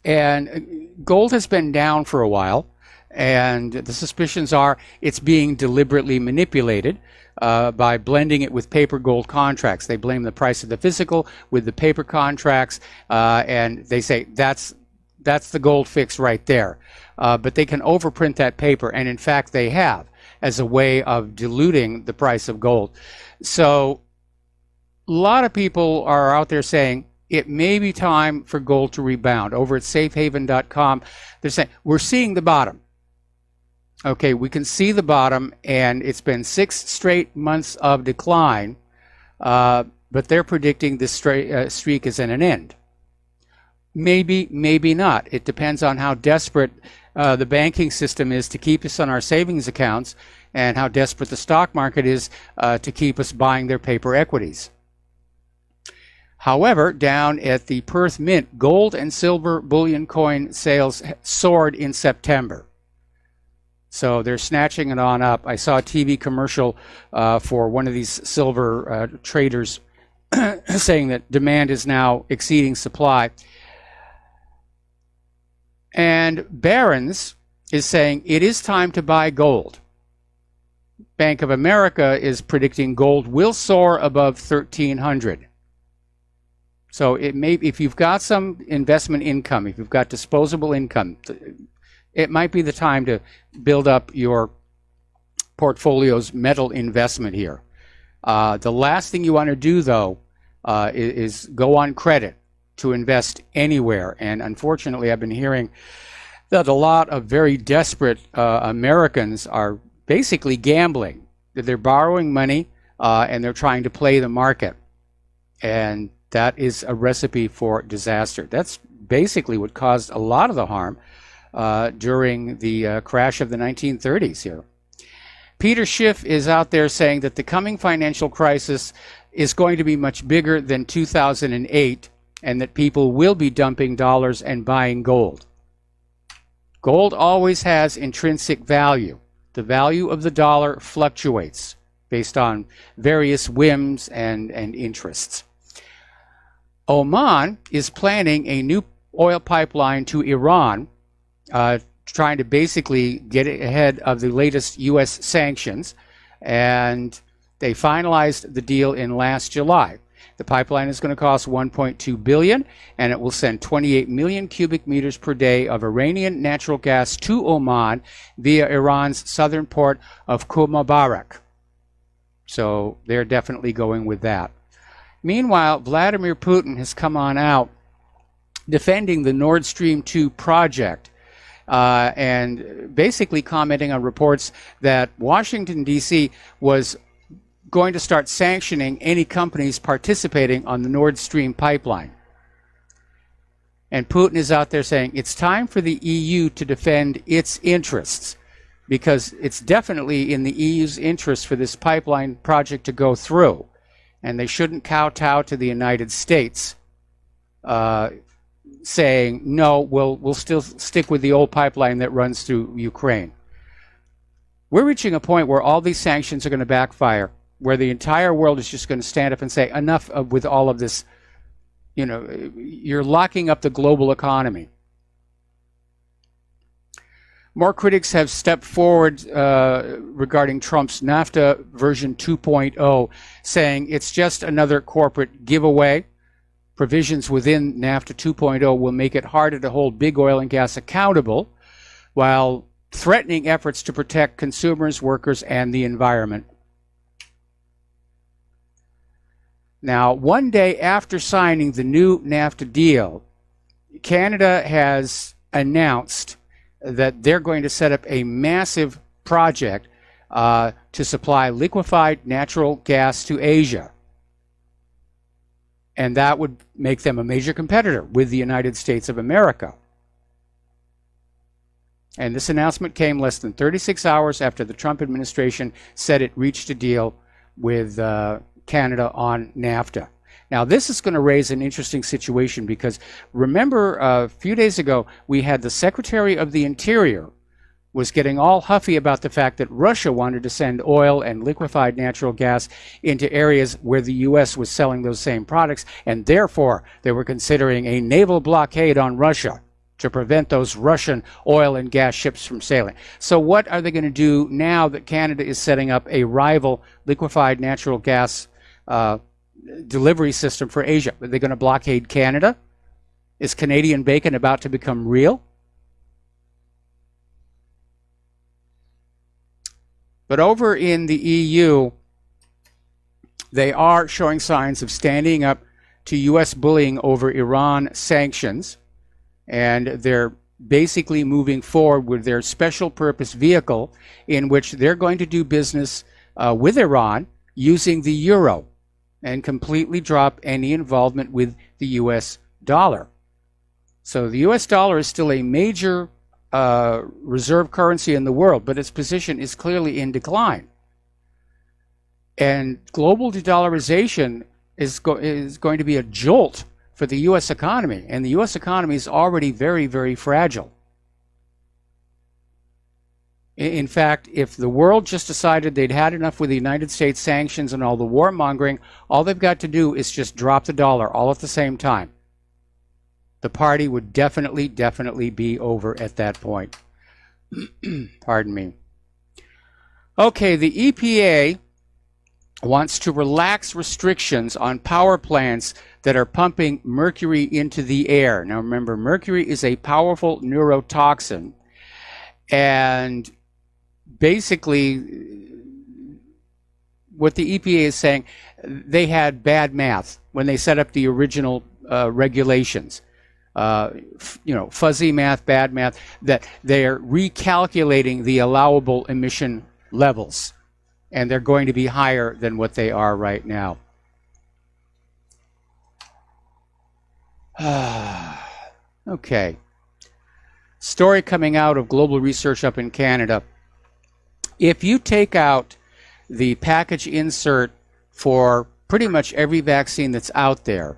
Speaker 2: And gold has been down for a while, and the suspicions are it's being deliberately manipulated by blending it with paper gold contracts. They blame the price of the physical with the paper contracts, and they say that's the gold fix right there. But they can overprint that paper, and in fact they have, as a way of diluting the price of gold. So a lot of people are out there saying it may be time for gold to rebound. Over at safehaven.com, they're saying we're seeing the bottom. Okay, we can see the bottom, and it's been 6 straight months of decline, but they're predicting this streak is at an end. Maybe, maybe not. It depends on how desperate the banking system is to keep us on our savings accounts, and how desperate the stock market is to keep us buying their paper equities. However, down at the Perth Mint, gold and silver bullion coin sales soared in September. So they're snatching it on up. I saw a TV commercial for one of these silver traders saying that demand is now exceeding supply. And Barron's is saying it is time to buy gold. Bank of America is predicting gold will soar above 1,300. So it may, if you've got some investment income, if you've got disposable income, it might be the time to build up your portfolio's metal investment here. The last thing you want to do, though, is go on credit to invest anywhere. And unfortunately, I've been hearing that a lot of very desperate Americans are basically gambling. They're borrowing money and they're trying to play the market. And that is a recipe for disaster. That's basically what caused a lot of the harm during the crash of the 1930s here. Peter Schiff is out there saying that the coming financial crisis is going to be much bigger than 2008 and that people will be dumping dollars and buying gold. Gold always has intrinsic value. The value of the dollar fluctuates based on various whims and interests. Oman is planning a new oil pipeline to Iran, trying to basically get ahead of the latest U.S. sanctions, and they finalized the deal in last July. The pipeline is going to cost $1.2 billion, and it will send 28 million cubic meters per day of Iranian natural gas to Oman via Iran's southern port of Mubarak. So they're definitely going with that. Meanwhile, Vladimir Putin has come on out defending the Nord Stream 2 project and basically commenting on reports that Washington, D.C. was going to start sanctioning any companies participating on the Nord Stream pipeline. And Putin is out there saying it's time for the EU to defend its interests, because it's definitely in the EU's interest for this pipeline project to go through. And they shouldn't kowtow to the United States, saying, no, we'll still stick with the old pipeline that runs through Ukraine. We're reaching a point where all these sanctions are going to backfire, where the entire world is just going to stand up and say, enough with all of this. You know, you're locking up the global economy. More critics have stepped forward regarding Trump's NAFTA version 2.0, saying it's just another corporate giveaway. Provisions within NAFTA 2.0 will make it harder to hold big oil and gas accountable, while threatening efforts to protect consumers, workers, and the environment. Now, one day after signing the new NAFTA deal, Canada has announced that they're going to set up a massive project to supply liquefied natural gas to Asia. And that would make them a major competitor with the United States of America. And this announcement came less than 36 hours after the Trump administration said it reached a deal with Canada on NAFTA. Now, this is going to raise an interesting situation, because remember a few days ago we had the Secretary of the Interior was getting all huffy about the fact that Russia wanted to send oil and liquefied natural gas into areas where the U.S. was selling those same products, and therefore they were considering a naval blockade on Russia to prevent those Russian oil and gas ships from sailing. So what are they going to do now that Canada is setting up a rival liquefied natural gas delivery system for Asia? Are they going to blockade Canada? Is Canadian bacon about to become real? But over in the EU, they are showing signs of standing up to U.S. bullying over Iran sanctions, and they're basically moving forward with their special purpose vehicle in which they're going to do business with Iran using the euro and completely drop any involvement with the U.S. dollar. So the U.S. dollar is still a major reserve currency in the world, but its position is clearly in decline. And global de-dollarization is going to be a jolt for the U.S. economy, and the U.S. economy is already very, very fragile. In fact, if the world just decided they'd had enough with the United States sanctions and all the warmongering, all they've got to do is just drop the dollar all at the same time. The party would definitely be over at that point. Pardon me. Okay, the EPA wants to relax restrictions on power plants that are pumping mercury into the air. Now remember, mercury is a powerful neurotoxin, and basically what the EPA is saying, they had bad math when they set up the original regulations. Fuzzy math, bad math, that they're recalculating the allowable emission levels, and they're going to be higher than what they are right now. Okay. Story coming out of Global Research up in Canada. If you take out the package insert for pretty much every vaccine that's out there,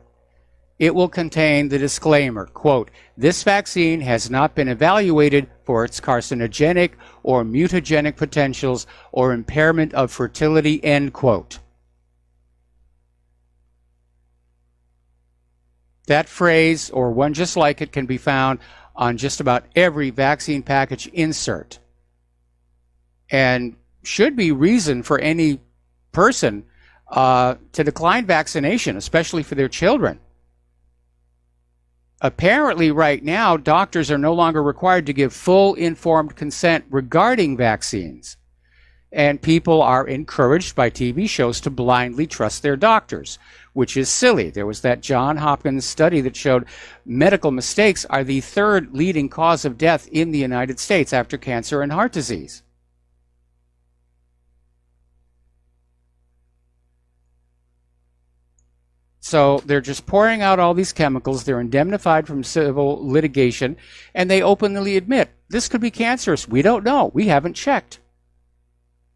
Speaker 2: it will contain the disclaimer, quote, "This vaccine has not been evaluated for its carcinogenic or mutagenic potentials or impairment of fertility," end quote. That phrase, or one just like it, can be found on just about every vaccine package insert, and should be reason for any person to decline vaccination, especially for their children. Apparently, right now, doctors are no longer required to give full informed consent regarding vaccines. And people are encouraged by TV shows to blindly trust their doctors, which is silly. There was that Johns Hopkins study that showed medical mistakes are the third leading cause of death in the United States after cancer and heart disease. So they're just pouring out all these chemicals. They're indemnified from civil litigation, and they openly admit, this could be cancerous. We don't know. We haven't checked.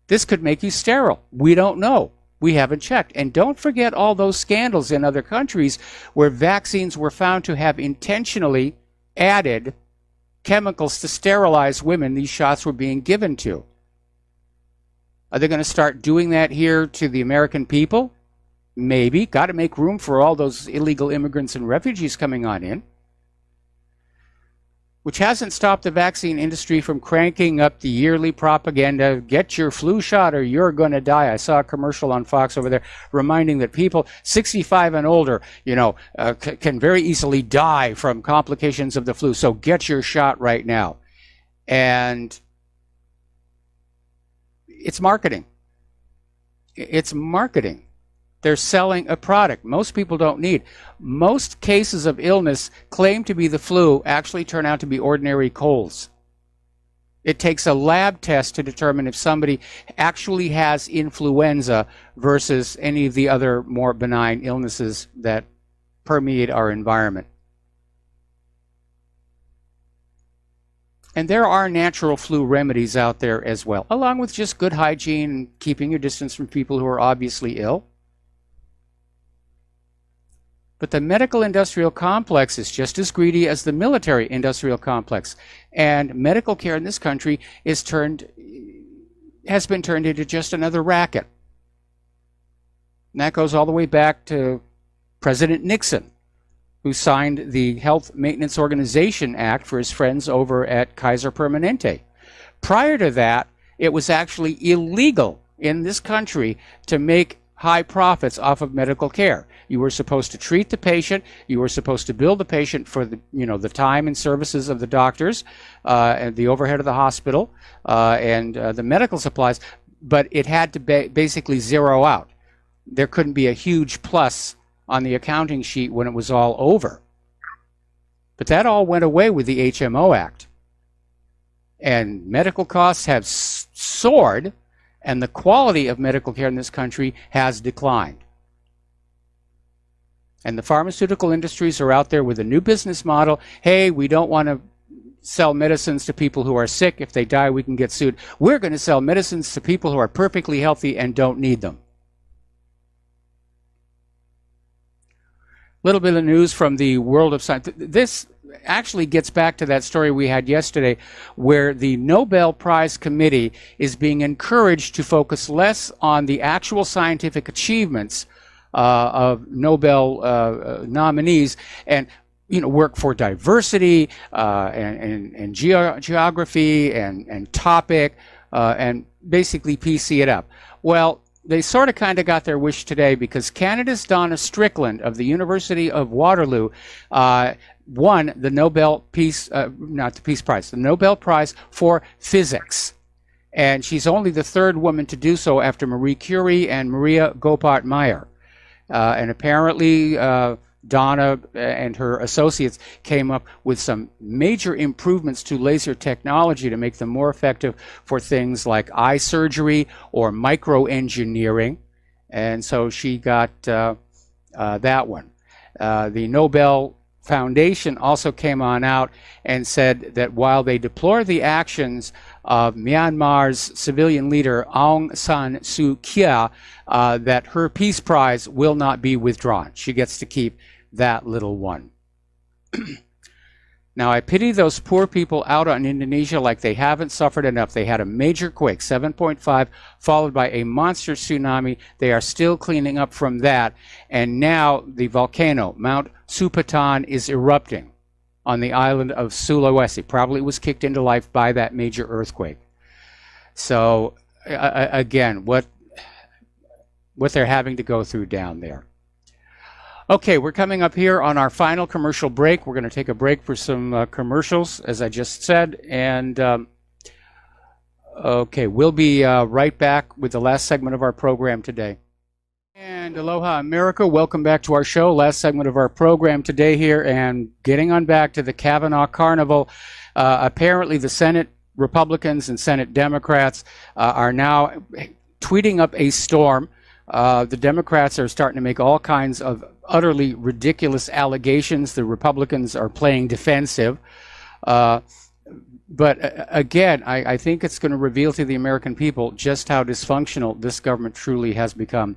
Speaker 2: This could make you sterile. We don't know. We haven't checked. And don't forget all those scandals in other countries where vaccines were found to have intentionally added chemicals to sterilize women these shots were being given to. Are they going to start doing that here to the American people? Maybe. Got to make room for all those illegal immigrants and refugees coming on in. Which hasn't stopped the vaccine industry from cranking up the yearly propaganda, get your flu shot or you're going to die. I saw a commercial on Fox over there reminding that people 65 and older, can very easily die from complications of the flu. So get your shot right now. And it's marketing. It's marketing. They're selling a product most people don't need. Most cases of illness claimed to be the flu actually turn out to be ordinary colds. It takes a lab test to determine if somebody actually has influenza versus any of the other more benign illnesses that permeate our environment. And there are natural flu remedies out there as well, along with just good hygiene and keeping your distance from people who are obviously ill. But the medical industrial complex is just as greedy as the military industrial complex. And medical care in this country has been turned into just another racket. And that goes all the way back to President Nixon, who signed the Health Maintenance Organization Act for his friends over at Kaiser Permanente. Prior to that, it was actually illegal in this country to make high profits off of medical care. You were supposed to treat the patient. You were supposed to bill the patient for the time and services of the doctors and the overhead of the hospital and the medical supplies. But it had to basically zero out. There couldn't be a huge plus on the accounting sheet when it was all over. But that all went away with the HMO Act. And medical costs have soared, and the quality of medical care in this country has declined. And the pharmaceutical industries are out there with a new business model. Hey, we don't want to sell medicines to people who are sick. If they die, we can get sued. We're going to sell medicines to people who are perfectly healthy and don't need them. Little bit of news from the world of science. This actually gets back to that story we had yesterday where the Nobel Prize Committee is being encouraged to focus less on the actual scientific achievements of Nobel nominees and work for diversity and geography and topic and basically PC it up. Well, they sort of kind of got their wish today because Canada's Donna Strickland of the University of Waterloo won the Nobel Peace, not the Peace Prize, the Nobel Prize for Physics. And she's only the third woman to do so after Marie Curie and Maria Gopart-Mayer. And apparently Donna and her associates came up with some major improvements to laser technology to make them more effective for things like eye surgery or microengineering. And so she got that one. The Nobel Foundation also came on out and said that while they deplore the actions of Myanmar's civilian leader Aung San Suu Kyi, that her Peace Prize will not be withdrawn. She gets to keep that little one. Now, I pity those poor people out on Indonesia like they haven't suffered enough. They had a major quake, 7.5, followed by a monster tsunami. They are still cleaning up from that. And now the volcano, Mount Supatan, is erupting on the island of Sulawesi. Probably was kicked into life by that major earthquake. So, again, what they're having to go through down there. Okay, we're coming up here on our final commercial break. We're going to take a break for some commercials, as I just said. And, okay, we'll be right back with the last segment of our program today. And aloha, America. Welcome back to our show. Last segment of our program today here. And getting on back to the Kavanaugh Carnival. Apparently, the Senate Republicans and Senate Democrats are now tweeting up a storm. The Democrats are starting to make all kinds of utterly ridiculous allegations. The Republicans are playing defensive. But again, I think it's going to reveal to the American people just how dysfunctional this government truly has become.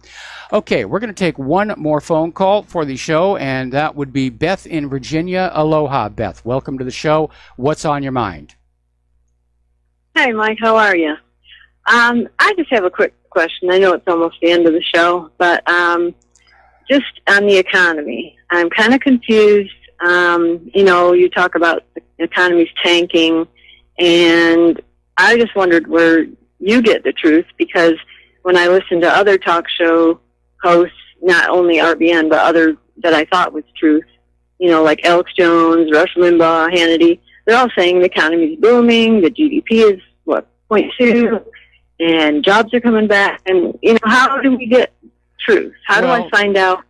Speaker 2: Okay, we're going to take one more phone call for the show, and that would be Beth in Virginia. Aloha, Beth. Welcome to the show. What's on your mind?
Speaker 16: Hi, Mike. How are you? I just have a quick question. I know it's almost the end of the show, but just on the economy, I'm kind of confused. You know, you talk about the economy's tanking, and I just wondered where you get the truth, because when I listen to other talk show hosts, not only RBN, but other that I thought was truth, you know, like Alex Jones, Rush Limbaugh, Hannity, they're all saying the economy's booming, the GDP is, 0.2, and jobs are coming back. And, you know, how do we get truth? How do I find out?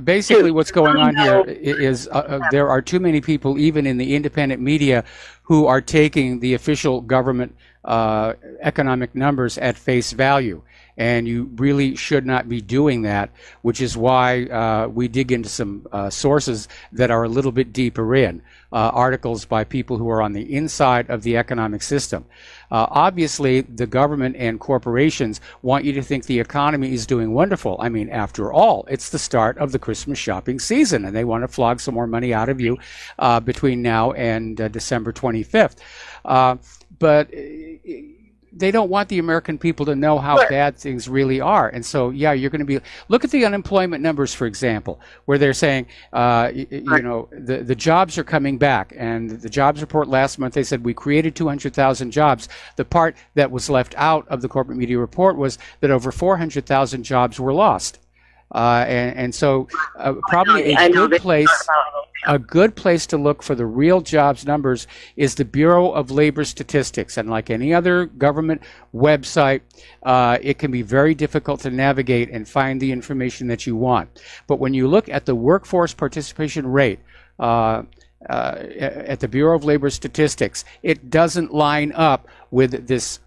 Speaker 2: Basically, what's going on here is there are too many people, even in the independent media, who are taking the official government economic numbers at face value. And you really should not be doing that, which is why we dig into some sources that are a little bit deeper in, articles by people who are on the inside of the economic system. Obviously, the government and corporations want you to think the economy is doing wonderful. I mean, after all, it's the start of the Christmas shopping season, and they want to flog some more money out of you between now and December 25th. But they don't want the American people to know how bad things really are. And so, yeah, you're going to be, look at the unemployment numbers, for example, where they're saying, you know, the jobs are coming back. And the jobs report last month, they said we created 200,000 jobs. The part that was left out of the corporate media report was that over 400,000 jobs were lost. And so probably a good place to look for the real jobs numbers is the Bureau of Labor Statistics. And like any other government website, it can be very difficult to navigate and find the information that you want. But when you look at the workforce participation rate at the Bureau of Labor Statistics, it doesn't line up with this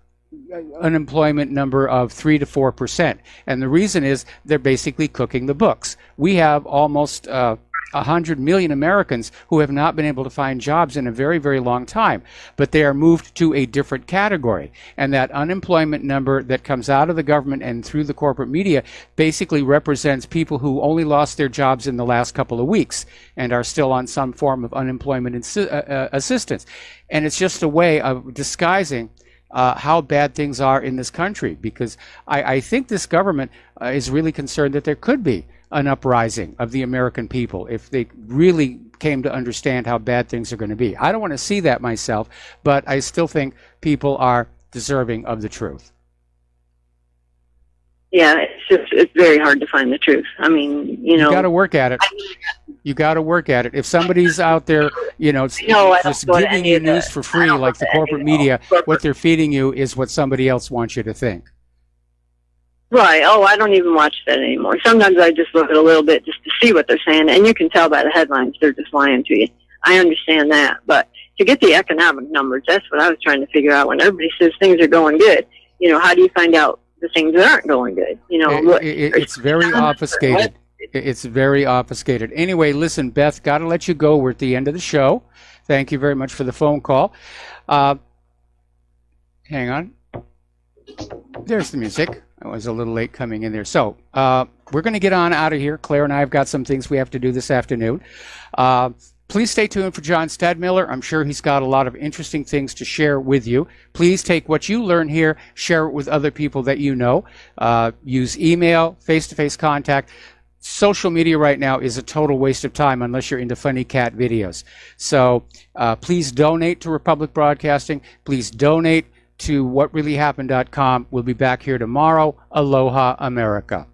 Speaker 2: unemployment number of 3 to 4%. And the reason is they're basically cooking the books. We have almost 100 million Americans who have not been able to find jobs in a very, very long time, but they are moved to a different category. And that unemployment number that comes out of the government and through the corporate media basically represents people who only lost their jobs in the last couple of weeks and are still on some form of unemployment assistance. And it's just a way of disguising how bad things are in this country, because I think this government is really concerned that there could be an uprising of the American people if they really came to understand how bad things are going to be. I don't want to see that myself, but I still think people are deserving of the truth.
Speaker 16: yeah, it's very hard to find the truth. I mean, you know,
Speaker 2: you got to work at it. You got to work at it. If somebody's out there, you know, just giving you news for free, like the corporate media, what they're feeding you is what somebody else wants you to think.
Speaker 16: Right. Oh, I don't even watch that anymore. Sometimes I just look at a little bit just to see what they're saying, and you can tell by the headlines they're just lying to you. I understand that, but to get the economic numbers, that's what I was trying to figure out. When everybody says things are going good, you know, how do you find out the things that aren't going good? You know,
Speaker 2: it's very obfuscated. It's very obfuscated. Anyway, listen, Beth, got to let you go. We're at the end of the show. Thank you very much for the phone call. Hang on. There's the music. I was a little late coming in there. So we're going to get on out of here. Claire and I have got some things we have to do this afternoon. Please stay tuned for John Stadmiller. I'm sure he's got a lot of interesting things to share with you. Please take what you learn here, share it with other people that you know. Use email, face-to-face contact. Social media right now is a total waste of time unless you're into funny cat videos. So please donate to Republic Broadcasting. Please donate to whatreallyhappened.com. We'll be back here tomorrow. Aloha, America.